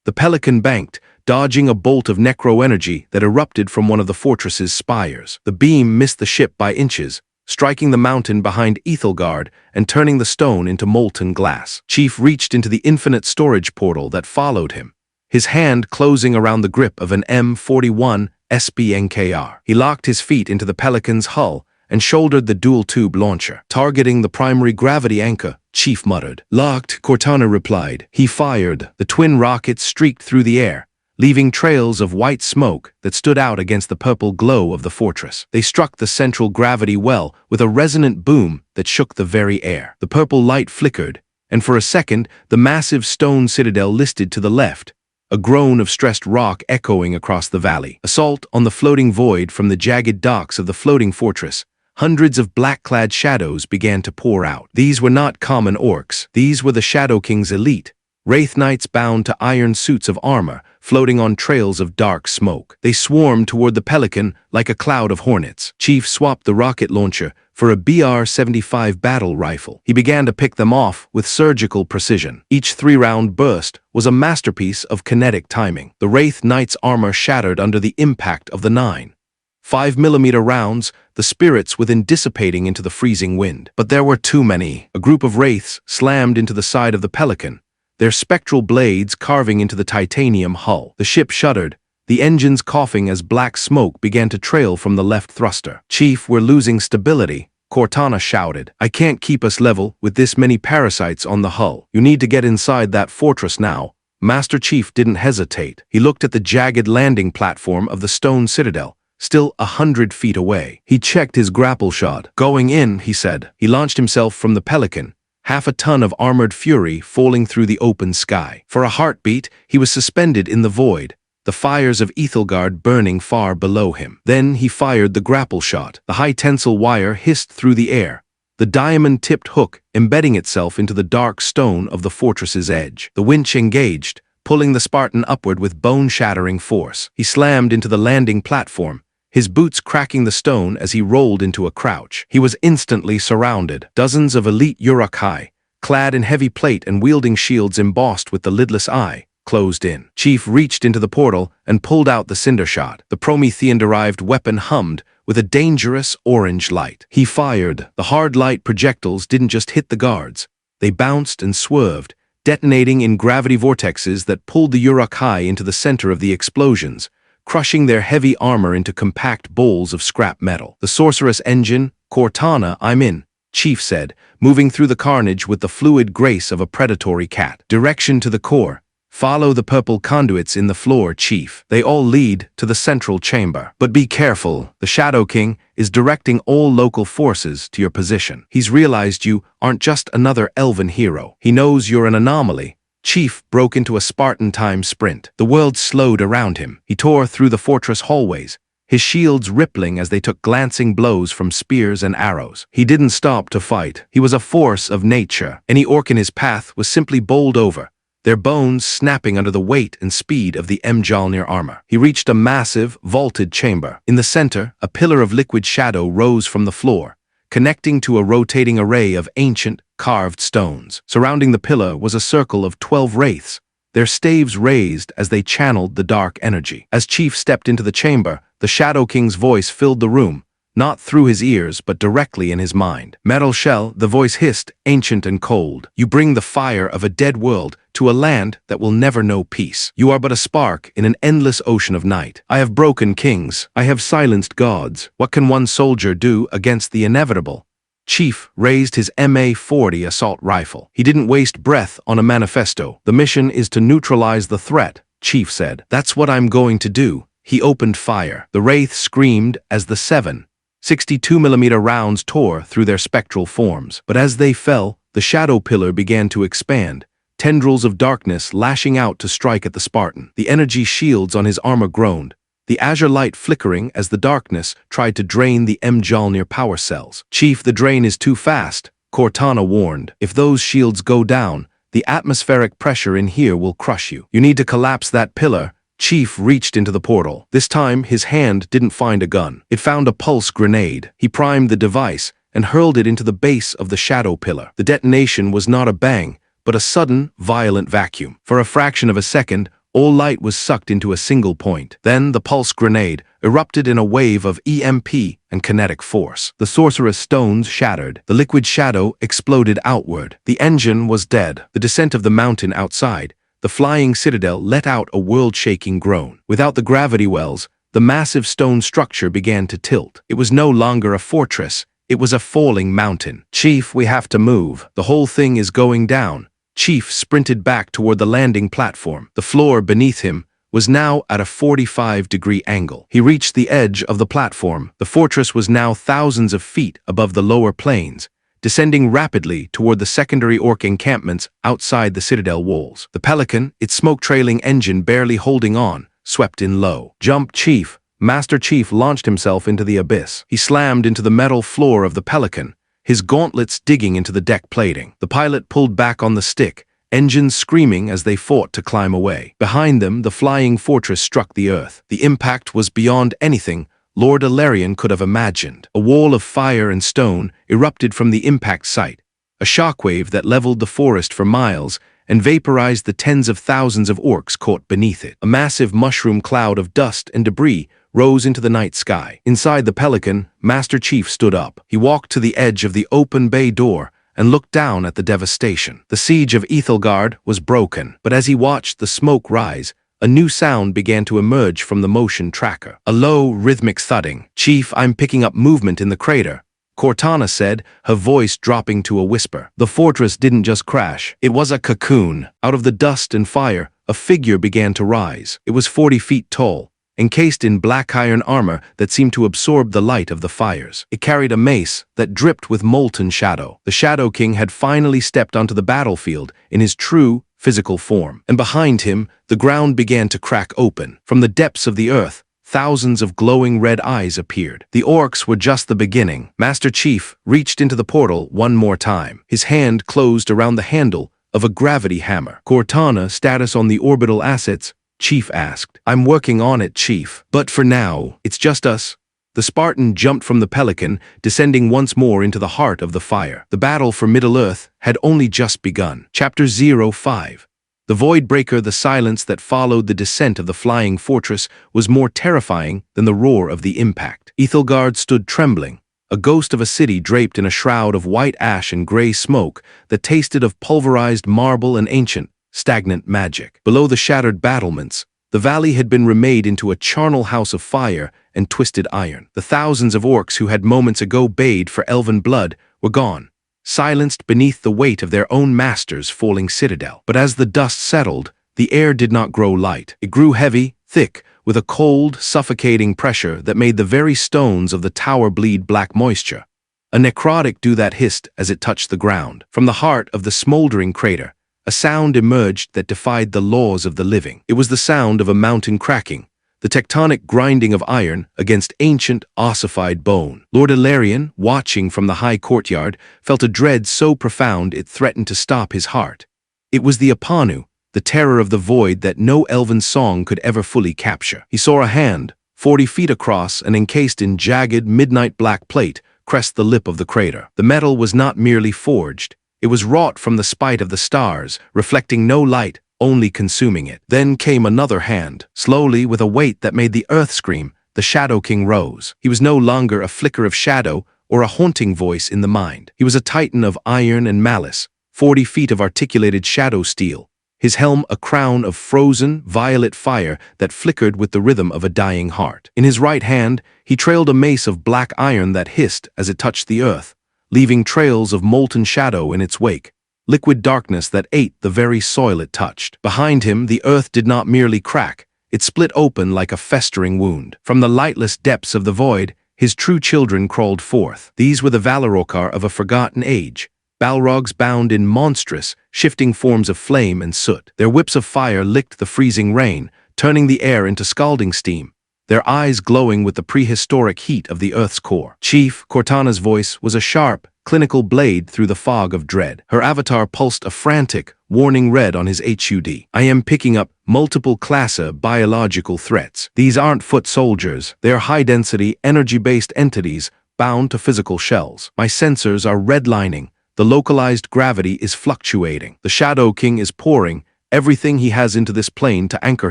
The Pelican banked, dodging a bolt of necro-energy that erupted from one of the fortress's spires. The beam missed the ship by inches, striking the mountain behind Ethelgard and turning the stone into molten glass. Chief reached into the infinite storage portal that followed him, his hand closing around the grip of an M41 SBNKR. He locked his feet into the Pelican's hull and shouldered the dual-tube launcher. Targeting the primary gravity anchor, Chief muttered. Locked, Cortana replied. He fired. The twin rockets streaked through the air, leaving trails of white smoke that stood out against the purple glow of the fortress. They struck the central gravity well with a resonant boom that shook the very air. The purple light flickered, and for a second, the massive stone citadel listed to the left, a groan of stressed rock echoing across the valley. Assault on the floating void from the jagged docks of the floating fortress. Hundreds of black-clad shadows began to pour out. These were not common orcs. These were the Shadow King's elite, Wraith Knights bound to iron suits of armor, floating on trails of dark smoke. They swarmed toward the Pelican like a cloud of hornets. Chief swapped the rocket launcher for a BR-75 battle rifle. He began to pick them off with surgical precision. Each 3-round burst was a masterpiece of kinetic timing. The Wraith Knight's armor shattered under the impact of the 9.5mm rounds, the spirits within dissipating into the freezing wind. But there were too many. A group of wraiths slammed into the side of the Pelican, their spectral blades carving into the titanium hull. The ship shuddered, the engines coughing as black smoke began to trail from the left thruster. "Chief, we're losing stability," Cortana shouted. "I can't keep us level with this many parasites on the hull. You need to get inside that fortress now." Master Chief didn't hesitate. He looked at the jagged landing platform of the stone citadel, still 100 feet away. He checked his grapple shot. "Going in," he said. He launched himself from the Pelican, half a ton of armored fury falling through the open sky. For a heartbeat, he was suspended in the void, the fires of Ethelgard burning far below him. Then he fired the grapple shot. The high-tensile wire hissed through the air, the diamond-tipped hook embedding itself into the dark stone of the fortress's edge. The winch engaged, pulling the Spartan upward with bone-shattering force. He slammed into the landing platform, his boots cracking the stone as he rolled into a crouch. He was instantly surrounded. Dozens of elite Uruk-hai, clad in heavy plate and wielding shields embossed with the lidless eye, closed in. Chief reached into the portal and pulled out the cinder shot. The Promethean-derived weapon hummed with a dangerous orange light. He fired. The hard light projectiles didn't just hit the guards. They bounced and swerved, detonating in gravity vortexes that pulled the Uruk-hai into the center of the explosions, crushing their heavy armor into compact bowls of scrap metal. "The sorceress engine, Cortana, I'm in," Chief said, moving through the carnage with the fluid grace of a predatory cat. "Direction to the core. Follow the purple conduits in the floor, Chief. They all lead to the central chamber. But be careful. The Shadow King is directing all local forces to your position. He's realized you aren't just another elven hero. He knows you're an anomaly." Chief broke into a Spartan time sprint. The world slowed around him. He tore through the fortress hallways, his shields rippling as they took glancing blows from spears and arrows. He didn't stop to fight. He was a force of nature. Any orc in his path was simply bowled over, their bones snapping under the weight and speed of the Mjolnir armor. He reached a massive, vaulted chamber. In the center, a pillar of liquid shadow rose from the floor, connecting to a rotating array of ancient, carved stones. Surrounding the pillar was a circle of 12 wraiths, their staves raised as they channeled the dark energy. As Chief stepped into the chamber, the Shadow King's voice filled the room, not through his ears but directly in his mind. "Metal Shell," the voice hissed, ancient and cold. "You bring the fire of a dead world to a land that will never know peace. You are but a spark in an endless ocean of night. I have broken kings. I have silenced gods. What can one soldier do against the inevitable?" Chief raised his MA-40 assault rifle. He didn't waste breath on a manifesto. "The mission is to neutralize the threat," Chief said. "That's what I'm going to do." He opened fire. The wraith screamed as the 7.62mm rounds tore through their spectral forms. But as they fell, the shadow pillar began to expand, tendrils of darkness lashing out to strike at the Spartan. The energy shields on his armor groaned, the azure light flickering as the darkness tried to drain the Mjolnir power cells. "Chief, the drain is too fast," Cortana warned. "If those shields go down, the atmospheric pressure in here will crush you. You need to collapse that pillar." Chief reached into the portal. This time, his hand didn't find a gun. It found a pulse grenade. He primed the device and hurled it into the base of the shadow pillar. The detonation was not a bang, but a sudden, violent vacuum. For a fraction of a second, all light was sucked into a single point. Then the pulse grenade erupted in a wave of EMP and kinetic force. The sorceress stones shattered. The liquid shadow exploded outward. The engine was dead. The descent of the mountain outside, the flying citadel let out a world-shaking groan. Without the gravity wells, the massive stone structure began to tilt. It was no longer a fortress. It was a falling mountain. "Chief, we have to move. The whole thing is going down." Chief sprinted back toward the landing platform. The floor beneath him was now at a 45-degree angle. He reached the edge of the platform. The fortress was now thousands of feet above the lower plains, descending rapidly toward the secondary orc encampments outside the citadel walls. The Pelican, its smoke-trailing engine barely holding on, swept in low. Jump, Chief! Master Chief launched himself into the abyss. He slammed into the metal floor of the Pelican, his gauntlets digging into the deck plating. The pilot pulled back on the stick, engines screaming as they fought to climb away. Behind them, the flying fortress struck the earth. The impact was beyond anything Lord Ilarion could have imagined. A wall of fire and stone erupted from the impact site, a shockwave that leveled the forest for miles and vaporized the tens of thousands of orcs caught beneath it. A massive mushroom cloud of dust and debris rose into the night sky. Inside the Pelican, Master Chief stood up. He walked to the edge of the open bay door and looked down at the devastation. The siege of Ethelgard was broken, but as he watched the smoke rise, a new sound began to emerge from the motion tracker. A low, rhythmic thudding. "Chief, I'm picking up movement in the crater," Cortana said, her voice dropping to a whisper. The fortress didn't just crash. It was a cocoon. Out of the dust and fire, a figure began to rise. It was 40 feet tall, encased in black iron armor that seemed to absorb the light of the fires. It carried a mace that dripped with molten shadow. The Shadow King had finally stepped onto the battlefield in his true, physical form. And behind him, the ground began to crack open. From the depths of the earth, thousands of glowing red eyes appeared. The orcs were just the beginning. Master Chief reached into the portal one more time. His hand closed around the handle of a gravity hammer. "Cortana, status on the orbital assets?" Chief asked. "I'm working on it, Chief. But for now, it's just us." The Spartan jumped from the Pelican, descending once more into the heart of the fire. The battle for Middle-earth had only just begun. Chapter 05. The Voidbreaker. The silence that followed the descent of the flying fortress was more terrifying than the roar of the impact. Ethelgard stood trembling, a ghost of a city draped in a shroud of white ash and gray smoke that tasted of pulverized marble and ancient, stagnant magic. Below the shattered battlements, the valley had been remade into a charnel house of fire and twisted iron. The thousands of orcs who had moments ago bayed for elven blood were gone, silenced beneath the weight of their own master's falling citadel. But as the dust settled, the air did not grow light. It grew heavy, thick, with a cold, suffocating pressure that made the very stones of the tower bleed black moisture. A necrotic dew that hissed as it touched the ground. From the heart of the smoldering crater, a sound emerged that defied the laws of the living. It was the sound of a mountain cracking, the tectonic grinding of iron against ancient, ossified bone. Lord Ilarion, watching from the high courtyard, felt a dread so profound it threatened to stop his heart. It was the Apanu, the terror of the void that no elven song could ever fully capture. He saw a hand, 40 feet across and encased in jagged, midnight black plate, crest the lip of the crater. The metal was not merely forged. It was wrought from the spite of the stars, reflecting no light, only consuming it. Then came another hand. Slowly, with a weight that made the earth scream, the Shadow King rose. He was no longer a flicker of shadow or a haunting voice in the mind. He was a titan of iron and malice, 40 feet of articulated shadow steel, his helm a crown of frozen, violet fire that flickered with the rhythm of a dying heart. In his right hand, he trailed a mace of black iron that hissed as it touched the earth, leaving trails of molten shadow in its wake, liquid darkness that ate the very soil it touched. Behind him, the earth did not merely crack, it split open like a festering wound. From the lightless depths of the void, his true children crawled forth. These were the Valorokar of a forgotten age, Balrogs bound in monstrous, shifting forms of flame and soot. Their whips of fire licked the freezing rain, turning the air into scalding steam, their eyes glowing with the prehistoric heat of the Earth's core. "Chief," Cortana's voice was a sharp, clinical blade through the fog of dread. Her avatar pulsed a frantic, warning red on his HUD. "I am picking up multiple classa biological threats. These aren't foot soldiers. They're high-density, energy-based entities bound to physical shells. My sensors are redlining. The localized gravity is fluctuating. The Shadow King is pouring everything he has into this plane to anchor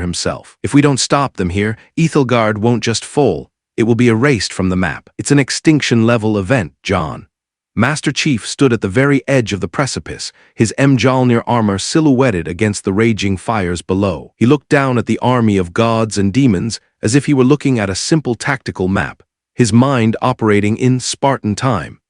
himself. If we don't stop them here, Ethelgard won't just fall. It will be erased from the map. It's an extinction-level event, John." Master Chief stood at the very edge of the precipice, his Mjolnir armor silhouetted against the raging fires below. He looked down at the army of gods and demons as if he were looking at a simple tactical map, his mind operating in Spartan time,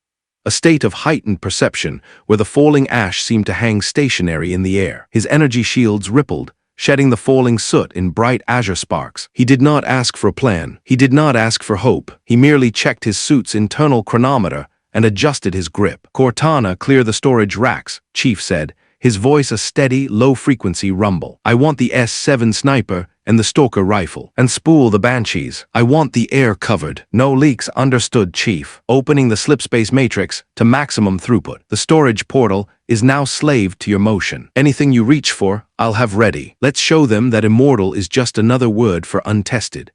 a state of heightened perception where the falling ash seemed to hang stationary in the air. His energy shields rippled, shedding the falling soot in bright azure sparks. He did not ask for a plan. He did not ask for hope. He merely checked his suit's internal chronometer and adjusted his grip. "Cortana, clear the storage racks," Chief said, his voice a steady, low-frequency rumble. "I want the S7 sniper and the stalker rifle. And spool the Banshees. I want the air covered." "No leaks," understood Chief, opening the slipspace matrix to maximum throughput. "The storage portal is now slaved to your motion. Anything you reach for, I'll have ready. Let's show them that immortal is just another word for untested."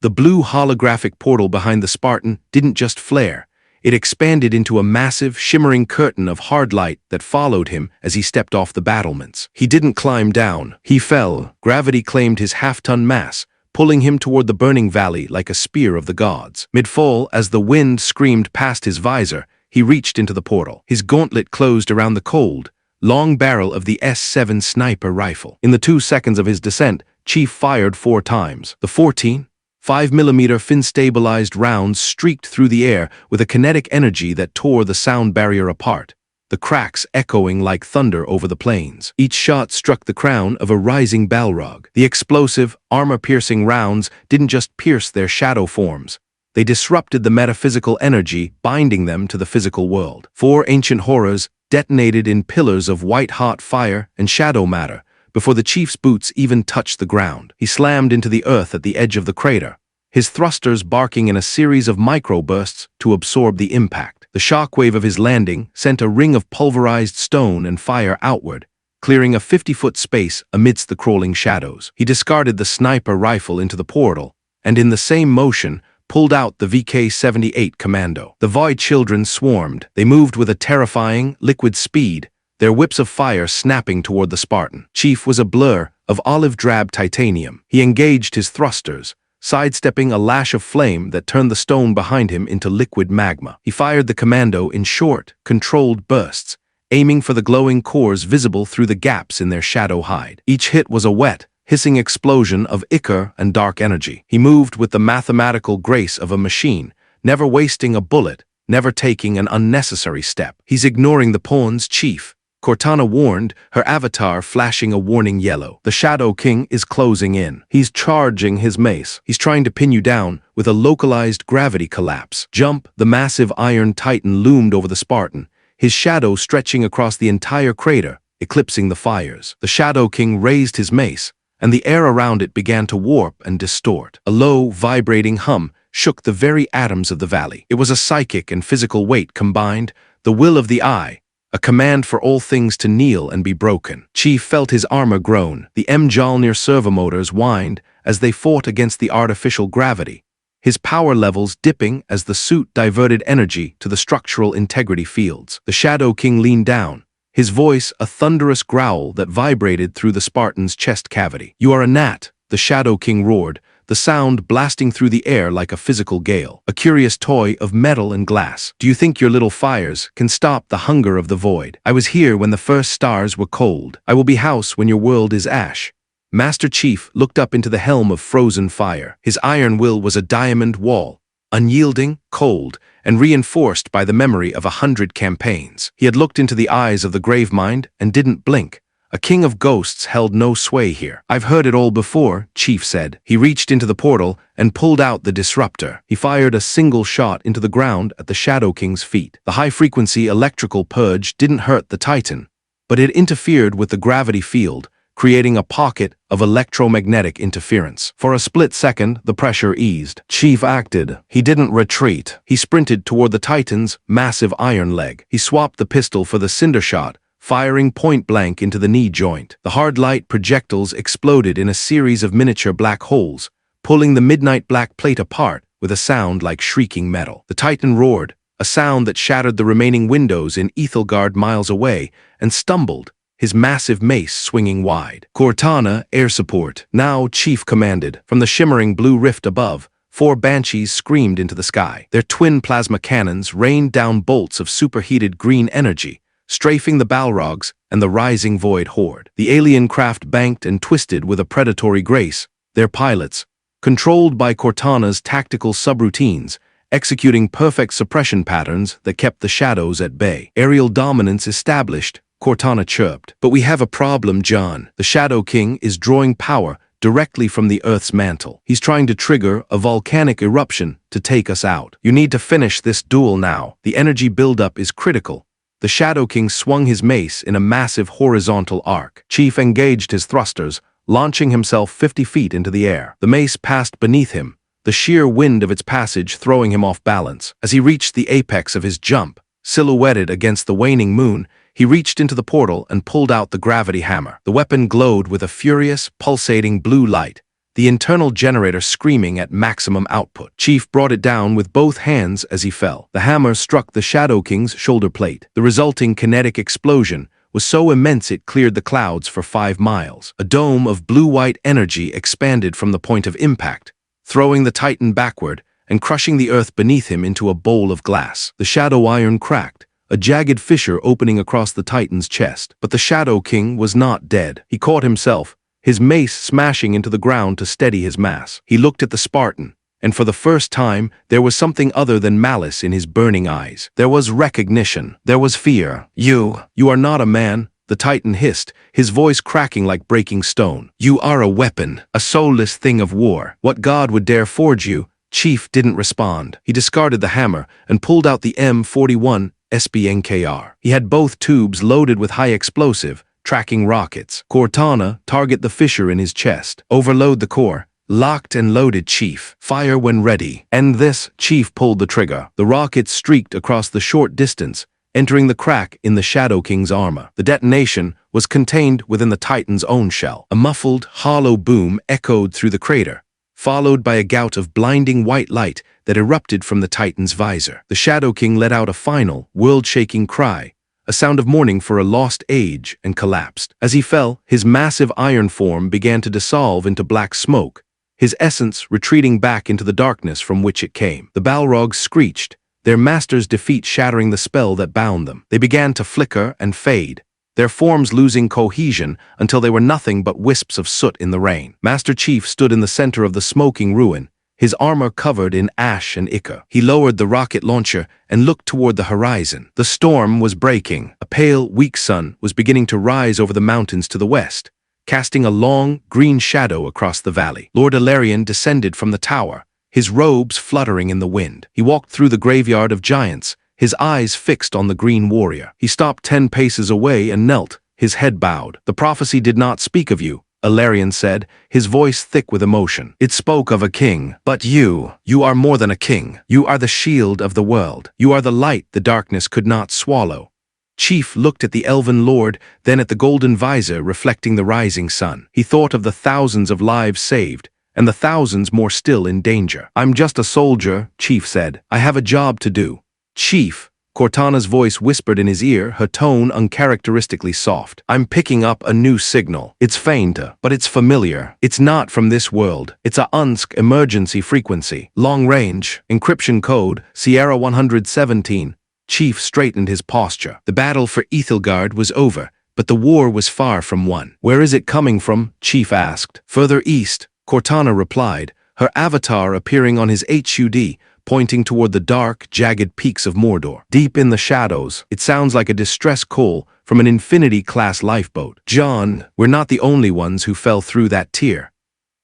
The blue holographic portal behind the Spartan didn't just flare. It expanded into a massive, shimmering curtain of hard light that followed him as he stepped off the battlements. He didn't climb down. He fell. Gravity claimed his half-ton mass, pulling him toward the burning valley like a spear of the gods. Mid-fall, as the wind screamed past his visor, he reached into the portal. His gauntlet closed around the cold, long barrel of the S7 sniper rifle. In the 2 seconds of his descent, Chief fired 4 times. The 14, 5mm fin-stabilized rounds streaked through the air with a kinetic energy that tore the sound barrier apart, the cracks echoing like thunder over the plains. Each shot struck the crown of a rising Balrog. The explosive, armor-piercing rounds didn't just pierce their shadow forms. They disrupted the metaphysical energy binding them to the physical world. 4 ancient horrors detonated in pillars of white-hot fire and shadow matter, before the Chief's boots even touched the ground. He slammed into the earth at the edge of the crater, his thrusters barking in a series of microbursts to absorb the impact. The shockwave of his landing sent a ring of pulverized stone and fire outward, clearing a 50-foot space amidst the crawling shadows. He discarded the sniper rifle into the portal, and in the same motion, pulled out the VK-78 Commando. The Void Children swarmed. They moved with a terrifying, liquid speed, their whips of fire snapping toward the Spartan. Chief was a blur of olive-drab titanium. He engaged his thrusters, sidestepping a lash of flame that turned the stone behind him into liquid magma. He fired the Commando in short, controlled bursts, aiming for the glowing cores visible through the gaps in their shadow hide. Each hit was a wet, hissing explosion of ichor and dark energy. He moved with the mathematical grace of a machine, never wasting a bullet, never taking an unnecessary step. "He's ignoring the pawns, Chief," Cortana warned, her avatar flashing a warning yellow. "The Shadow King is closing in. He's charging his mace. He's trying to pin you down with a localized gravity collapse." "Jump!" The massive iron titan loomed over the Spartan, his shadow stretching across the entire crater, eclipsing the fires. The Shadow King raised his mace, and the air around it began to warp and distort. A low, vibrating hum shook the very atoms of the valley. It was a psychic and physical weight combined, the will of the eye, a command for all things to kneel and be broken. Chief felt his armor groan. The Mjolnir servomotors whined as they fought against the artificial gravity, his power levels dipping as the suit diverted energy to the structural integrity fields. The Shadow King leaned down, his voice a thunderous growl that vibrated through the Spartan's chest cavity. "You are a gnat," the Shadow King roared, the sound blasting through the air like a physical gale, a curious toy of metal and glass. "Do you think your little fires can stop the hunger of the void? I was here when the first stars were cold. I will be house when your world is ash." Master Chief looked up into the helm of frozen fire. His iron will was a diamond wall, unyielding, cold, and reinforced by the memory of 100 campaigns. He had looked into the eyes of the Gravemind and didn't blink. A king of ghosts held no sway here. "I've heard it all before," Chief said. He reached into the portal and pulled out the disruptor. He fired a single shot into the ground at the Shadow King's feet. The high-frequency electrical purge didn't hurt the Titan, but it interfered with the gravity field, creating a pocket of electromagnetic interference. For a split second, the pressure eased. Chief acted. He didn't retreat. He sprinted toward the Titan's massive iron leg. He swapped the pistol for the cinder shot, firing point-blank into the knee joint. The hard light projectiles exploded in a series of miniature black holes, pulling the midnight black plate apart with a sound like shrieking metal. The Titan roared, a sound that shattered the remaining windows in Ethelgard miles away, and stumbled, his massive mace swinging wide. "Cortana, air support." "Now," Chief commanded. From the shimmering blue rift above, 4 Banshees screamed into the sky. Their twin plasma cannons rained down bolts of superheated green energy, strafing the Balrogs and the rising void horde. The alien craft banked and twisted with a predatory grace, their pilots, controlled by Cortana's tactical subroutines, executing perfect suppression patterns that kept the shadows at bay. "Aerial dominance established," Cortana chirped. "But we have a problem, John. The Shadow King is drawing power directly from the Earth's mantle. He's trying to trigger a volcanic eruption to take us out. You need to finish this duel now. The energy buildup is critical. The Shadow King swung his mace in a massive horizontal arc. Chief engaged his thrusters, launching himself 50 feet into the air. The mace passed beneath him, the sheer wind of its passage throwing him off balance. As he reached the apex of his jump, silhouetted against the waning moon, he reached into the portal and pulled out the gravity hammer. The weapon glowed with a furious, pulsating blue light, the internal generator screaming at maximum output. Chief brought it down with both hands as he fell. The hammer struck the Shadow King's shoulder plate. The resulting kinetic explosion was so immense it cleared the clouds for 5 miles. A dome of blue-white energy expanded from the point of impact, throwing the Titan backward and crushing the earth beneath him into a bowl of glass. The shadow iron cracked, a jagged fissure opening across the Titan's chest. But the Shadow King was not dead. He caught himself, his mace smashing into the ground to steady his mass. He looked at the Spartan, and for the first time, there was something other than malice in his burning eyes. There was recognition. There was fear. You are not a man," the Titan hissed, his voice cracking like breaking stone. "You are a weapon, a soulless thing of war. What god would dare forge you?" Chief didn't respond. He discarded the hammer and pulled out the M41 SBNKR. He had both tubes loaded with high explosive, tracking rockets. Cortana, target the fissure in his chest. Overload the core. Locked and loaded, Chief. Fire when ready. And this, Chief pulled the trigger. The rockets streaked across the short distance, entering the crack in the Shadow King's armor. The detonation was contained within the Titan's own shell. A muffled, hollow boom echoed through the crater, followed by a gout of blinding white light that erupted from the Titan's visor. The Shadow King let out a final, world-shaking cry, a sound of mourning for a lost age, and collapsed. As he fell, his massive iron form began to dissolve into black smoke, his essence retreating back into the darkness from which it came. The Balrogs screeched, their master's defeat shattering the spell that bound them. They began to flicker and fade, their forms losing cohesion until they were nothing but wisps of soot in the rain. Master Chief stood in the center of the smoking ruin, his armor covered in ash and ichor. He lowered the rocket launcher and looked toward the horizon. The storm was breaking. A pale, weak sun was beginning to rise over the mountains to the west, casting a long, green shadow across the valley. Lord Ilarion descended from the tower, his robes fluttering in the wind. He walked through the graveyard of giants, his eyes fixed on the green warrior. He stopped 10 paces away and knelt, his head bowed. "The prophecy did not speak of you," Ilarion said, his voice thick with emotion. "It spoke of a king. But you are more than a king. You are the shield of the world. You are the light the darkness could not swallow." Chief looked at the elven lord, then at the golden visor reflecting the rising sun. He thought of the thousands of lives saved, and the thousands more still in danger. "I'm just a soldier," Chief said. "I have a job to do." "Chief," Cortana's voice whispered in his ear, her tone uncharacteristically soft. "I'm picking up a new signal. It's faint, but it's familiar. It's not from this world. It's a UNSC emergency frequency. Long range, encryption code, Sierra 117. Chief straightened his posture. The battle for Ethelgard was over, but the war was far from won. "Where is it coming from?" Chief asked. "Further east," Cortana replied, her avatar appearing on his HUD, pointing toward the dark, jagged peaks of Mordor. "Deep in the shadows. It sounds like a distress call from an Infinity-class lifeboat." "John, we're not the only ones who fell through that tier."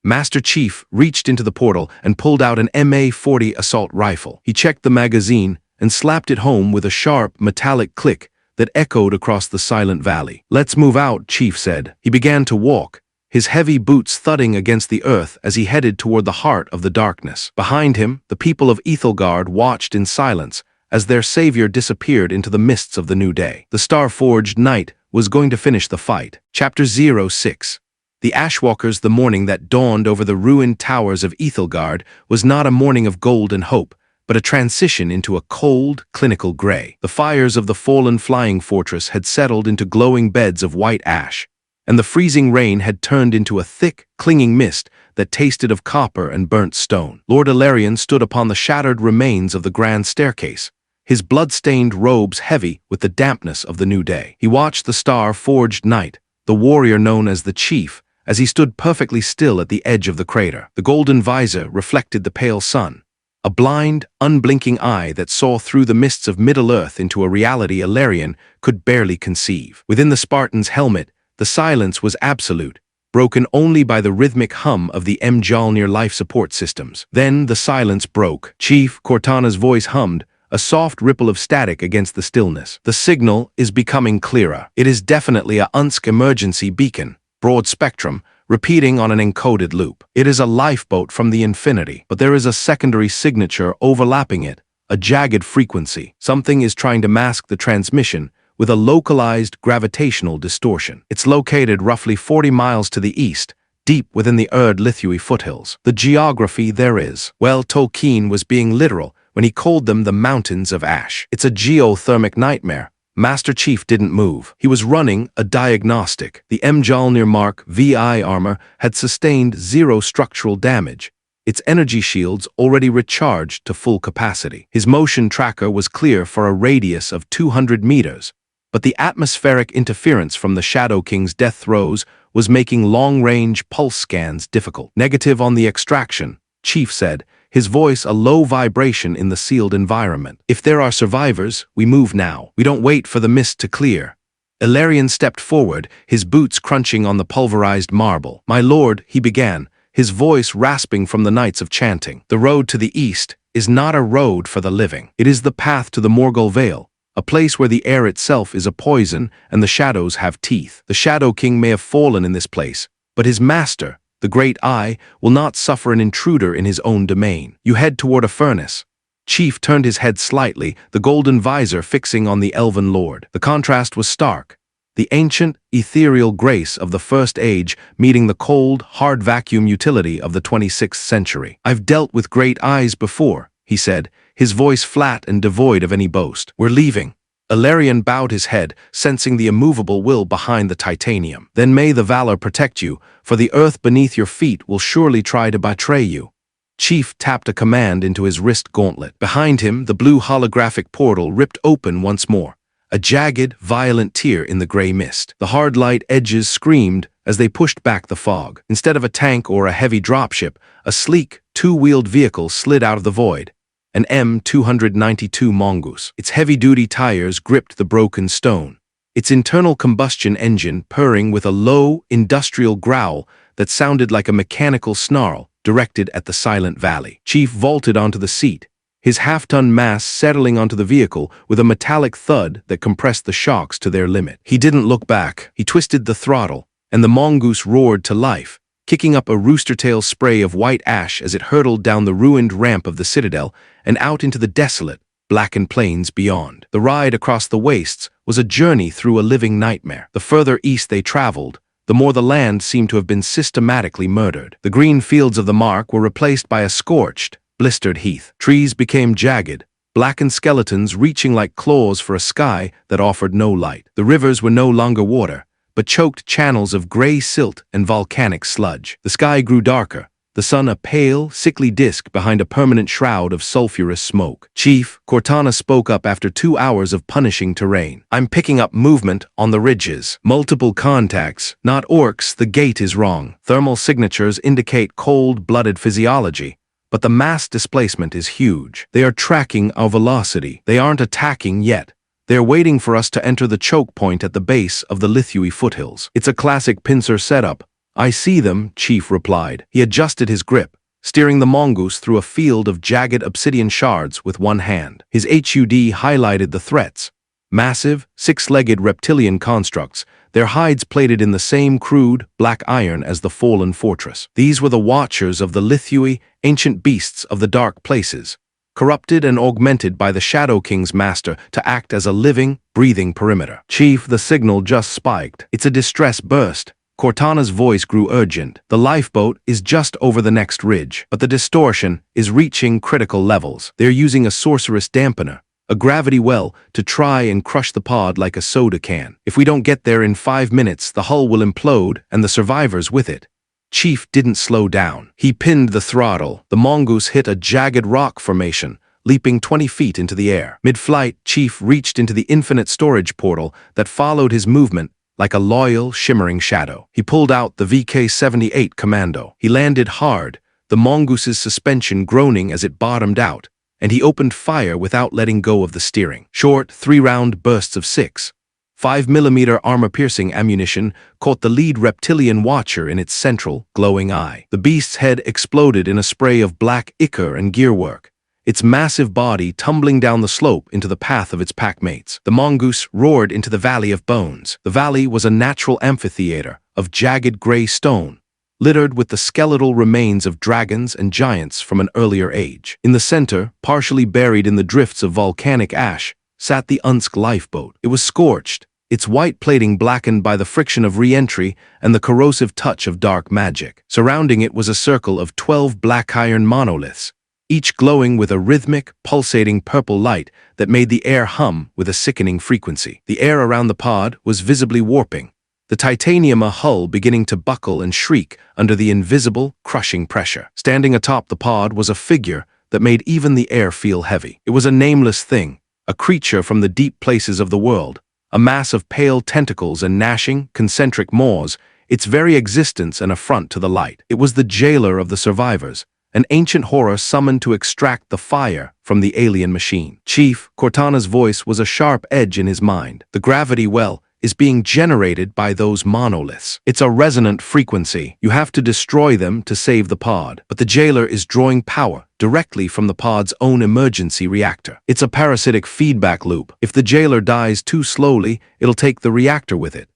Master Chief reached into the portal and pulled out an MA-40 assault rifle. He checked the magazine and slapped it home with a sharp, metallic click that echoed across the silent valley. "Let's move out," Chief said. He began to walk, his heavy boots thudding against the earth as he headed toward the heart of the darkness. Behind him, the people of Ethelgard watched in silence as their savior disappeared into the mists of the new day. The star-forged knight was going to finish the fight. Chapter 06. The Ashwalkers. The morning that dawned over the ruined towers of Ethelgard was not a morning of gold and hope, but a transition into a cold, clinical gray. The fires of the fallen flying fortress had settled into glowing beds of white ash, and the freezing rain had turned into a thick, clinging mist that tasted of copper and burnt stone. Lord Ilarion stood upon the shattered remains of the grand staircase, his blood-stained robes heavy with the dampness of the new day. He watched the star-forged knight, the warrior known as the Chief, as he stood perfectly still at the edge of the crater. The golden visor reflected the pale sun, a blind, unblinking eye that saw through the mists of Middle-earth into a reality Ilarion could barely conceive. Within the Spartan's helmet, the silence was absolute, broken only by the rhythmic hum of the Mjolnir life support systems. Then the silence broke. Chief Cortana's voice hummed, a soft ripple of static against the stillness. The signal is becoming clearer. It is definitely a UNSC emergency beacon, broad spectrum, repeating on an encoded loop. It is a lifeboat from the infinity, but there is a secondary signature overlapping it, a jagged frequency. Something is trying to mask the transmission with a localized gravitational distortion. It's located roughly 40 miles to the east, deep within the Lithui foothills. The geography there is. Well, Tolkien was being literal when he called them the Mountains of Ash. It's a geothermic nightmare. Master Chief didn't move. He was running a diagnostic. The Mjolnir Mark VI armor had sustained 0 structural damage, its energy shields already recharged to full capacity. His motion tracker was clear for a radius of 200 meters, but the atmospheric interference from the Shadow King's death throes was making long-range pulse scans difficult. Negative on the extraction, Chief said, his voice a low vibration in the sealed environment. If there are survivors, we move now. We don't wait for the mist to clear. Ilarion stepped forward, his boots crunching on the pulverized marble. My lord, he began, his voice rasping from the nights of chanting. The road to the east is not a road for the living. It is the path to the Morgul Vale, a place where the air itself is a poison and the shadows have teeth. The Shadow King may have fallen in this place, but his master, the Great Eye, will not suffer an intruder in his own domain. You head toward a furnace. Chief turned his head slightly, the golden visor fixing on the elven lord. The contrast was stark. The ancient, ethereal grace of the First Age meeting the cold, hard vacuum utility of the 26th century. I've dealt with great eyes before, he said, his voice flat and devoid of any boast. We're leaving. Ilarion bowed his head, sensing the immovable will behind the titanium. Then may the valor protect you, for the earth beneath your feet will surely try to betray you. Chief tapped a command into his wrist gauntlet. Behind him, the blue holographic portal ripped open once more, a jagged, violent tear in the gray mist. The hard light edges screamed as they pushed back the fog. Instead of a tank or a heavy dropship, a sleek, two-wheeled vehicle slid out of the void. An M292 mongoose. Its heavy-duty tires gripped the broken stone, its internal combustion engine purring with a low, industrial growl that sounded like a mechanical snarl directed at the silent valley. Chief vaulted onto the seat, his half-ton mass settling onto the vehicle with a metallic thud that compressed the shocks to their limit. He didn't look back. He twisted the throttle, and the mongoose roared to life, kicking up a rooster-tail spray of white ash as it hurtled down the ruined ramp of the citadel and out into the desolate, blackened plains beyond. The ride across the wastes was a journey through a living nightmare. The further east they traveled, the more the land seemed to have been systematically murdered. The green fields of the Mark were replaced by a scorched, blistered heath. Trees became jagged, blackened skeletons reaching like claws for a sky that offered no light. The rivers were no longer water, but choked channels of gray silt and volcanic sludge. The sky grew darker, the sun a pale, sickly disk behind a permanent shroud of sulfurous smoke. Chief, Cortana spoke up after 2 hours of punishing terrain. I'm picking up movement on the ridges. Multiple contacts, not orcs, the gate is wrong. Thermal signatures indicate cold-blooded physiology, but the mass displacement is huge. They are tracking our velocity. They aren't attacking yet. They're waiting for us to enter the choke point at the base of the Lithui foothills. It's a classic pincer setup. I see them, Chief replied. He adjusted his grip, steering the mongoose through a field of jagged obsidian shards with one hand. His HUD highlighted the threats. Massive, six-legged reptilian constructs, their hides plated in the same crude, black iron as the fallen fortress. These were the watchers of the Lithui, ancient beasts of the dark places, corrupted and augmented by the Shadow King's master to act as a living, breathing perimeter. Chief, the signal just spiked. It's a distress burst. Cortana's voice grew urgent. The lifeboat is just over the next ridge, but the distortion is reaching critical levels. They're using a sorcerous dampener, a gravity well, to try and crush the pod like a soda can. If we don't get there in 5 minutes, the hull will implode and the survivors with it. Chief didn't slow down. He pinned the throttle. The mongoose hit a jagged rock formation, leaping 20 feet into the air. Mid-flight, Chief reached into the infinite storage portal that followed his movement like a loyal, shimmering shadow. He pulled out the VK-78 commando. He landed hard, the mongoose's suspension groaning as it bottomed out, and he opened fire without letting go of the steering. Short, 3-round bursts of 6, 5mm armor-piercing ammunition caught the lead reptilian watcher in its central, glowing eye. The beast's head exploded in a spray of black ichor and gearwork, its massive body tumbling down the slope into the path of its packmates. The mongoose roared into the Valley of Bones. The valley was a natural amphitheater of jagged gray stone, littered with the skeletal remains of dragons and giants from an earlier age. In the center, partially buried in the drifts of volcanic ash, sat the Unsk lifeboat. It was scorched, its white plating blackened by the friction of re-entry and the corrosive touch of dark magic. Surrounding it was a circle of 12 black iron monoliths, each glowing with a rhythmic, pulsating purple light that made the air hum with a sickening frequency. The air around the pod was visibly warping, the titanium hull beginning to buckle and shriek under the invisible, crushing pressure. Standing atop the pod was a figure that made even the air feel heavy. It was a nameless thing, a creature from the deep places of the world, a mass of pale tentacles and gnashing, concentric maws, its very existence an affront to the light. It was the jailer of the survivors, an ancient horror summoned to extract the fire from the alien machine. Chief, Cortana's voice was a sharp edge in his mind. The gravity well is being generated by those monoliths. It's a resonant frequency. You have to destroy them to save the pod. But the jailer is drawing power directly from the pod's own emergency reactor. It's a parasitic feedback loop. If the jailer dies too slowly, it'll take the reactor with it.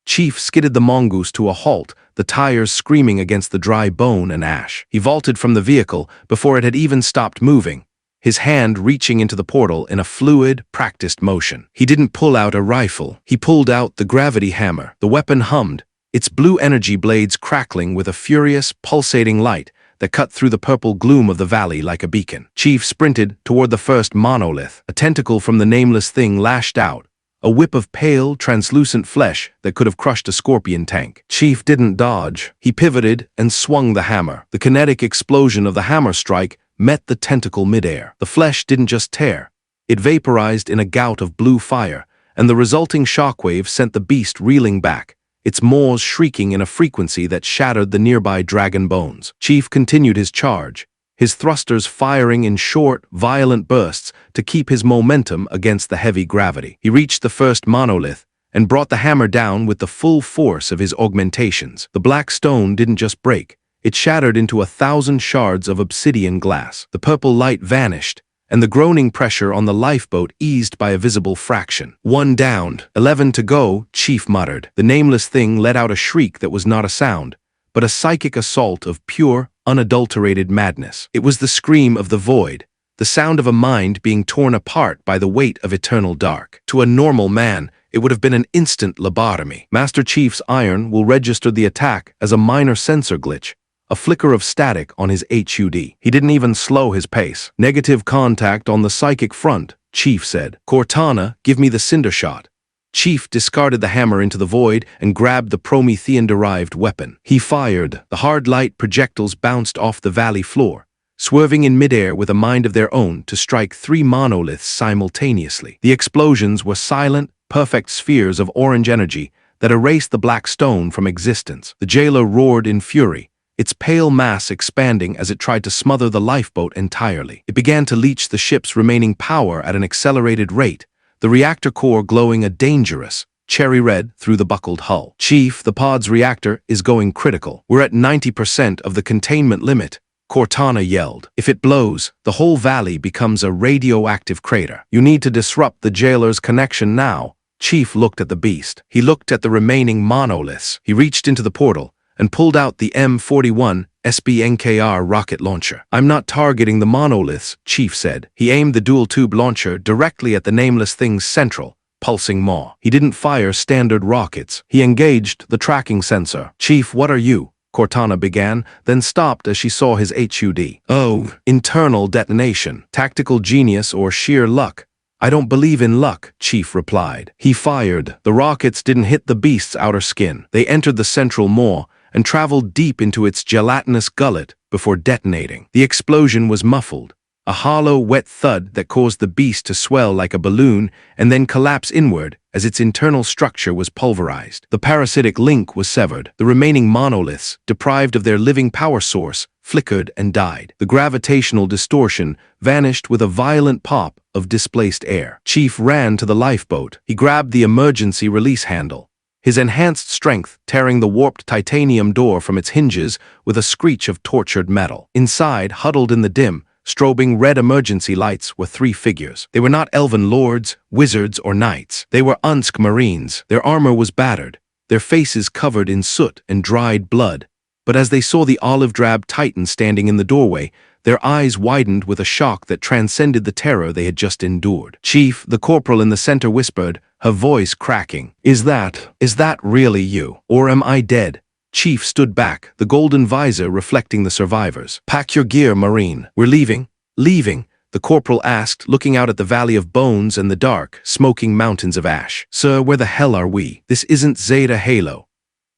Chief skidded the mongoose to a halt, the tires screaming against the dry bone and ash. He vaulted from the vehicle before it had even stopped moving, his hand reaching into the portal in a fluid, practiced motion. He didn't pull out a rifle. He pulled out the gravity hammer. The weapon hummed, its blue energy blades crackling with a furious, pulsating light that cut through the purple gloom of the valley like a beacon. Chief sprinted toward the first monolith. A tentacle from the nameless thing lashed out, a whip of pale, translucent flesh that could have crushed a scorpion tank. Chief didn't dodge. He pivoted and swung the hammer. The kinetic explosion of the hammer strike met the tentacle midair. The flesh didn't just tear. It vaporized in a gout of blue fire, and the resulting shockwave sent the beast reeling back, its maws shrieking in a frequency that shattered the nearby dragon bones. Chief continued his charge, his thrusters firing in short, violent bursts to keep his momentum against the heavy gravity. He reached the first monolith and brought the hammer down with the full force of his augmentations. The black stone didn't just break. It shattered into 1,000 shards of obsidian glass. The purple light vanished, and the groaning pressure on the lifeboat eased by a visible fraction. 1 downed, 11 to go, Chief muttered. The nameless thing let out a shriek that was not a sound, but a psychic assault of pure, unadulterated madness. It was the scream of the void, the sound of a mind being torn apart by the weight of eternal dark. To a normal man, it would have been an instant lobotomy. Master Chief's iron will register the attack as a minor sensor glitch, a flicker of static on his HUD. He didn't even slow his pace. Negative contact on the psychic front, Chief said. Cortana, give me the cinder shot. Chief discarded the hammer into the void and grabbed the Promethean-derived weapon. He fired. The hard light projectiles bounced off the valley floor, swerving in midair with a mind of their own to strike 3 monoliths simultaneously. The explosions were silent, perfect spheres of orange energy that erased the black stone from existence. The jailer roared in fury, its pale mass expanding as it tried to smother the lifeboat entirely. It began to leach the ship's remaining power at an accelerated rate, the reactor core glowing a dangerous, cherry red through the buckled hull. Chief, the pod's reactor is going critical. We're at 90% of the containment limit, Cortana yelled. If it blows, the whole valley becomes a radioactive crater. You need to disrupt the jailer's connection now. Chief looked at the beast. He looked at the remaining monoliths. He reached into the portal and pulled out the M41 SBNKR rocket launcher. I'm not targeting the monoliths, Chief said. He aimed the dual-tube launcher directly at the nameless thing's central, pulsing maw. He didn't fire standard rockets. He engaged the tracking sensor. Chief, what are you? Cortana began, then stopped as she saw his HUD. Oh, internal detonation. Tactical genius or sheer luck. I don't believe in luck, Chief replied. He fired. The rockets didn't hit the beast's outer skin. They entered the central maw and traveled deep into its gelatinous gullet before detonating. The explosion was muffled, a hollow, wet thud that caused the beast to swell like a balloon and then collapse inward as its internal structure was pulverized. The parasitic link was severed. The remaining monoliths, deprived of their living power source, flickered, and died. The gravitational distortion vanished with a violent pop of displaced air. Chief ran to the lifeboat. He grabbed the emergency release handle, his enhanced strength tearing the warped titanium door from its hinges with a screech of tortured metal. Inside, huddled in the dim, strobing red emergency lights, were three figures. They were not elven lords, wizards, or knights. They were Unsk Marines. Their armor was battered, their faces covered in soot and dried blood. But as they saw the olive-drab titan standing in the doorway, their eyes widened with a shock that transcended the terror they had just endured. "Chief," the corporal in the center whispered, her voice cracking. Is that really you? Or am I dead?" Chief stood back, the golden visor reflecting the survivors. "Pack your gear, Marine. We're leaving." "Leaving?" the corporal asked, looking out at the valley of bones and the dark, smoking mountains of ash. "Sir, where the hell are we? This isn't Zeta Halo."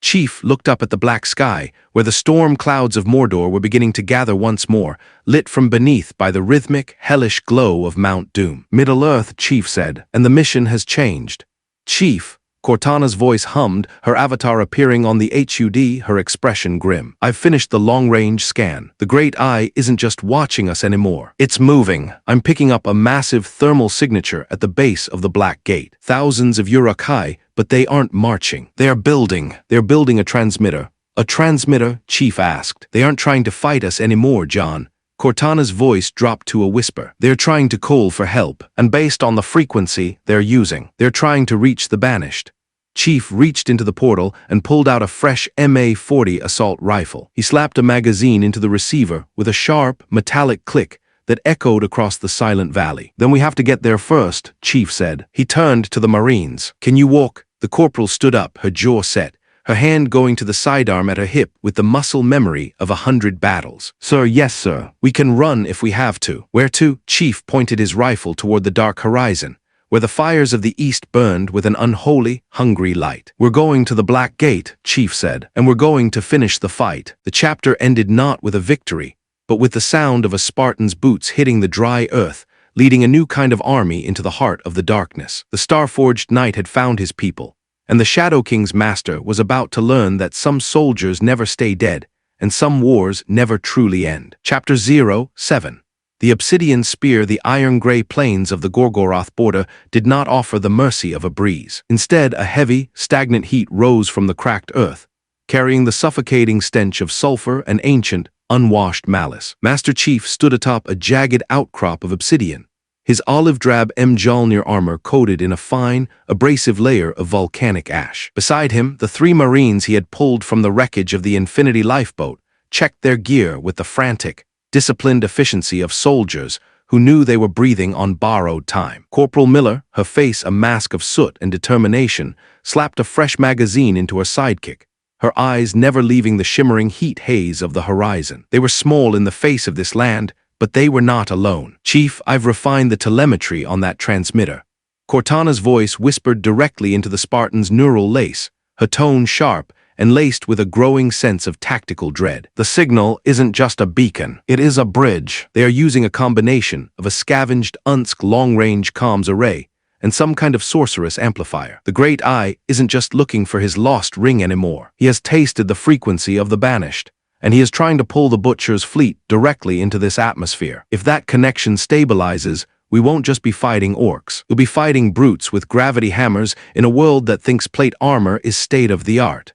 Chief looked up at the black sky, where the storm clouds of Mordor were beginning to gather once more, lit from beneath by the rhythmic, hellish glow of Mount Doom. "Middle-earth," Chief said, "and the mission has changed." "Chief," Cortana's voice hummed, her avatar appearing on the HUD, her expression grim. "I've finished the long-range scan. The Great Eye isn't just watching us anymore. It's moving. I'm picking up a massive thermal signature at the base of the Black Gate. Thousands of Urukai, but they aren't marching. They're building a transmitter." "A transmitter?" Chief asked. "They aren't trying to fight us anymore, John." Cortana's voice dropped to a whisper. "They're trying to call for help, and based on the frequency they're trying to reach the Banished." Chief reached into the portal and pulled out a fresh MA-40 assault rifle. He slapped a magazine into the receiver with a sharp, metallic click that echoed across the silent valley. "Then we have to get there first," Chief said. He turned to the Marines. "Can you walk?" The corporal stood up, her jaw set, her hand going to the sidearm at her hip with the muscle memory of 100 battles. "Sir, yes, sir. We can run if we have to." "Where to?" Chief pointed his rifle toward the dark horizon, where the fires of the east burned with an unholy, hungry light. "We're going to the Black Gate," Chief said, "and we're going to finish the fight." The chapter ended not with a victory, but with the sound of a Spartan's boots hitting the dry earth, leading a new kind of army into the heart of the darkness. The Star-forged knight had found his people, and the Shadow King's master was about to learn that some soldiers never stay dead, and some wars never truly end. Chapter 07. The obsidian spear, the iron-gray plains of the Gorgoroth border, did not offer the mercy of a breeze. Instead, a heavy, stagnant heat rose from the cracked earth, carrying the suffocating stench of sulfur and ancient, unwashed malice. Master Chief stood atop a jagged outcrop of obsidian, his olive-drab Mjolnir armor coated in a fine, abrasive layer of volcanic ash. Beside him, the three Marines he had pulled from the wreckage of the Infinity lifeboat checked their gear with the frantic, disciplined efficiency of soldiers who knew they were breathing on borrowed time. Corporal Miller, her face a mask of soot and determination, slapped a fresh magazine into her sidekick, her eyes never leaving the shimmering heat haze of the horizon. They were small in the face of this land, but they were not alone. "Chief, I've refined the telemetry on that transmitter." Cortana's voice whispered directly into the Spartan's neural lace, her tone sharp and laced with a growing sense of tactical dread. "The signal isn't just a beacon. It is a bridge. They are using a combination of a scavenged Unsk long-range comms array and some kind of sorcerous amplifier. The Great Eye isn't just looking for his lost ring anymore. He has tasted the frequency of the Banished, and he is trying to pull the Butcher's fleet directly into this atmosphere. If that connection stabilizes, we won't just be fighting orcs. We'll be fighting brutes with gravity hammers in a world that thinks plate armor is state-of-the-art."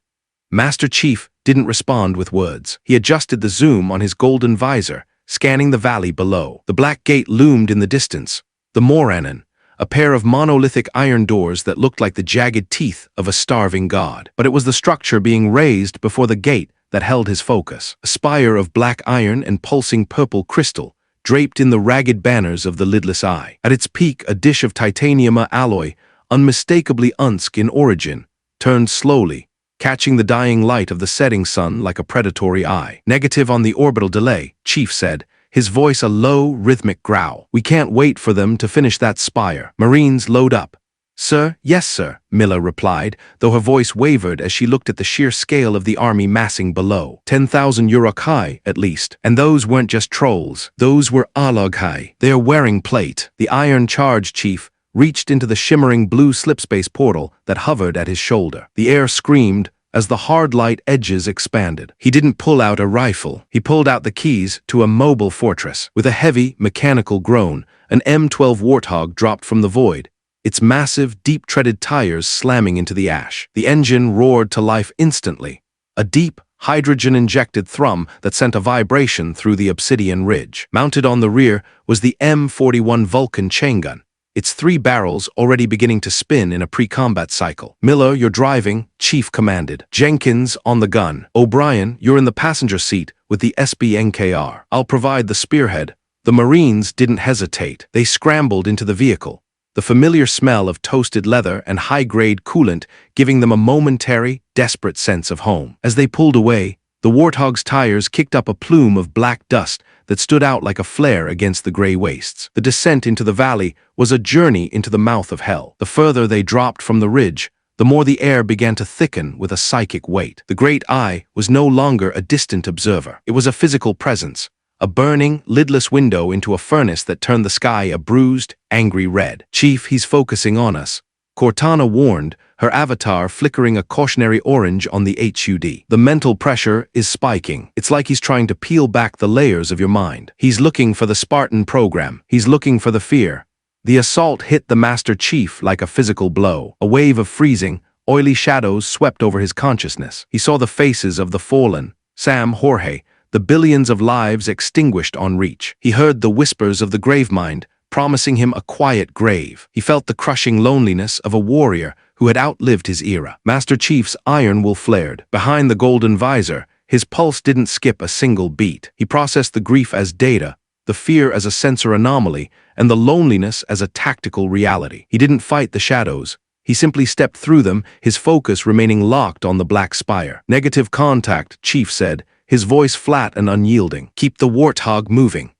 Master Chief didn't respond with words. He adjusted the zoom on his golden visor, scanning the valley below. The Black Gate loomed in the distance, the Moranen, a pair of monolithic iron doors that looked like the jagged teeth of a starving god. But it was the structure being raised before the gate that held his focus. A spire of black iron and pulsing purple crystal, draped in the ragged banners of the lidless eye. At its peak, a dish of titanium alloy, unmistakably Unsk in origin, turned slowly, catching the dying light of the setting sun like a predatory eye. "Negative on the orbital delay," Chief said, his voice a low, rhythmic growl. "We can't wait for them to finish that spire. Marines, load up." "Sir, yes, sir," Miller replied, though her voice wavered as she looked at the sheer scale of the army massing below. 10,000 Urukai, at least. And those weren't just trolls. Those were Aloghai. They are wearing plate. The iron-charged chief reached into the shimmering blue slipspace portal that hovered at his shoulder. The air screamed, as the hard light edges expanded. He didn't pull out a rifle. He pulled out the keys to a mobile fortress. With a heavy, mechanical groan, an M12 Warthog dropped from the void, its massive, deep-treaded tires slamming into the ash. The engine roared to life instantly, a deep, hydrogen-injected thrum that sent a vibration through the obsidian ridge. Mounted on the rear was the M41 Vulcan chain gun, its 3 barrels already beginning to spin in a pre-combat cycle. "Miller, you're driving," Chief commanded. "Jenkins, on the gun. O'Brien, you're in the passenger seat with the SBNKR. I'll provide the spearhead." The Marines didn't hesitate. They scrambled into the vehicle, the familiar smell of toasted leather and high-grade coolant giving them a momentary, desperate sense of home. As they pulled away, the Warthog's tires kicked up a plume of black dust that stood out like a flare against the gray wastes. The descent into the valley was a journey into the mouth of hell. The further they dropped from the ridge, the more the air began to thicken with a psychic weight. The Great Eye was no longer a distant observer. It was a physical presence, a burning, lidless window into a furnace that turned the sky a bruised, angry red. "Chief, he's focusing on us," Cortana warned, her avatar flickering a cautionary orange on the HUD. "The mental pressure is spiking. It's like he's trying to peel back the layers of your mind. He's looking for the Spartan program. He's looking for the fear." The assault hit the Master Chief like a physical blow. A wave of freezing, oily shadows swept over his consciousness. He saw the faces of the fallen, Sam, Jorge, the billions of lives extinguished on reach. He heard the whispers of the Gravemind, promising him a quiet grave. He felt the crushing loneliness of a warrior who had outlived his era. Master Chief's iron will flared. Behind the golden visor, his pulse didn't skip a single beat. He processed the grief as data, the fear as a sensor anomaly, and the loneliness as a tactical reality. He didn't fight the shadows. He simply stepped through them, his focus remaining locked on the black spire. "Negative contact," Chief said, his voice flat and unyielding. "Keep the Warthog moving."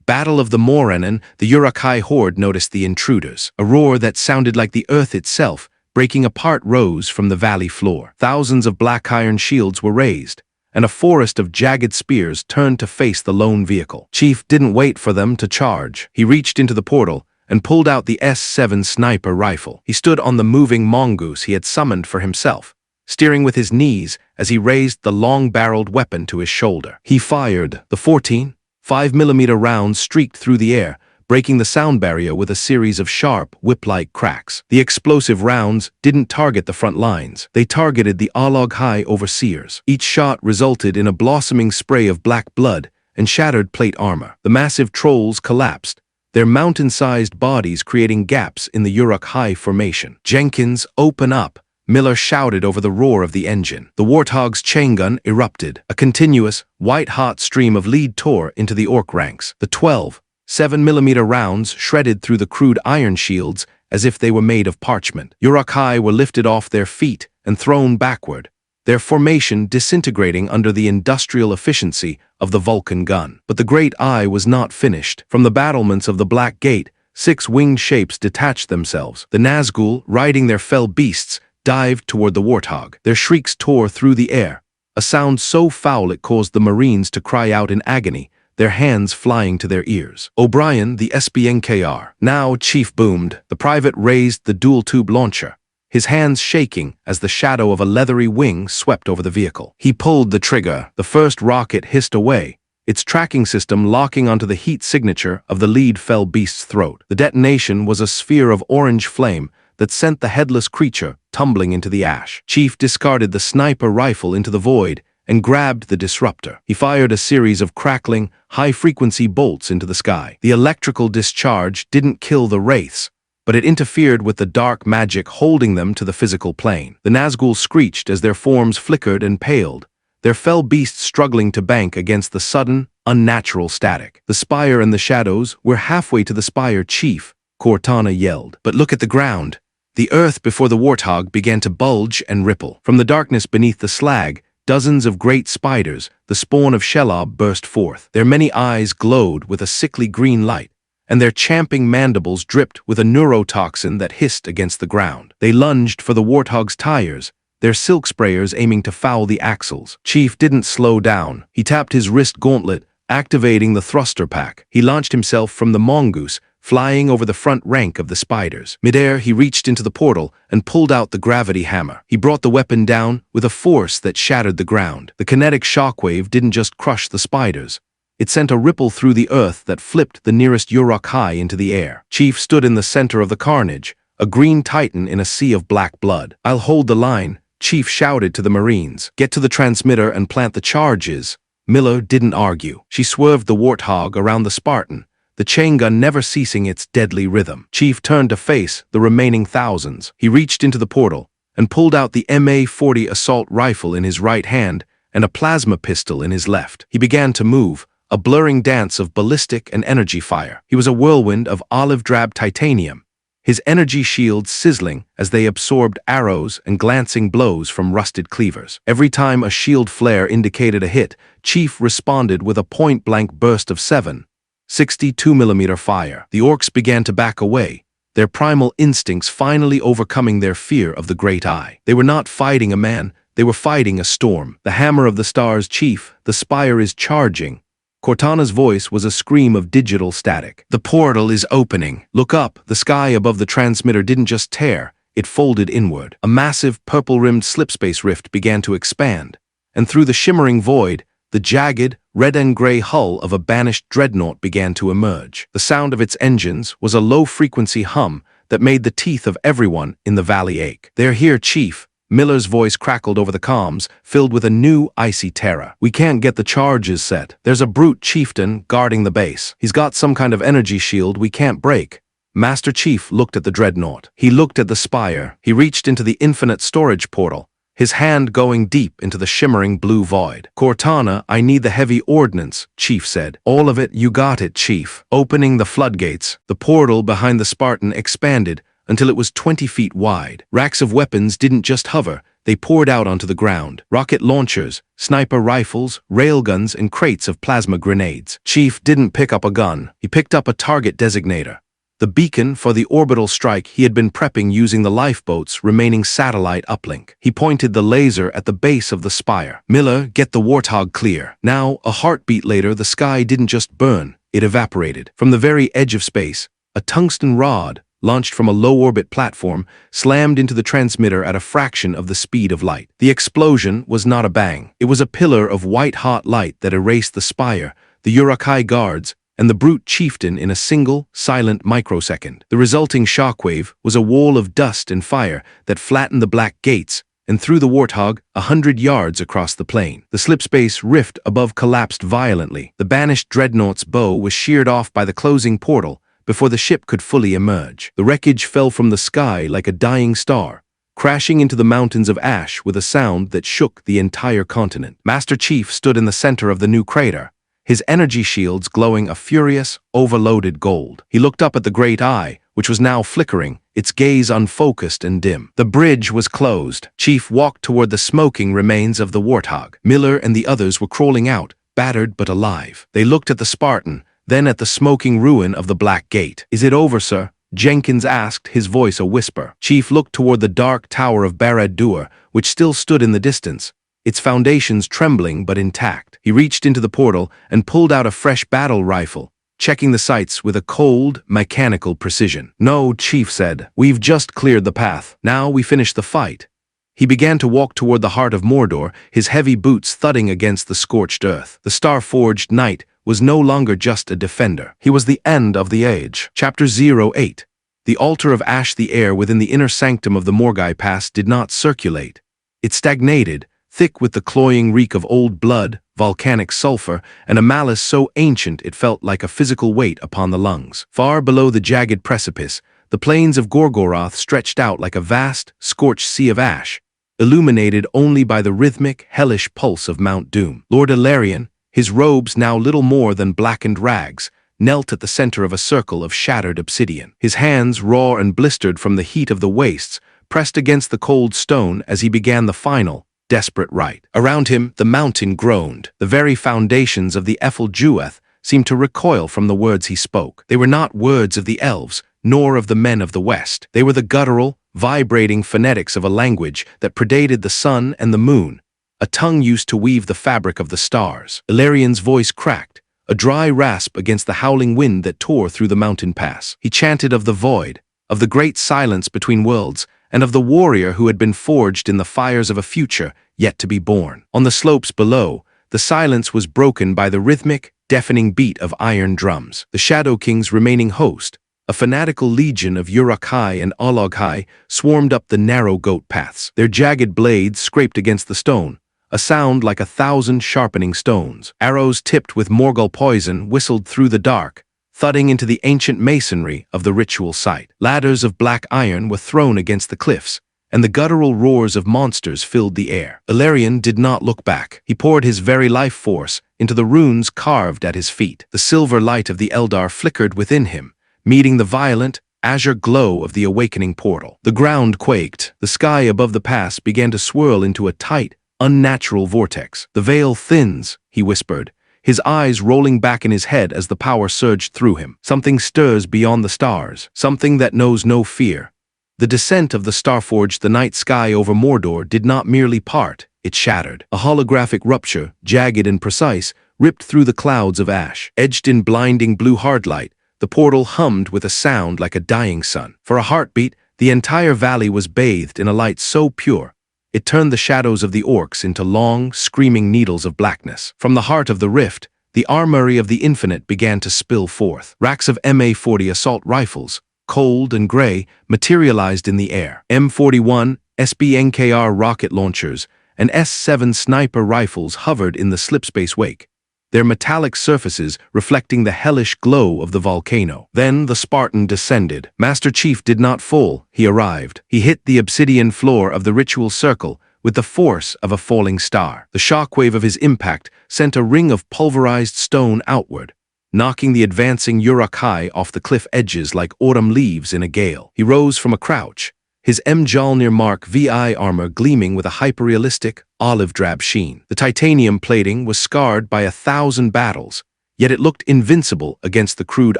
Battle of the Moranen, the Uruk-hai horde noticed the intruders. A roar that sounded like the earth itself, breaking apart, rose from the valley floor. Thousands of black iron shields were raised, and a forest of jagged spears turned to face the lone vehicle. Chief didn't wait for them to charge. He reached into the portal and pulled out the S7 sniper rifle. He stood on the moving mongoose he had summoned for himself, steering with his knees as he raised the long-barreled weapon to his shoulder. He fired. The 14, 5mm rounds streaked through the air, breaking the sound barrier with a series of sharp, whip-like cracks. The explosive rounds didn't target the front lines. They targeted the Alog-hai overseers. Each shot resulted in a blossoming spray of black blood and shattered plate armor. The massive trolls collapsed, their mountain-sized bodies creating gaps in the Uruk-hai formation. "Jenkins, open up," Miller shouted over the roar of the engine. The Warthog's chain gun erupted. A continuous, white-hot stream of lead tore into the orc ranks. The 12, 7mm rounds shredded through the crude iron shields as if they were made of parchment. Uruk-hai were lifted off their feet and thrown backward, their formation disintegrating under the industrial efficiency of the Vulcan gun. But the Great Eye was not finished. From the battlements of the Black Gate, 6 winged shapes detached themselves. The Nazgul, riding their fell beasts, dived toward the Warthog. Their shrieks tore through the air, a sound so foul it caused the Marines to cry out in agony, their hands flying to their ears. "O'Brien, the SBNKR. Now," Chief boomed. The private raised the dual-tube launcher, his hands shaking as the shadow of a leathery wing swept over the vehicle. He pulled the trigger. The first rocket hissed away, its tracking system locking onto the heat signature of the lead fell beast's throat. The detonation was a sphere of orange flame that sent the headless creature tumbling into the ash. Chief discarded the sniper rifle into the void and grabbed the disruptor. He fired a series of crackling, high-frequency bolts into the sky. The electrical discharge didn't kill the wraiths, but it interfered with the dark magic holding them to the physical plane. The Nazgul screeched as their forms flickered and paled, their fell beasts struggling to bank against the sudden, unnatural static. "The spire and the shadows, we're halfway to the spire, Chief," Cortana yelled. "But look at the ground." The earth before the Warthog began to bulge and ripple. From the darkness beneath the slag, dozens of great spiders, the spawn of Shelob, burst forth. Their many eyes glowed with a sickly green light, and their champing mandibles dripped with a neurotoxin that hissed against the ground. They lunged for the Warthog's tires, their silk sprayers aiming to foul the axles. Chief didn't slow down. He tapped his wrist gauntlet, activating the thruster pack. He launched himself from the mongoose, flying over the front rank of the spiders. Midair, he reached into the portal and pulled out the gravity hammer. He brought the weapon down with a force that shattered the ground. The kinetic shockwave didn't just crush the spiders. It sent a ripple through the earth that flipped the nearest Urukai into the air. Chief stood in the center of the carnage, a green titan in a sea of black blood. "I'll hold the line," Chief shouted to the Marines. "Get to the transmitter and plant the charges." Miller didn't argue. She swerved the warthog around the Spartan, the chain gun never ceasing its deadly rhythm. Chief turned to face the remaining thousands. He reached into the portal and pulled out the MA-40 assault rifle in his right hand and a plasma pistol in his left. He began to move, a blurring dance of ballistic and energy fire. He was a whirlwind of olive-drab titanium, his energy shields sizzling as they absorbed arrows and glancing blows from rusted cleavers. Every time a shield flare indicated a hit, Chief responded with a point-blank burst of 7.62mm fire. The orcs began to back away, their primal instincts finally overcoming their fear of the Great Eye. They were not fighting a man, they were fighting a storm. "The hammer of the stars, Chief, the spire is charging." Cortana's voice was a scream of digital static. "The portal is opening. Look up." The sky above the transmitter didn't just tear, it folded inward. A massive purple-rimmed slipspace rift began to expand, and through the shimmering void, the jagged, red and gray hull of a banished dreadnought began to emerge. The sound of its engines was a low-frequency hum that made the teeth of everyone in the valley ache. "They're here, Chief." Miller's voice crackled over the comms, filled with a new, icy terror. "We can't get the charges set. There's a brute chieftain guarding the base. He's got some kind of energy shield we can't break." Master Chief looked at the dreadnought. He looked at the spire. He reached into the infinite storage portal, his hand going deep into the shimmering blue void. "Cortana, I need the heavy ordnance," Chief said. "All of it, you got it, Chief." Opening the floodgates, the portal behind the Spartan expanded until it was 20 feet wide. Racks of weapons didn't just hover, they poured out onto the ground. Rocket launchers, sniper rifles, railguns, and crates of plasma grenades. Chief didn't pick up a gun, he picked up a target designator. The beacon for the orbital strike he had been prepping using the lifeboat's remaining satellite uplink. He pointed the laser at the base of the spire. "Miller, get the warthog clear." Now, a heartbeat later, the sky didn't just burn, it evaporated. From the very edge of space, a tungsten rod, launched from a low-orbit platform, slammed into the transmitter at a fraction of the speed of light. The explosion was not a bang. It was a pillar of white-hot light that erased the spire, the Urukai guards, and the brute chieftain in a single, silent microsecond. The resulting shockwave was a wall of dust and fire that flattened the black gates and threw the warthog 100 yards across the plain. The slipspace rift above collapsed violently. The banished dreadnought's bow was sheared off by the closing portal before the ship could fully emerge. The wreckage fell from the sky like a dying star, crashing into the mountains of ash with a sound that shook the entire continent. Master Chief stood in the center of the new crater, his energy shields glowing a furious, overloaded gold. He looked up at the Great Eye, which was now flickering, its gaze unfocused and dim. The bridge was closed. Chief walked toward the smoking remains of the warthog. Miller and the others were crawling out, battered but alive. They looked at the Spartan, then at the smoking ruin of the Black Gate. "Is it over, sir?" Jenkins asked, his voice a whisper. Chief looked toward the dark tower of Barad-Dur, which still stood in the distance, its foundations trembling but intact. He reached into the portal and pulled out a fresh battle rifle, checking the sights with a cold, mechanical precision. "No," Chief said. "We've just cleared the path. Now we finish the fight." He began to walk toward the heart of Mordor, his heavy boots thudding against the scorched earth. The star-forged knight was no longer just a defender. He was the end of the age. Chapter 08. The altar of ash. The air within the inner sanctum of the Morgai Pass did not circulate. It stagnated, thick with the cloying reek of old blood, volcanic sulfur, and a malice so ancient it felt like a physical weight upon the lungs. Far below the jagged precipice, the plains of Gorgoroth stretched out like a vast, scorched sea of ash, illuminated only by the rhythmic, hellish pulse of Mount Doom. Lord Ilarion, his robes now little more than blackened rags, knelt at the center of a circle of shattered obsidian. His hands, raw and blistered from the heat of the wastes, pressed against the cold stone as he began the final, desperate rite. Around him, the mountain groaned. The very foundations of the Eiffel Jueth seemed to recoil from the words he spoke. They were not words of the elves, nor of the men of the West. They were the guttural, vibrating phonetics of a language that predated the sun and the moon, a tongue used to weave the fabric of the stars. Ilarion's voice cracked, a dry rasp against the howling wind that tore through the mountain pass. He chanted of the void, of the great silence between worlds, and of the warrior who had been forged in the fires of a future yet to be born. On the slopes below, the silence was broken by the rhythmic, deafening beat of iron drums. The Shadow King's remaining host, a fanatical legion of Uruk-hai and Olog-hai, swarmed up the narrow goat paths. Their jagged blades scraped against the stone, a sound like 1,000 sharpening stones. Arrows tipped with Morgul poison whistled through the dark, thudding into the ancient masonry of the ritual site. Ladders of black iron were thrown against the cliffs, and the guttural roars of monsters filled the air. Ilarion did not look back. He poured his very life force into the runes carved at his feet. The silver light of the Eldar flickered within him, meeting the violent, azure glow of the awakening portal. The ground quaked. The sky above the pass began to swirl into a tight, unnatural vortex. "The veil thins," he whispered, his eyes rolling back in his head as the power surged through him. "Something stirs beyond the stars, something that knows no fear." The descent of the Starforged, the night sky over Mordor, did not merely part, it shattered. A holographic rupture, jagged and precise, ripped through the clouds of ash. Edged in blinding blue hardlight, the portal hummed with a sound like a dying sun. For a heartbeat, the entire valley was bathed in a light so pure, it turned the shadows of the orcs into long, screaming needles of blackness. From the heart of the rift, the armory of the infinite began to spill forth. Racks of MA-40 assault rifles, cold and gray, materialized in the air. M41, SBNKR rocket launchers, and S7 sniper rifles hovered in the slipspace wake, their metallic surfaces reflecting the hellish glow of the volcano. Then the Spartan descended. Master Chief did not fall, he arrived. He hit the obsidian floor of the ritual circle with the force of a falling star. The shockwave of his impact sent a ring of pulverized stone outward, knocking the advancing Uruk-hai off the cliff edges like autumn leaves in a gale. He rose from a crouch, his Mjolnir Mark VI armor gleaming with a hyperrealistic, olive-drab sheen. The titanium plating was scarred by 1,000 battles, yet it looked invincible against the crude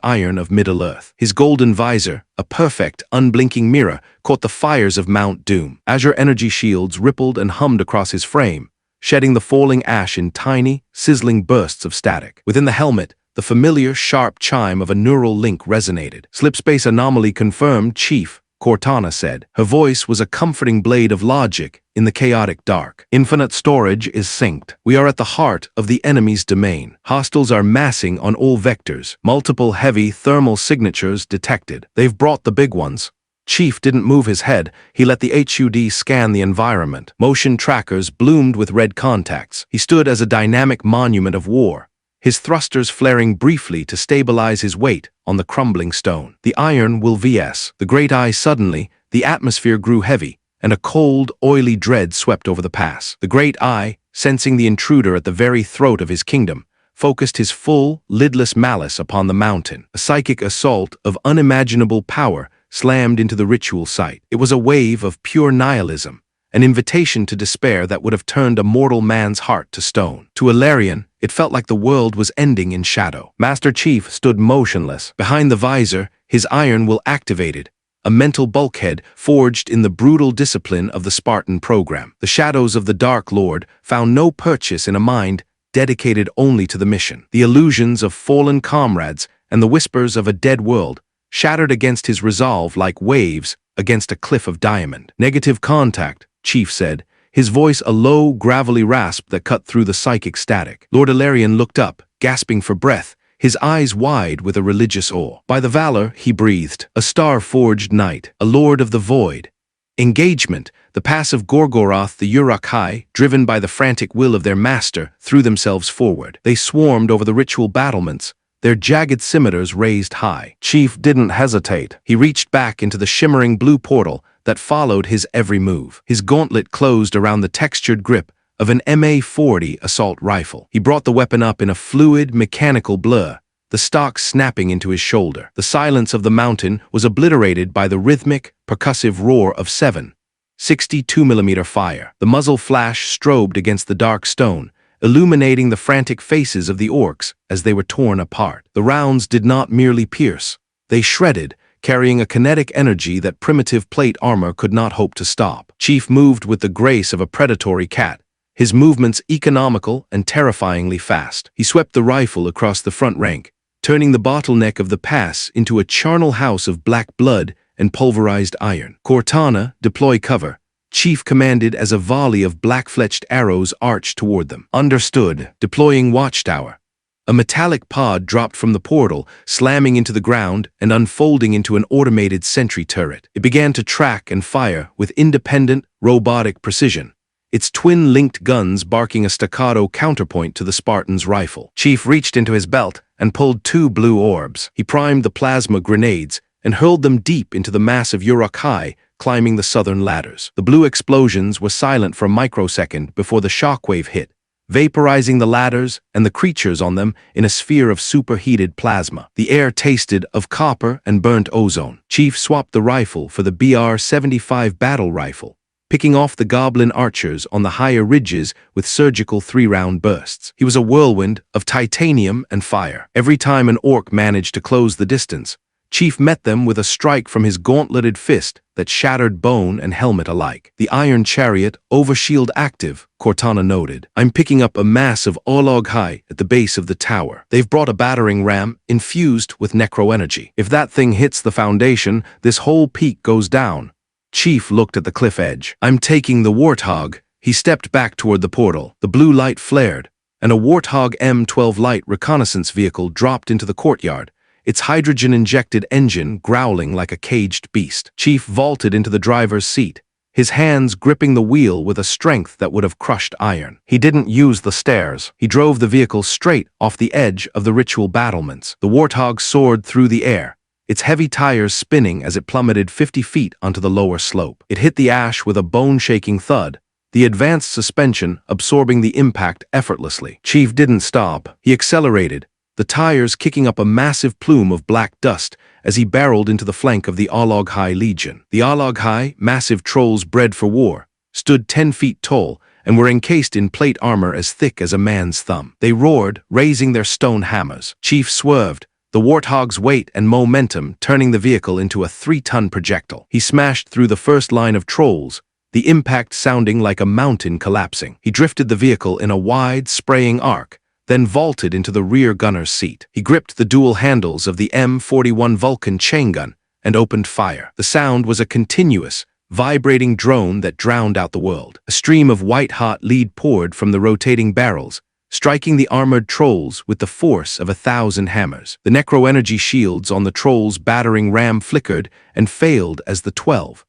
iron of Middle-earth. His golden visor, a perfect, unblinking mirror, caught the fires of Mount Doom. Azure energy shields rippled and hummed across his frame, shedding the falling ash in tiny, sizzling bursts of static. Within the helmet, the familiar, sharp chime of a neural link resonated. "Slipspace anomaly confirmed, Chief," Cortana said. Her voice was a comforting blade of logic in the chaotic dark. "Infinite storage is synced. We are at the heart of the enemy's domain. Hostiles are massing on all vectors. Multiple heavy thermal signatures detected. They've brought the big ones." Chief didn't move his head. He let the HUD scan the environment. Motion trackers bloomed with red contacts. He stood as a dynamic monument of war, his thrusters flaring briefly to stabilize his weight on the crumbling stone. "The iron will VS." The great eye suddenly, the atmosphere grew heavy, and a cold, oily dread swept over the pass. The great eye, sensing the intruder at the very throat of his kingdom, focused his full, lidless malice upon the mountain. A psychic assault of unimaginable power slammed into the ritual site. It was a wave of pure nihilism, an invitation to despair that would have turned a mortal man's heart to stone. To Ilarion, it felt like the world was ending in shadow. Master Chief stood motionless. Behind the visor, his iron will activated, a mental bulkhead forged in the brutal discipline of the Spartan program. The shadows of the Dark Lord found no purchase in a mind dedicated only to the mission. The illusions of fallen comrades and the whispers of a dead world shattered against his resolve like waves against a cliff of diamond. "Negative contact," Chief said, his voice a low, gravelly rasp that cut through the psychic static. Lord Ilarion looked up, gasping for breath, his eyes wide with a religious awe. "By the valor," he breathed, "a star-forged knight, a lord of the void." Engagement. The pass of Gorgoroth, the Uruk-hai, driven by the frantic will of their master, threw themselves forward. They swarmed over the ritual battlements, their jagged scimitars raised high. Chief didn't hesitate. He reached back into the shimmering blue portal that followed his every move. His gauntlet closed around the textured grip of an MA-40 assault rifle. He brought the weapon up in a fluid, mechanical blur, the stock snapping into his shoulder. The silence of the mountain was obliterated by the rhythmic, percussive roar of 7.62mm fire. The muzzle flash strobed against the dark stone, illuminating the frantic faces of the orcs as they were torn apart. The rounds did not merely pierce. They shredded, carrying a kinetic energy that primitive plate armor could not hope to stop. Chief moved with the grace of a predatory cat, his movements economical and terrifyingly fast. He swept the rifle across the front rank, turning the bottleneck of the pass into a charnel house of black blood and pulverized iron. Cortana, deploy cover. Chief commanded as a volley of black-fletched arrows arched toward them. Understood. Deploying watchtower. A metallic pod dropped from the portal, slamming into the ground and unfolding into an automated sentry turret. It began to track and fire with independent, robotic precision, its twin-linked guns barking a staccato counterpoint to the Spartan's rifle. Chief reached into his belt and pulled 2 blue orbs. He primed the plasma grenades and hurled them deep into the mass of Uruk-hai, climbing the southern ladders. The blue explosions were silent for a microsecond before the shockwave hit, vaporizing the ladders and the creatures on them in a sphere of superheated plasma. The air tasted of copper and burnt ozone. Chief swapped the rifle for the BR-75 battle rifle, picking off the goblin archers on the higher ridges with surgical 3-round bursts. He was a whirlwind of titanium and fire. Every time an orc managed to close the distance, Chief met them with a strike from his gauntleted fist that shattered bone and helmet alike. The Iron Chariot, overshield active, Cortana noted. I'm picking up a mass of Olog-hai at the base of the tower. They've brought a battering ram infused with necroenergy. If that thing hits the foundation, this whole peak goes down. Chief looked at the cliff edge. I'm taking the Warthog. He stepped back toward the portal. The blue light flared, and a Warthog M12 light reconnaissance vehicle dropped into the courtyard, its hydrogen-injected engine growling like a caged beast. Chief vaulted into the driver's seat, his hands gripping the wheel with a strength that would have crushed iron. He didn't use the stairs. He drove the vehicle straight off the edge of the ritual battlements. The Warthog soared through the air, its heavy tires spinning as it plummeted 50 feet onto the lower slope. It hit the ash with a bone-shaking thud, the advanced suspension absorbing the impact effortlessly. Chief didn't stop. He accelerated, the tires kicking up a massive plume of black dust as he barreled into the flank of the Olog-hai Legion. The Olog-hai, massive trolls bred for war, stood 10 feet tall and were encased in plate armor as thick as a man's thumb. They roared, raising their stone hammers. Chief swerved, the Warthog's weight and momentum turning the vehicle into a 3-ton projectile. He smashed through the first line of trolls, the impact sounding like a mountain collapsing. He drifted the vehicle in a wide, spraying arc, then vaulted into the rear gunner's seat. He gripped the dual handles of the M41 Vulcan chain gun and opened fire. The sound was a continuous, vibrating drone that drowned out the world. A stream of white-hot lead poured from the rotating barrels, striking the armored trolls with the force of 1,000 hammers. The necroenergy shields on the trolls' battering ram flickered and failed as the 12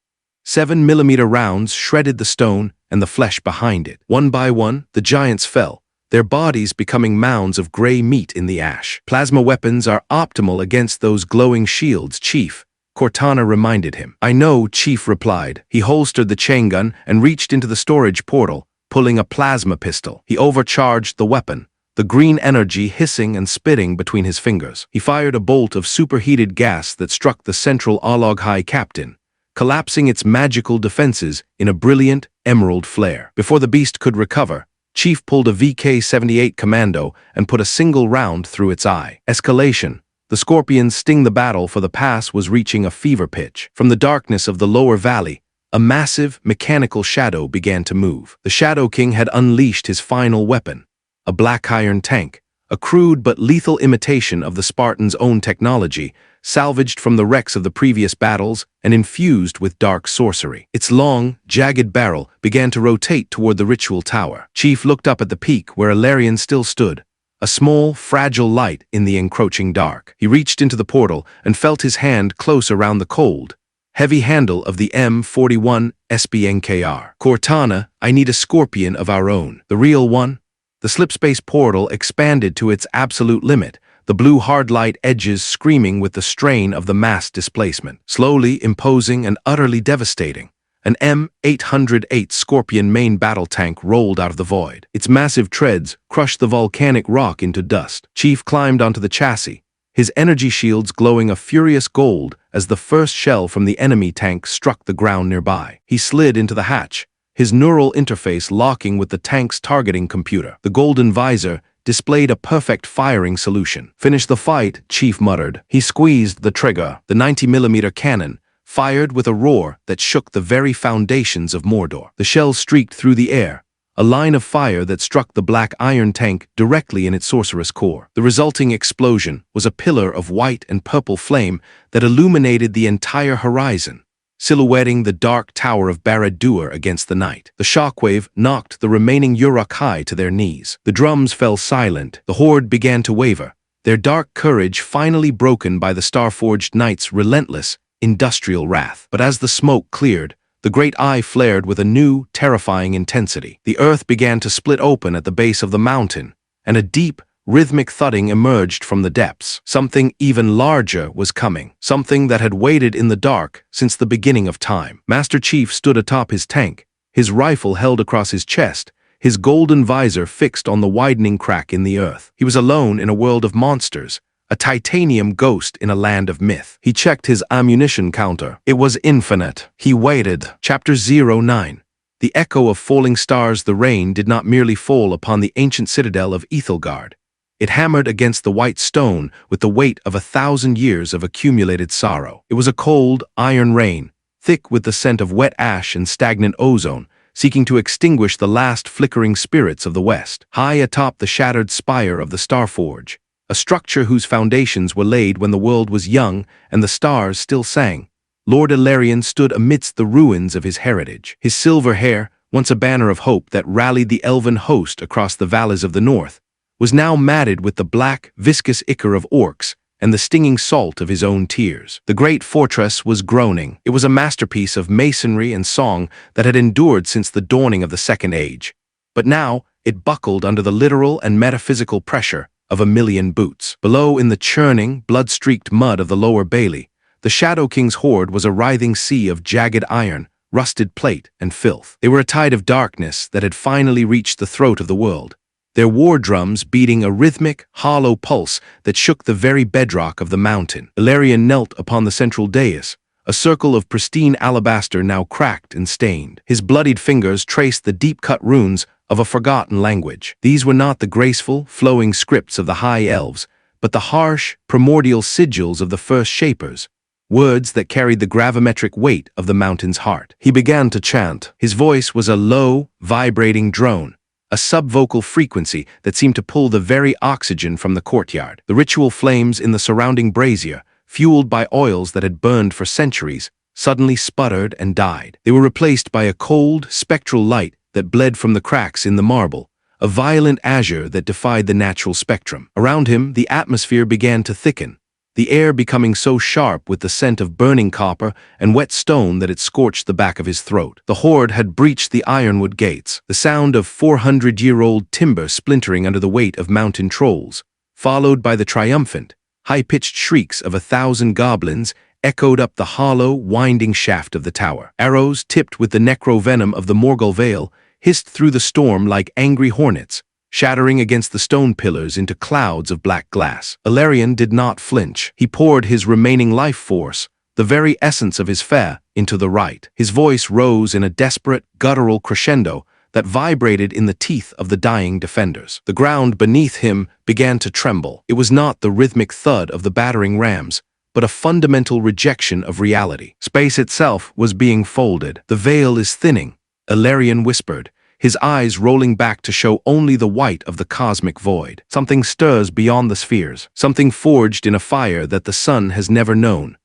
7mm rounds shredded the stone and the flesh behind it. One by one, the giants fell, their bodies becoming mounds of gray meat in the ash. Plasma weapons are optimal against those glowing shields, Chief, Cortana reminded him. I know, Chief replied. He holstered the chain gun and reached into the storage portal, pulling a plasma pistol. He overcharged the weapon, the green energy hissing and spitting between his fingers. He fired a bolt of superheated gas that struck the central Olog-hai captain, collapsing its magical defenses in a brilliant emerald flare. Before the beast could recover, Chief pulled a VK-78 commando and put a single round through its eye. Escalation. The Scorpion's sting the battle for the pass was reaching a fever pitch. From the darkness of the lower valley, a massive, mechanical shadow began to move. The Shadow King had unleashed his final weapon, a black iron tank, a crude but lethal imitation of the Spartans' own technology, salvaged from the wrecks of the previous battles and infused with dark sorcery. Its long, jagged barrel began to rotate toward the ritual tower. Chief looked up at the peak where Ilarion still stood, a small, fragile light in the encroaching dark. He reached into the portal and felt his hand close around the cold, heavy handle of the M41 SBNKR. Cortana, I need a Scorpion of our own. The real one? The slipspace portal expanded to its absolute limit, the blue hard light edges screaming with the strain of the mass displacement. Slowly, imposing, and utterly devastating, an M808 Scorpion main battle tank rolled out of the void. Its massive treads crushed the volcanic rock into dust. Chief climbed onto the chassis, his energy shields glowing a furious gold as the first shell from the enemy tank struck the ground nearby. He slid into the hatch, his neural interface locking with the tank's targeting computer. The golden visor displayed a perfect firing solution. Finish the fight, Chief muttered. He squeezed the trigger. The 90mm cannon fired with a roar that shook the very foundations of Mordor. The shells streaked through the air, a line of fire that struck the black iron tank directly in its sorcerous core. The resulting explosion was a pillar of white and purple flame that illuminated the entire horizon, silhouetting the dark tower of Barad-dûr against the night. The shockwave knocked the remaining Uruk-hai to their knees. The drums fell silent. The horde began to waver, their dark courage finally broken by the star-forged knight's relentless, industrial wrath. But as the smoke cleared, the great eye flared with a new, terrifying intensity. The earth began to split open at the base of the mountain, and a deep, rhythmic thudding emerged from the depths. Something even larger was coming, something that had waited in the dark since the beginning of time. Master Chief stood atop his tank, his rifle held across his chest, his golden visor fixed on the widening crack in the earth. He was alone in a world of monsters, a titanium ghost in a land of myth. He checked his ammunition counter. It was infinite. He waited. Chapter 09. The echo of falling stars. The rain did not merely fall upon the ancient citadel of Ethelgard. It hammered against the white stone with the weight of 1,000 years of accumulated sorrow. It was a cold, iron rain, thick with the scent of wet ash and stagnant ozone, seeking to extinguish the last flickering spirits of the West. High atop the shattered spire of the Starforge, a structure whose foundations were laid when the world was young and the stars still sang, Lord Ilarion stood amidst the ruins of his heritage. His silver hair, once a banner of hope that rallied the elven host across the valleys of the north, was now matted with the black, viscous ichor of orcs and the stinging salt of his own tears. The great fortress was groaning. It was a masterpiece of masonry and song that had endured since the dawning of the Second Age. But now it buckled under the literal and metaphysical pressure of 1,000,000 boots. Below, in the churning, blood-streaked mud of the lower bailey, the Shadow King's horde was a writhing sea of jagged iron, rusted plate, and filth. They were a tide of darkness that had finally reached the throat of the world, their war drums beating a rhythmic, hollow pulse that shook the very bedrock of the mountain. Ilarion knelt upon the central dais, a circle of pristine alabaster now cracked and stained. His bloodied fingers traced the deep-cut runes of a forgotten language. These were not the graceful, flowing scripts of the High Elves, but the harsh, primordial sigils of the First Shapers, words that carried the gravimetric weight of the mountain's heart. He began to chant. His voice was a low, vibrating drone, a subvocal frequency that seemed to pull the very oxygen from the courtyard. The ritual flames in the surrounding brazier, fueled by oils that had burned for centuries, suddenly sputtered and died. They were replaced by a cold, spectral light that bled from the cracks in the marble, a violent azure that defied the natural spectrum. Around him, the atmosphere began to thicken, the air becoming so sharp with the scent of burning copper and wet stone that it scorched the back of his throat. The horde had breached the ironwood gates, the sound of 400-year-old timber splintering under the weight of mountain trolls, followed by the triumphant, high-pitched shrieks of 1,000 goblins, echoed up the hollow, winding shaft of the tower. Arrows tipped with the necro-venom of the Morgul Vale hissed through the storm like angry hornets, shattering against the stone pillars into clouds of black glass. Ilarion did not flinch. He poured his remaining life force, the very essence of his fe, into the right. His voice rose in a desperate, guttural crescendo that vibrated in the teeth of the dying defenders. The ground beneath him began to tremble. It was not the rhythmic thud of the battering rams, but a fundamental rejection of reality. Space itself was being folded. The veil is thinning, Ilarion whispered, his eyes rolling back to show only the white of the cosmic void. Something stirs beyond the spheres, something forged in a fire that the sun has never known.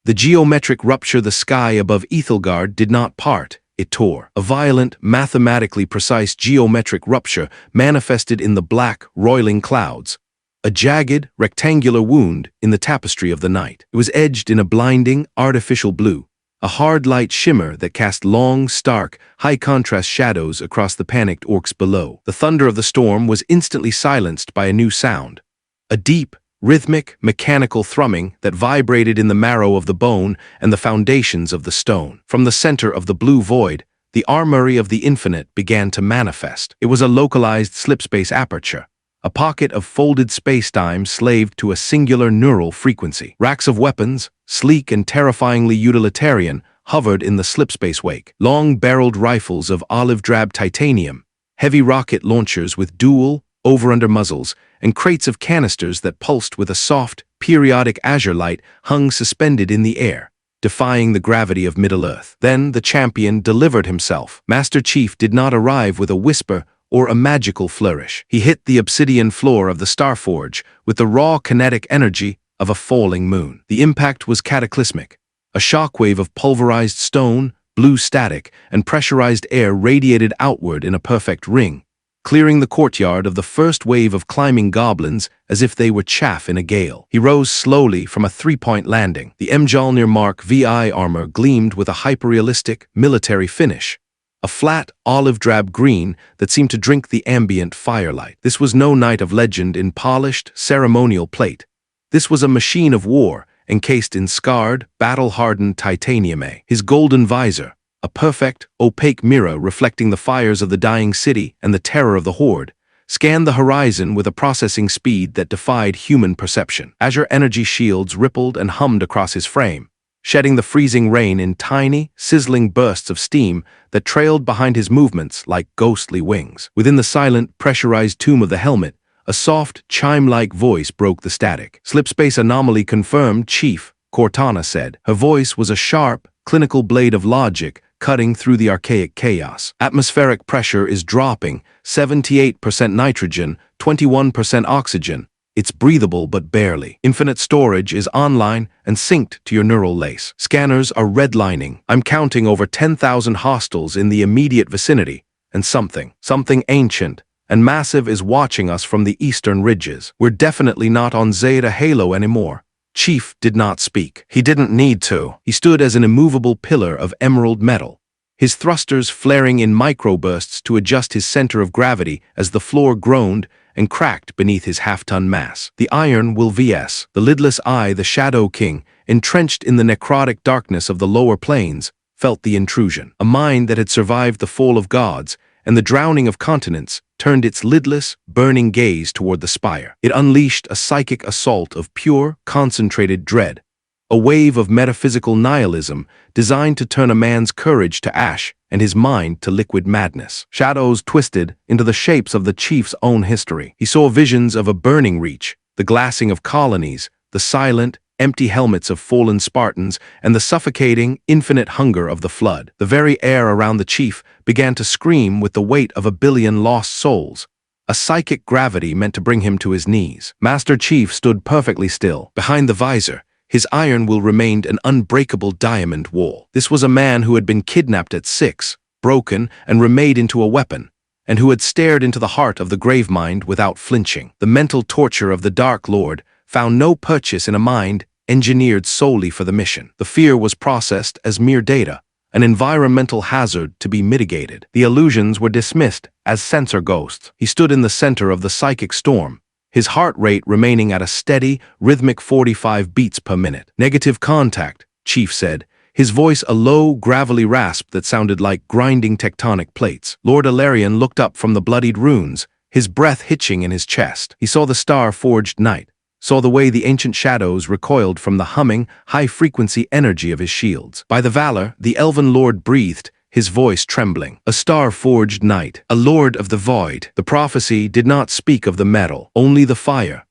The geometric rupture the sky above Ethelgard did not part, it tore. A violent, mathematically precise geometric rupture manifested in the black, roiling clouds, a jagged, rectangular wound in the tapestry of the night. It was edged in a blinding, artificial blue, a hard light shimmer that cast long, stark, high-contrast shadows across the panicked orcs below. The thunder of the storm was instantly silenced by a new sound, a deep, rhythmic, mechanical thrumming that vibrated in the marrow of the bone and the foundations of the stone. From the center of the blue void, the armory of the infinite began to manifest. It was a localized slipspace aperture, a pocket of folded spacetime slaved to a singular neural frequency. Racks of weapons, sleek and terrifyingly utilitarian, hovered in the slipspace wake. Long-barreled rifles of olive-drab titanium, heavy rocket launchers with dual, over-under muzzles, and crates of canisters that pulsed with a soft, periodic azure light hung suspended in the air, defying the gravity of Middle-earth. Then the champion delivered himself. Master Chief did not arrive with a whisper or a magical flourish. He hit the obsidian floor of the Starforge with the raw kinetic energy of a falling moon. The impact was cataclysmic. A shockwave of pulverized stone, blue static, and pressurized air radiated outward in a perfect ring, clearing the courtyard of the first wave of climbing goblins as if they were chaff in a gale. He rose slowly from a three-point landing. The Mjolnir Mark VI armor gleamed with a hyperrealistic, military finish, a flat, olive-drab green that seemed to drink the ambient firelight. This was no knight of legend in polished, ceremonial plate. This was a machine of war, encased in scarred, battle-hardened titanium. His golden visor, a perfect, opaque mirror reflecting the fires of the dying city and the terror of the horde, scanned the horizon with a processing speed that defied human perception. Azure energy shields rippled and hummed across his frame, shedding the freezing rain in tiny, sizzling bursts of steam that trailed behind his movements like ghostly wings. Within the silent, pressurized tomb of the helmet, a soft, chime-like voice broke the static. "Slipspace anomaly confirmed, Chief," Cortana said. Her voice was a sharp, clinical blade of logic cutting through the archaic chaos. "Atmospheric pressure is dropping, 78% nitrogen, 21% oxygen. It's breathable but barely. Infinite storage is online and synced to your neural lace. Scanners are redlining. I'm counting over 10,000 hostiles in the immediate vicinity, and something ancient and massive is watching us from the eastern ridges. We're definitely not on Zeta Halo anymore." Chief did not speak. He didn't need to. He stood as an immovable pillar of emerald metal, his thrusters flaring in microbursts to adjust his center of gravity as the floor groaned and cracked beneath his half-ton mass. The iron will vs. The lidless eye, the Shadow King, entrenched in the necrotic darkness of the lower planes, felt the intrusion. A mind that had survived the fall of gods and the drowning of continents turned its lidless, burning gaze toward the spire. It unleashed a psychic assault of pure, concentrated dread, a wave of metaphysical nihilism designed to turn a man's courage to ash and his mind to liquid madness. Shadows twisted into the shapes of the chief's own history. He saw visions of a burning reach, the glassing of colonies, the silent, empty helmets of fallen Spartans, and the suffocating, infinite hunger of the flood. The very air around the chief began to scream with the weight of 1 billion lost souls, a psychic gravity meant to bring him to his knees. Master Chief stood perfectly still. Behind the visor, his iron will remained an unbreakable diamond wall. This was a man who had been kidnapped at 6, broken, and remade into a weapon, and who had stared into the heart of the Gravemind without flinching. The mental torture of the Dark Lord found no purchase in a mind engineered solely for the mission. The fear was processed as mere data, an environmental hazard to be mitigated. The illusions were dismissed as sensor ghosts. He stood in the center of the psychic storm, his heart rate remaining at a steady, rhythmic 45 beats per minute. "Negative contact," Chief said, his voice a low, gravelly rasp that sounded like grinding tectonic plates. Lord Alarian looked up from the bloodied runes, his breath hitching in his chest. He saw the star-forged knight, saw the way the ancient shadows recoiled from the humming, high-frequency energy of his shields. By the valor, the elven lord breathed, his voice trembling. A star-forged knight, a lord of the void. The prophecy did not speak of the metal, only the fire.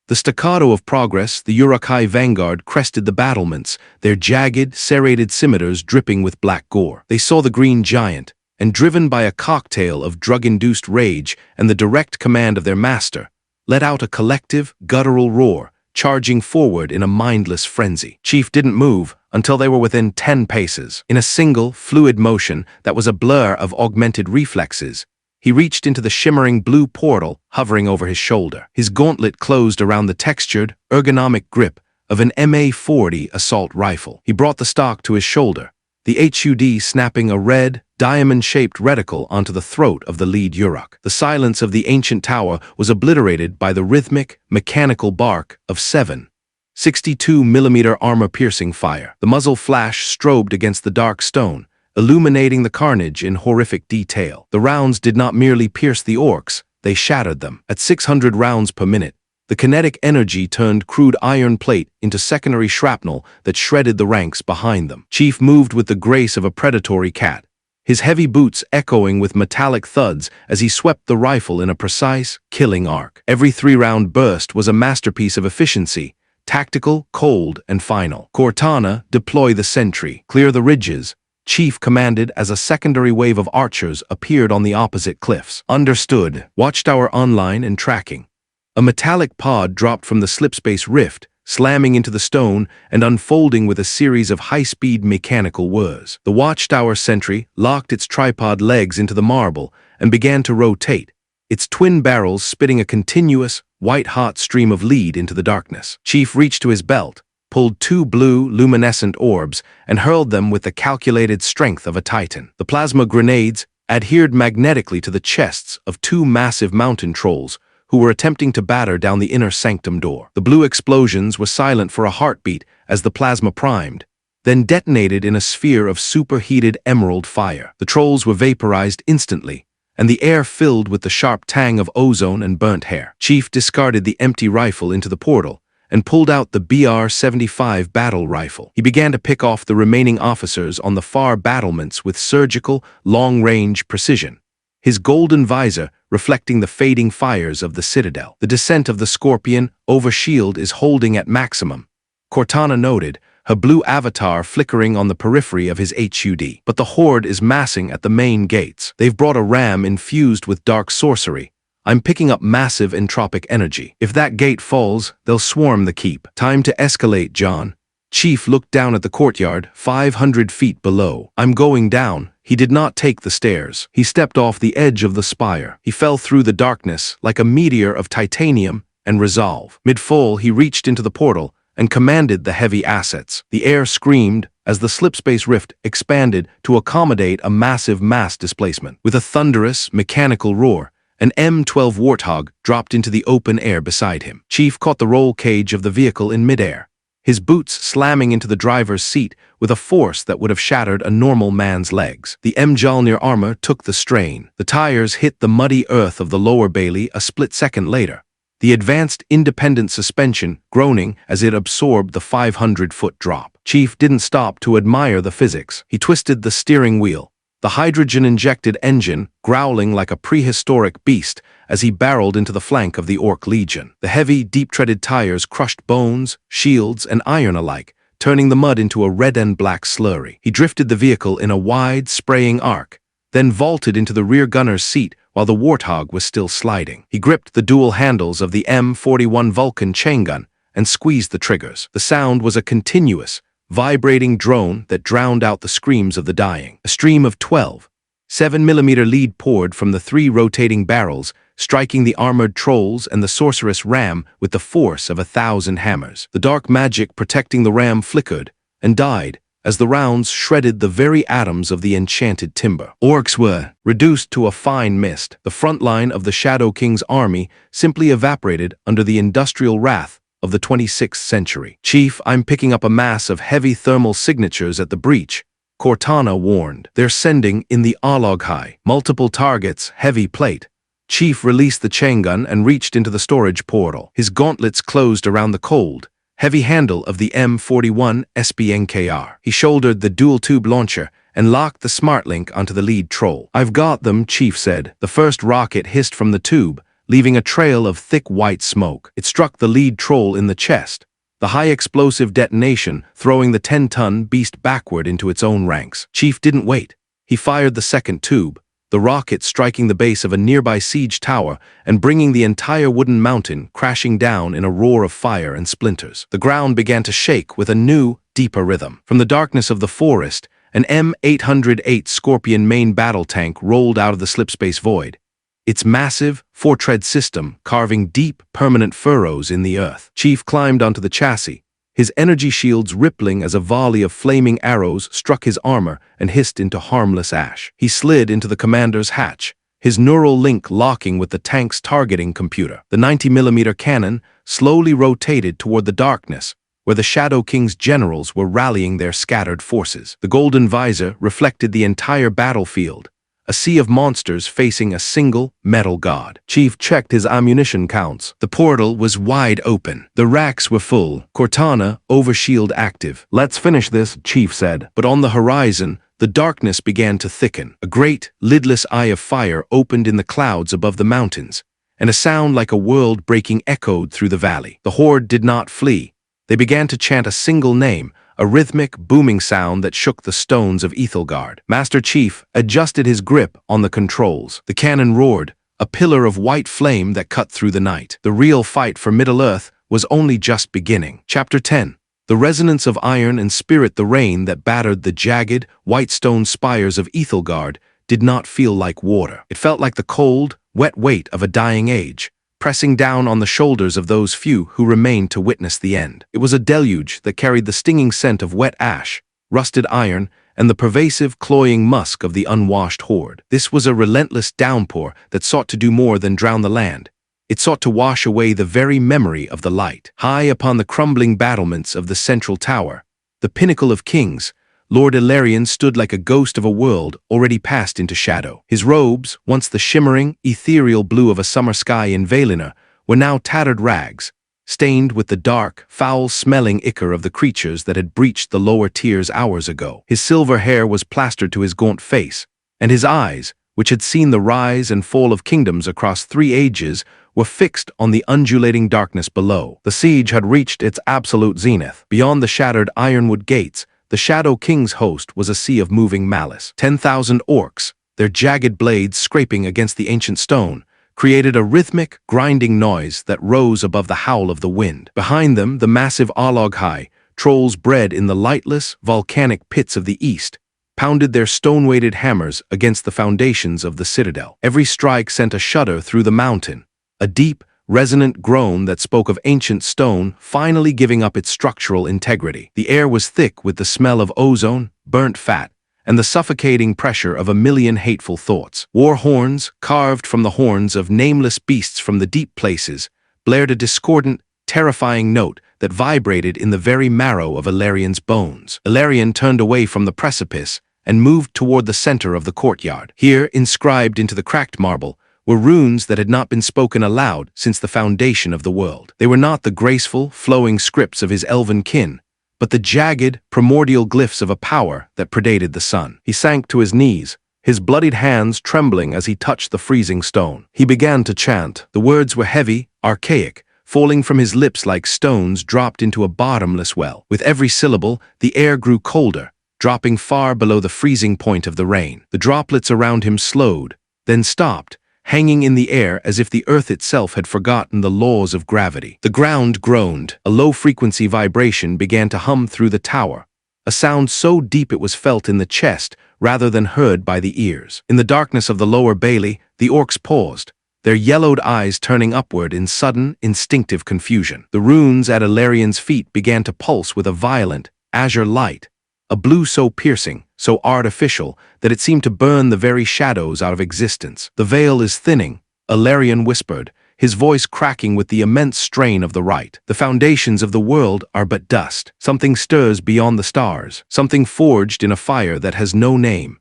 The staccato of progress, the Uruk-hai vanguard crested the battlements, their jagged, serrated scimitars dripping with black gore. They saw the green giant, and driven by a cocktail of drug-induced rage and the direct command of their master, let out a collective, guttural roar, charging forward in a mindless frenzy. Chief didn't move until they were within 10 paces. In a single, fluid motion that was a blur of augmented reflexes, he reached into the shimmering blue portal hovering over his shoulder. His gauntlet closed around the textured, ergonomic grip of an MA-40 assault rifle. He brought the stock to his shoulder, the HUD snapping a red, diamond-shaped reticle onto the throat of the lead Uruk. The silence of the ancient tower was obliterated by the rhythmic, mechanical bark of 7.62mm armor-piercing fire. The muzzle flash strobed against the dark stone, illuminating the carnage in horrific detail. The rounds did not merely pierce the orcs, they shattered them. At 600 rounds per minute, the kinetic energy turned crude iron plate into secondary shrapnel that shredded the ranks behind them. Chief moved with the grace of a predatory cat, his heavy boots echoing with metallic thuds as he swept the rifle in a precise, killing arc. Every 3-round burst was a masterpiece of efficiency, Tactical, cold, and final. Cortana, deploy the sentry. Clear the ridges. Chief commanded as a secondary wave of archers appeared on the opposite cliffs. Understood. Watchtower online and tracking. A metallic pod dropped from the slipspace rift, slamming into the stone and unfolding with a series of high-speed mechanical whirs. The watchtower sentry locked its tripod legs into the marble and began to rotate, its twin barrels spitting a continuous, white-hot stream of lead into the darkness. Chief reached to his belt, pulled 2 blue, luminescent orbs, and hurled them with the calculated strength of a titan. The plasma grenades adhered magnetically to the chests of 2 massive mountain trolls who were attempting to batter down the inner sanctum door. The blue explosions were silent for a heartbeat as the plasma primed, then detonated in a sphere of superheated emerald fire. The trolls were vaporized instantly, and the air filled with the sharp tang of ozone and burnt hair. Chief discarded the empty rifle into the portal and pulled out the BR-75 battle rifle. He began to pick off the remaining officers on the far battlements with surgical, long-range precision, his golden visor reflecting the fading fires of the citadel. The descent of the Scorpion overshield is holding at maximum, Cortana noted, her blue avatar flickering on the periphery of his HUD. But the horde is massing at the main gates. They've brought a ram infused with dark sorcery. I'm picking up massive entropic energy. If that gate falls, they'll swarm the keep. Time to escalate, John. Chief looked down at the courtyard, 500 feet below. I'm going down. He did not take the stairs. He stepped off the edge of the spire. He fell through the darkness like a meteor of titanium and resolve. Mid-fall, he reached into the portal and commanded the heavy assets. The air screamed as the slipspace rift expanded to accommodate a massive mass displacement. With a thunderous, mechanical roar, an M12 Warthog dropped into the open air beside him. Chief caught the roll cage of the vehicle in midair, his boots slamming into the driver's seat with a force that would have shattered a normal man's legs. The Mjolnir armor took the strain. The tires hit the muddy earth of the lower Bailey a split second later, the advanced independent suspension groaning as it absorbed the 500-foot drop. Chief didn't stop to admire the physics. He twisted the steering wheel, the hydrogen-injected engine growling like a prehistoric beast as he barreled into the flank of the Orc Legion. The heavy, deep-treaded tires crushed bones, shields, and iron alike, turning the mud into a red and black slurry. He drifted the vehicle in a wide, spraying arc, then vaulted into the rear gunner's seat while the Warthog was still sliding. He gripped the dual handles of the M41 Vulcan chain gun and squeezed the triggers. The sound was a continuous, vibrating drone that drowned out the screams of the dying. A stream of 12, 7mm lead poured from the 3 rotating barrels, striking the armored trolls and the sorceress ram with the force of 1,000 hammers. The dark magic protecting the ram flickered and died as the rounds shredded the very atoms of the enchanted timber. Orcs were reduced to a fine mist. The front line of the Shadow King's army simply evaporated under the industrial wrath of the 26th century. Chief, I'm picking up a mass of heavy thermal signatures at the breach, Cortana warned. They're sending in the Aloghai. Multiple targets, heavy plate. Chief released the chain gun and reached into the storage portal. His gauntlets closed around the cold, heavy handle of the M41 SBNKR. He shouldered the dual-tube launcher and locked the SmartLink onto the lead troll. I've got them, Chief said. The first rocket hissed from the tube, leaving a trail of thick white smoke. It struck the lead troll in the chest, the high-explosive detonation throwing the 10-ton beast backward into its own ranks. Chief didn't wait. He fired the second tube, the rocket striking the base of a nearby siege tower and bringing the entire wooden mountain crashing down in a roar of fire and splinters. The ground began to shake with a new, deeper rhythm. From the darkness of the forest, an M808 Scorpion main battle tank rolled out of the slipspace void, its massive, 4-tread system carving deep, permanent furrows in the earth. Chief climbed onto the chassis, his energy shields rippling as a volley of flaming arrows struck his armor and hissed into harmless ash. He slid into the commander's hatch, his neural link locking with the tank's targeting computer. The 90mm cannon slowly rotated toward the darkness, where the Shadow King's generals were rallying their scattered forces. The golden visor reflected the entire battlefield, a sea of monsters facing a single metal god. Chief checked his ammunition counts. The portal was wide open. The racks were full. Cortana, overshield active. Let's finish this, Chief said. But on the horizon, the darkness began to thicken. A great, lidless eye of fire opened in the clouds above the mountains, and a sound like a world breaking echoed through the valley. The horde did not flee. They began to chant a single name, a rhythmic, booming sound that shook the stones of Ethelgard. Master Chief adjusted his grip on the controls. The cannon roared, a pillar of white flame that cut through the night. The real fight for Middle-earth was only just beginning. Chapter 10. The resonance of iron and spirit. The rain that battered the jagged, white stone spires of Ethelgard did not feel like water. It felt like the cold, wet weight of a dying age, pressing down on the shoulders of those few who remained to witness the end. It was a deluge that carried the stinging scent of wet ash, rusted iron, and the pervasive, cloying musk of the unwashed horde. This was a relentless downpour that sought to do more than drown the land. It sought to wash away the very memory of the light. High upon the crumbling battlements of the central tower, the pinnacle of kings, Lord Ilarion stood like a ghost of a world already passed into shadow. His robes, once the shimmering, ethereal blue of a summer sky in Valinor, were now tattered rags, stained with the dark, foul-smelling ichor of the creatures that had breached the lower tiers hours ago. His silver hair was plastered to his gaunt face, and his eyes, which had seen the rise and fall of kingdoms across 3 ages, were fixed on the undulating darkness below. The siege had reached its absolute zenith. Beyond the shattered ironwood gates, the Shadow King's host was a sea of moving malice. 10,000 orcs, their jagged blades scraping against the ancient stone, created a rhythmic, grinding noise that rose above the howl of the wind. Behind them, the massive Aloghai, trolls bred in the lightless, volcanic pits of the east, pounded their stone-weighted hammers against the foundations of the citadel. Every strike sent a shudder through the mountain, a deep, resonant groan that spoke of ancient stone finally giving up its structural integrity. The air was thick with the smell of ozone, burnt fat, and the suffocating pressure of a million hateful thoughts. War horns, carved from the horns of nameless beasts from the deep places, blared a discordant, terrifying note that vibrated in the very marrow of Ilarion's bones. Ilarion turned away from the precipice and moved toward the center of the courtyard. Here, inscribed into the cracked marble, were runes that had not been spoken aloud since the foundation of the world. They were not the graceful, flowing scripts of his elven kin, but the jagged, primordial glyphs of a power that predated the sun. He sank to his knees, his bloodied hands trembling as he touched the freezing stone. He began to chant. The words were heavy, archaic, falling from his lips like stones dropped into a bottomless well. With every syllable, the air grew colder, dropping far below the freezing point of the rain. The droplets around him slowed, then stopped, hanging in the air as if the earth itself had forgotten the laws of gravity. The ground groaned. A low-frequency vibration began to hum through the tower, a sound so deep it was felt in the chest rather than heard by the ears. In the darkness of the lower bailey, the orcs paused, their yellowed eyes turning upward in sudden, instinctive confusion. The runes at Ilarion's feet began to pulse with a violent, azure light, a blue so piercing, so artificial, that it seemed to burn the very shadows out of existence. "The veil is thinning," Ilarion whispered, his voice cracking with the immense strain of the rite. "The foundations of the world are but dust. Something stirs beyond the stars, something forged in a fire that has no name."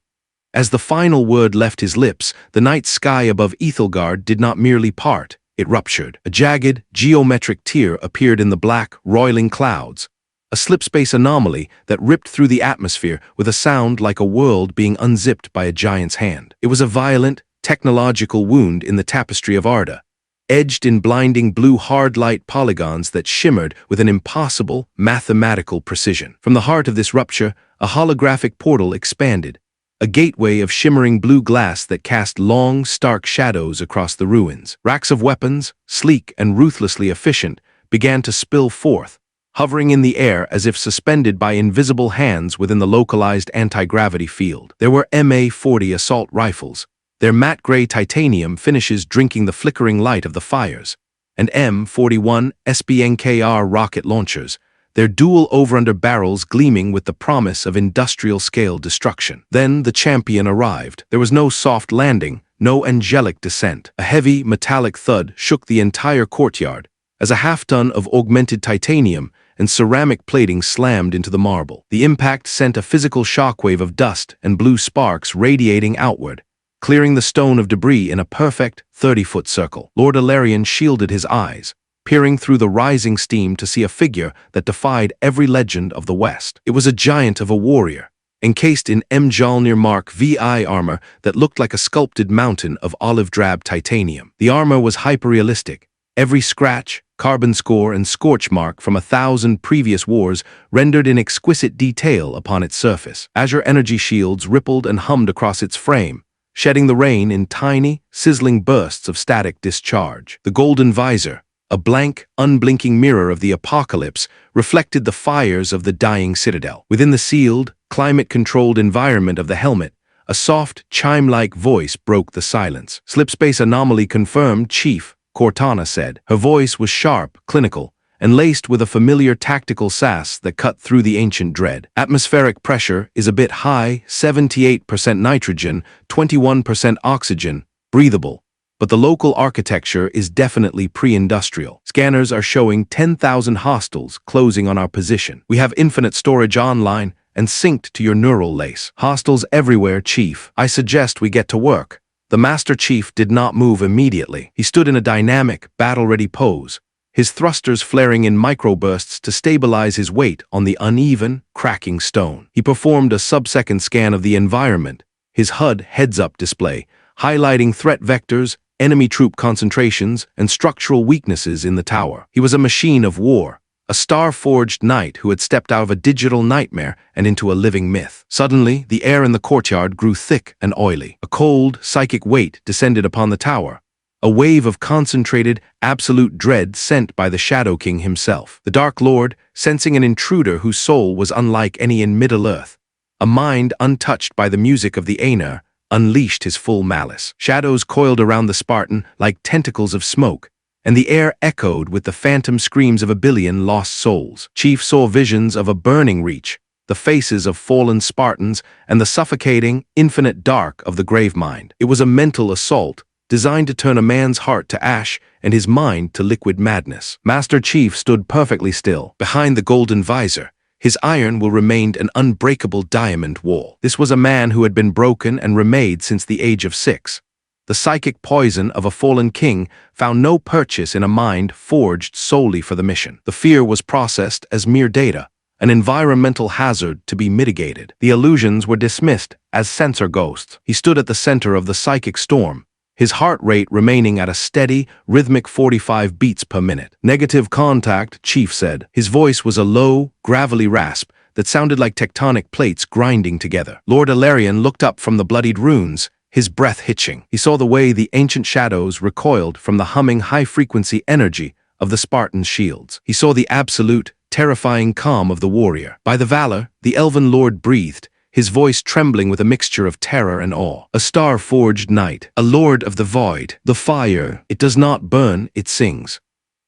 As the final word left his lips, the night sky above Ethelgard did not merely part, it ruptured. A jagged, geometric tear appeared in the black, roiling clouds, a slipspace anomaly that ripped through the atmosphere with a sound like a world being unzipped by a giant's hand. It was a violent, technological wound in the tapestry of Arda, edged in blinding blue hard-light polygons that shimmered with an impossible, mathematical precision. From the heart of this rupture, a holographic portal expanded, a gateway of shimmering blue glass that cast long, stark shadows across the ruins. Racks of weapons, sleek and ruthlessly efficient, began to spill forth, hovering in the air as if suspended by invisible hands within the localized anti-gravity field. There were MA-40 assault rifles, their matte gray titanium finishes drinking the flickering light of the fires, and M41 SBNKR rocket launchers, their dual over-under barrels gleaming with the promise of industrial-scale destruction. Then the champion arrived. There was no soft landing, no angelic descent. A heavy, metallic thud shook the entire courtyard as a half-ton of augmented titanium and ceramic plating slammed into the marble. The impact sent a physical shockwave of dust and blue sparks radiating outward, clearing the stone of debris in a perfect 30-foot circle. Lord Ilarion shielded his eyes, peering through the rising steam to see a figure that defied every legend of the West. It was a giant of a warrior, encased in Mjolnir Mark VI armor that looked like a sculpted mountain of olive-drab titanium. The armor was hyper-realistic, every scratch, carbon score and scorch mark from 1,000 previous wars rendered in exquisite detail upon its surface. Azure energy shields rippled and hummed across its frame, shedding the rain in tiny, sizzling bursts of static discharge. The golden visor, a blank, unblinking mirror of the apocalypse, reflected the fires of the dying citadel. Within the sealed, climate-controlled environment of the helmet, a soft, chime-like voice broke the silence. Slipspace anomaly confirmed, Chief, Cortana said. Her voice was sharp, clinical, and laced with a familiar tactical sass that cut through the ancient dread. Atmospheric pressure is a bit high, 78% nitrogen, 21% oxygen, breathable. But the local architecture is definitely pre-industrial. Scanners are showing 10,000 hostiles closing on our position. We have infinite storage online and synced to your neural lace. Hostiles everywhere, Chief. I suggest we get to work. The Master Chief did not move immediately. He stood in a dynamic, battle-ready pose, his thrusters flaring in microbursts to stabilize his weight on the uneven, cracking stone. He performed a sub-second scan of the environment, his HUD heads-up display, highlighting threat vectors, enemy troop concentrations, and structural weaknesses in the tower. He was a machine of war, a star-forged knight who had stepped out of a digital nightmare and into a living myth. Suddenly, the air in the courtyard grew thick and oily. A cold, psychic weight descended upon the tower, a wave of concentrated, absolute dread sent by the Shadow King himself. The Dark Lord, sensing an intruder whose soul was unlike any in Middle-earth, a mind untouched by the music of the Aenar, unleashed his full malice. Shadows coiled around the Spartan like tentacles of smoke, and the air echoed with the phantom screams of a billion lost souls. Chief saw visions of a burning reach, the faces of fallen Spartans, and the suffocating, infinite dark of the Gravemind. It was a mental assault, designed to turn a man's heart to ash and his mind to liquid madness. Master Chief stood perfectly still, behind the golden visor. His iron will remained an unbreakable diamond wall. This was a man who had been broken and remade since the age of 6. The psychic poison of a fallen king found no purchase in a mind forged solely for the mission. The fear was processed as mere data, an environmental hazard to be mitigated. The illusions were dismissed as sensor ghosts. He stood at the center of the psychic storm, his heart rate remaining at a steady, rhythmic 45 beats per minute. Negative contact, Chief said. His voice was a low, gravelly rasp that sounded like tectonic plates grinding together. Lord Ilarion looked up from the bloodied runes, his breath hitching. He saw the way the ancient shadows recoiled from the humming high-frequency energy of the Spartan's shields. He saw the absolute, terrifying calm of the warrior. By the valor, the Elven Lord breathed, his voice trembling with a mixture of terror and awe. A star-forged knight, a lord of the void. The fire, it does not burn, it sings.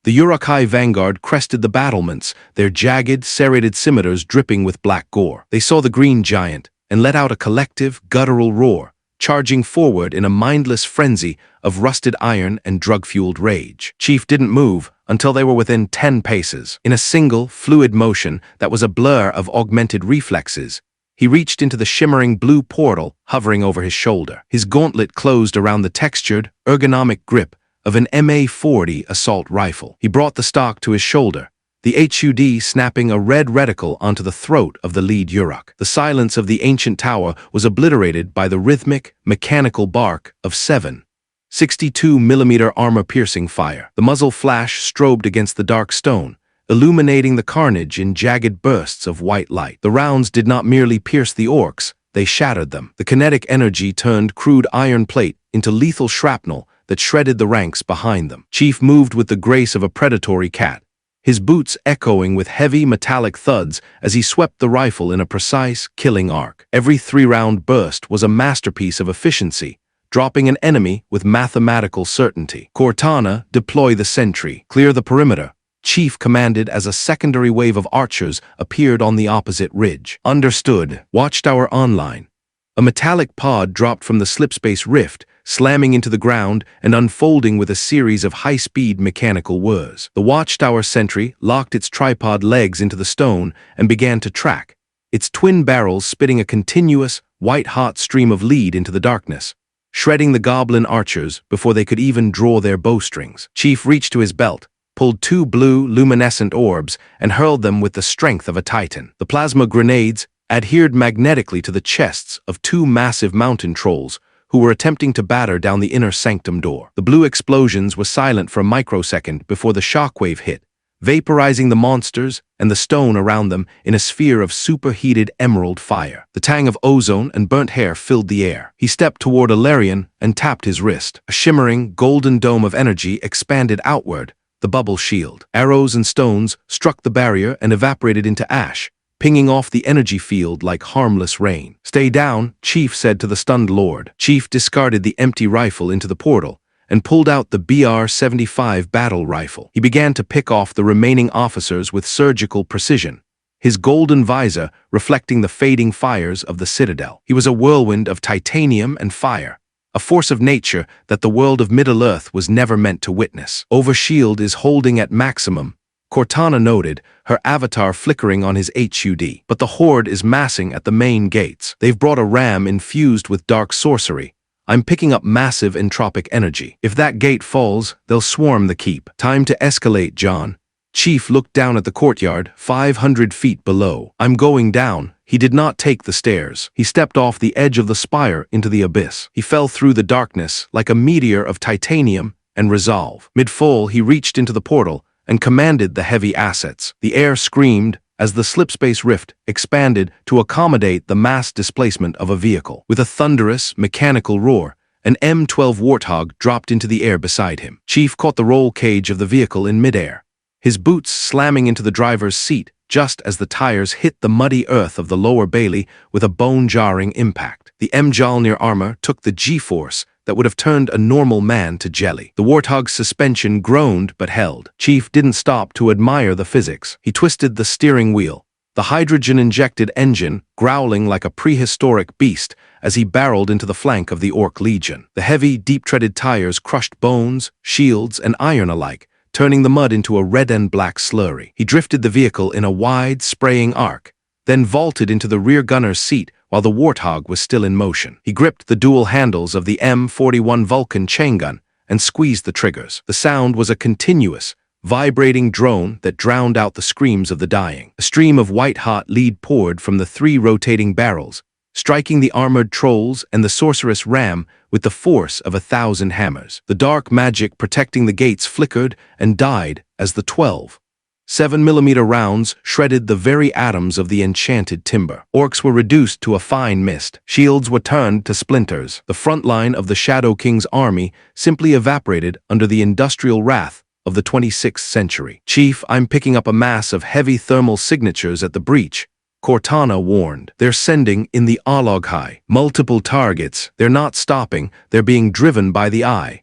The Uruk-hai vanguard crested the battlements, their jagged, serrated scimitars dripping with black gore. They saw the green giant and let out a collective, guttural roar, charging forward in a mindless frenzy of rusted iron and drug-fueled rage. Chief didn't move until they were within 10 paces. In a single, fluid motion that was a blur of augmented reflexes, he reached into the shimmering blue portal hovering over his shoulder. His gauntlet closed around the textured, ergonomic grip of an MA-40 assault rifle. He brought the stock to his shoulder, the HUD snapping a red reticle onto the throat of the lead Uruk. The silence of the ancient tower was obliterated by the rhythmic, mechanical bark of 7.62mm armor-piercing fire. The muzzle flash strobed against the dark stone, illuminating the carnage in jagged bursts of white light. The rounds did not merely pierce the orcs, they shattered them. The kinetic energy turned crude iron plate into lethal shrapnel that shredded the ranks behind them. Chief moved with the grace of a predatory cat, his boots echoing with heavy metallic thuds as he swept the rifle in a precise, killing arc. Every 3-round burst was a masterpiece of efficiency, dropping an enemy with mathematical certainty. Cortana, deploy the sentry, clear the perimeter, Chief commanded as a secondary wave of archers appeared on the opposite ridge. Understood. Watchtower online. A metallic pod dropped from the slipspace rift, slamming into the ground and unfolding with a series of high-speed mechanical whirs. The watchtower sentry locked its tripod legs into the stone and began to track, its twin barrels spitting a continuous, white-hot stream of lead into the darkness, shredding the goblin archers before they could even draw their bowstrings. Chief reached to his belt, pulled 2 blue, luminescent orbs, and hurled them with the strength of a titan. The plasma grenades adhered magnetically to the chests of 2 massive mountain trolls, who were attempting to batter down the inner sanctum door. The blue explosions were silent for a microsecond before the shockwave hit, vaporizing the monsters and the stone around them in a sphere of superheated emerald fire. The tang of ozone and burnt hair filled the air. He stepped toward Alarion and tapped his wrist. A shimmering, golden dome of energy expanded outward, the bubble shield. Arrows and stones struck the barrier and evaporated into ash, pinging off the energy field like harmless rain. "Stay down," Chief said to the stunned lord. Chief discarded the empty rifle into the portal and pulled out the BR-75 battle rifle. He began to pick off the remaining officers with surgical precision, his golden visor reflecting the fading fires of the citadel. He was a whirlwind of titanium and fire, a force of nature that the world of Middle-earth was never meant to witness. "Overshield is holding at maximum," Cortana noted, her avatar flickering on his HUD. "But the horde is massing at the main gates. They've brought a ram infused with dark sorcery. I'm picking up massive entropic energy. If that gate falls, they'll swarm the keep. Time to escalate, John." Chief looked down at the courtyard, 500 feet below. "I'm going down." He did not take the stairs. He stepped off the edge of the spire into the abyss. He fell through the darkness like a meteor of titanium and resolve. Mid-fall, he reached into the portal and commanded the heavy assets. The air screamed as the slipspace rift expanded to accommodate the mass displacement of a vehicle. With a thunderous, mechanical roar, an M12 Warthog dropped into the air beside him. Chief caught the roll cage of the vehicle in midair, his boots slamming into the driver's seat just as the tires hit the muddy earth of the lower Bailey with a bone-jarring impact. The Mjolnir armor took the G-force that would have turned a normal man to jelly. The Warthog's suspension groaned but held. Chief didn't stop to admire the physics. He twisted the steering wheel, the hydrogen-injected engine growling like a prehistoric beast as he barreled into the flank of the Orc Legion. The heavy, deep-treaded tires crushed bones, shields, and iron alike, turning the mud into a red and black slurry. He drifted the vehicle in a wide, spraying arc, then vaulted into the rear gunner's seat while the Warthog was still in motion. He gripped the dual handles of the M41 Vulcan chain gun and squeezed the triggers. The sound was a continuous, vibrating drone that drowned out the screams of the dying. A stream of white-hot lead poured from the 3 rotating barrels, striking the armored trolls and the sorceress ram with the force of 1,000 hammers. The dark magic protecting the gates flickered and died as the 12 7mm rounds shredded the very atoms of the enchanted timber. Orcs were reduced to a fine mist. Shields were turned to splinters. The front line of the Shadow King's army simply evaporated under the industrial wrath of the 26th century. "Chief, I'm picking up a mass of heavy thermal signatures at the breach," Cortana warned. "They're sending in the Aloghai. Multiple targets. They're not stopping. They're being driven by the eye."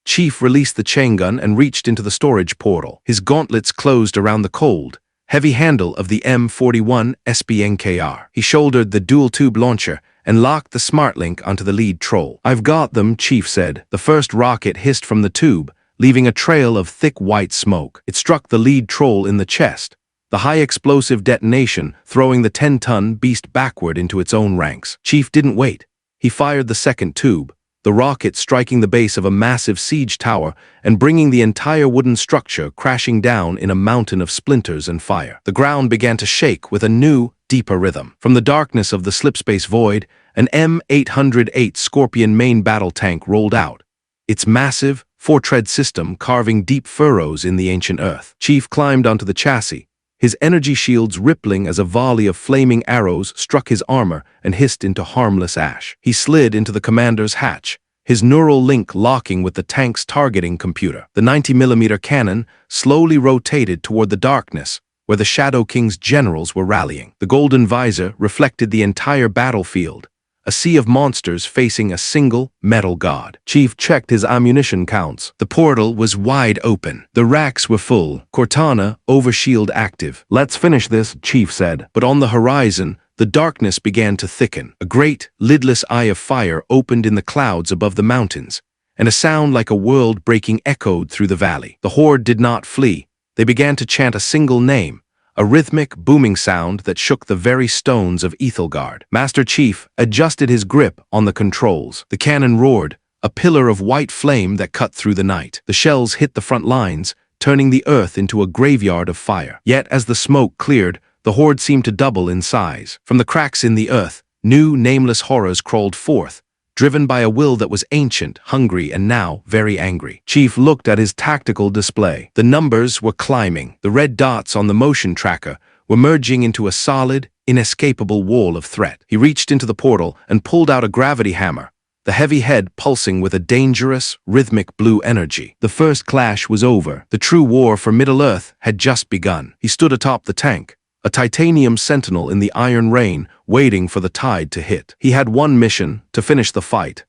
Chief released the chain gun and reached into the storage portal. His gauntlets closed around the cold, heavy handle of the M41 SBNKR. He shouldered the dual-tube launcher and locked the smart link onto the lead troll. "I've got them," Chief said. The first rocket hissed from the tube, leaving a trail of thick white smoke. It struck the lead troll in the chest, the high-explosive detonation throwing the 10-ton beast backward into its own ranks. Chief didn't wait. He fired the second tube, the rocket striking the base of a massive siege tower and bringing the entire wooden structure crashing down in a mountain of splinters and fire. The ground began to shake with a new, deeper rhythm. From the darkness of the slipspace void, an M808 Scorpion main battle tank rolled out, its massive, 4-tread system carving deep furrows in the ancient earth. Chief climbed onto the chassis, his energy shields rippling as a volley of flaming arrows struck his armor and hissed into harmless ash. He slid into the commander's hatch, his neural link locking with the tank's targeting computer. The 90mm cannon slowly rotated toward the darkness, where the Shadow King's generals were rallying. The golden visor reflected the entire battlefield, a sea of monsters facing a single metal god. Chief checked his ammunition counts. The portal was wide open. The racks were full. Cortana, overshield active. "Let's finish this," Chief said. But on the horizon, the darkness began to thicken. A great, lidless eye of fire opened in the clouds above the mountains, and a sound like a world-breaking echoed through the valley. The horde did not flee. They began to chant a single name, a rhythmic, booming sound that shook the very stones of Ethelgard. Master Chief adjusted his grip on the controls. The cannon roared, a pillar of white flame that cut through the night. The shells hit the front lines, turning the earth into a graveyard of fire. Yet as the smoke cleared, the horde seemed to double in size. From the cracks in the earth, new, nameless horrors crawled forth, driven by a will that was ancient, hungry, and now very angry. Chief looked at his tactical display. The numbers were climbing. The red dots on the motion tracker were merging into a solid, inescapable wall of threat. He reached into the portal and pulled out a gravity hammer, the heavy head pulsing with a dangerous, rhythmic blue energy. The first clash was over. The true war for Middle-earth had just begun. He stood atop the tank, a titanium sentinel in the iron rain, waiting for the tide to hit. He had one mission: to finish the fight,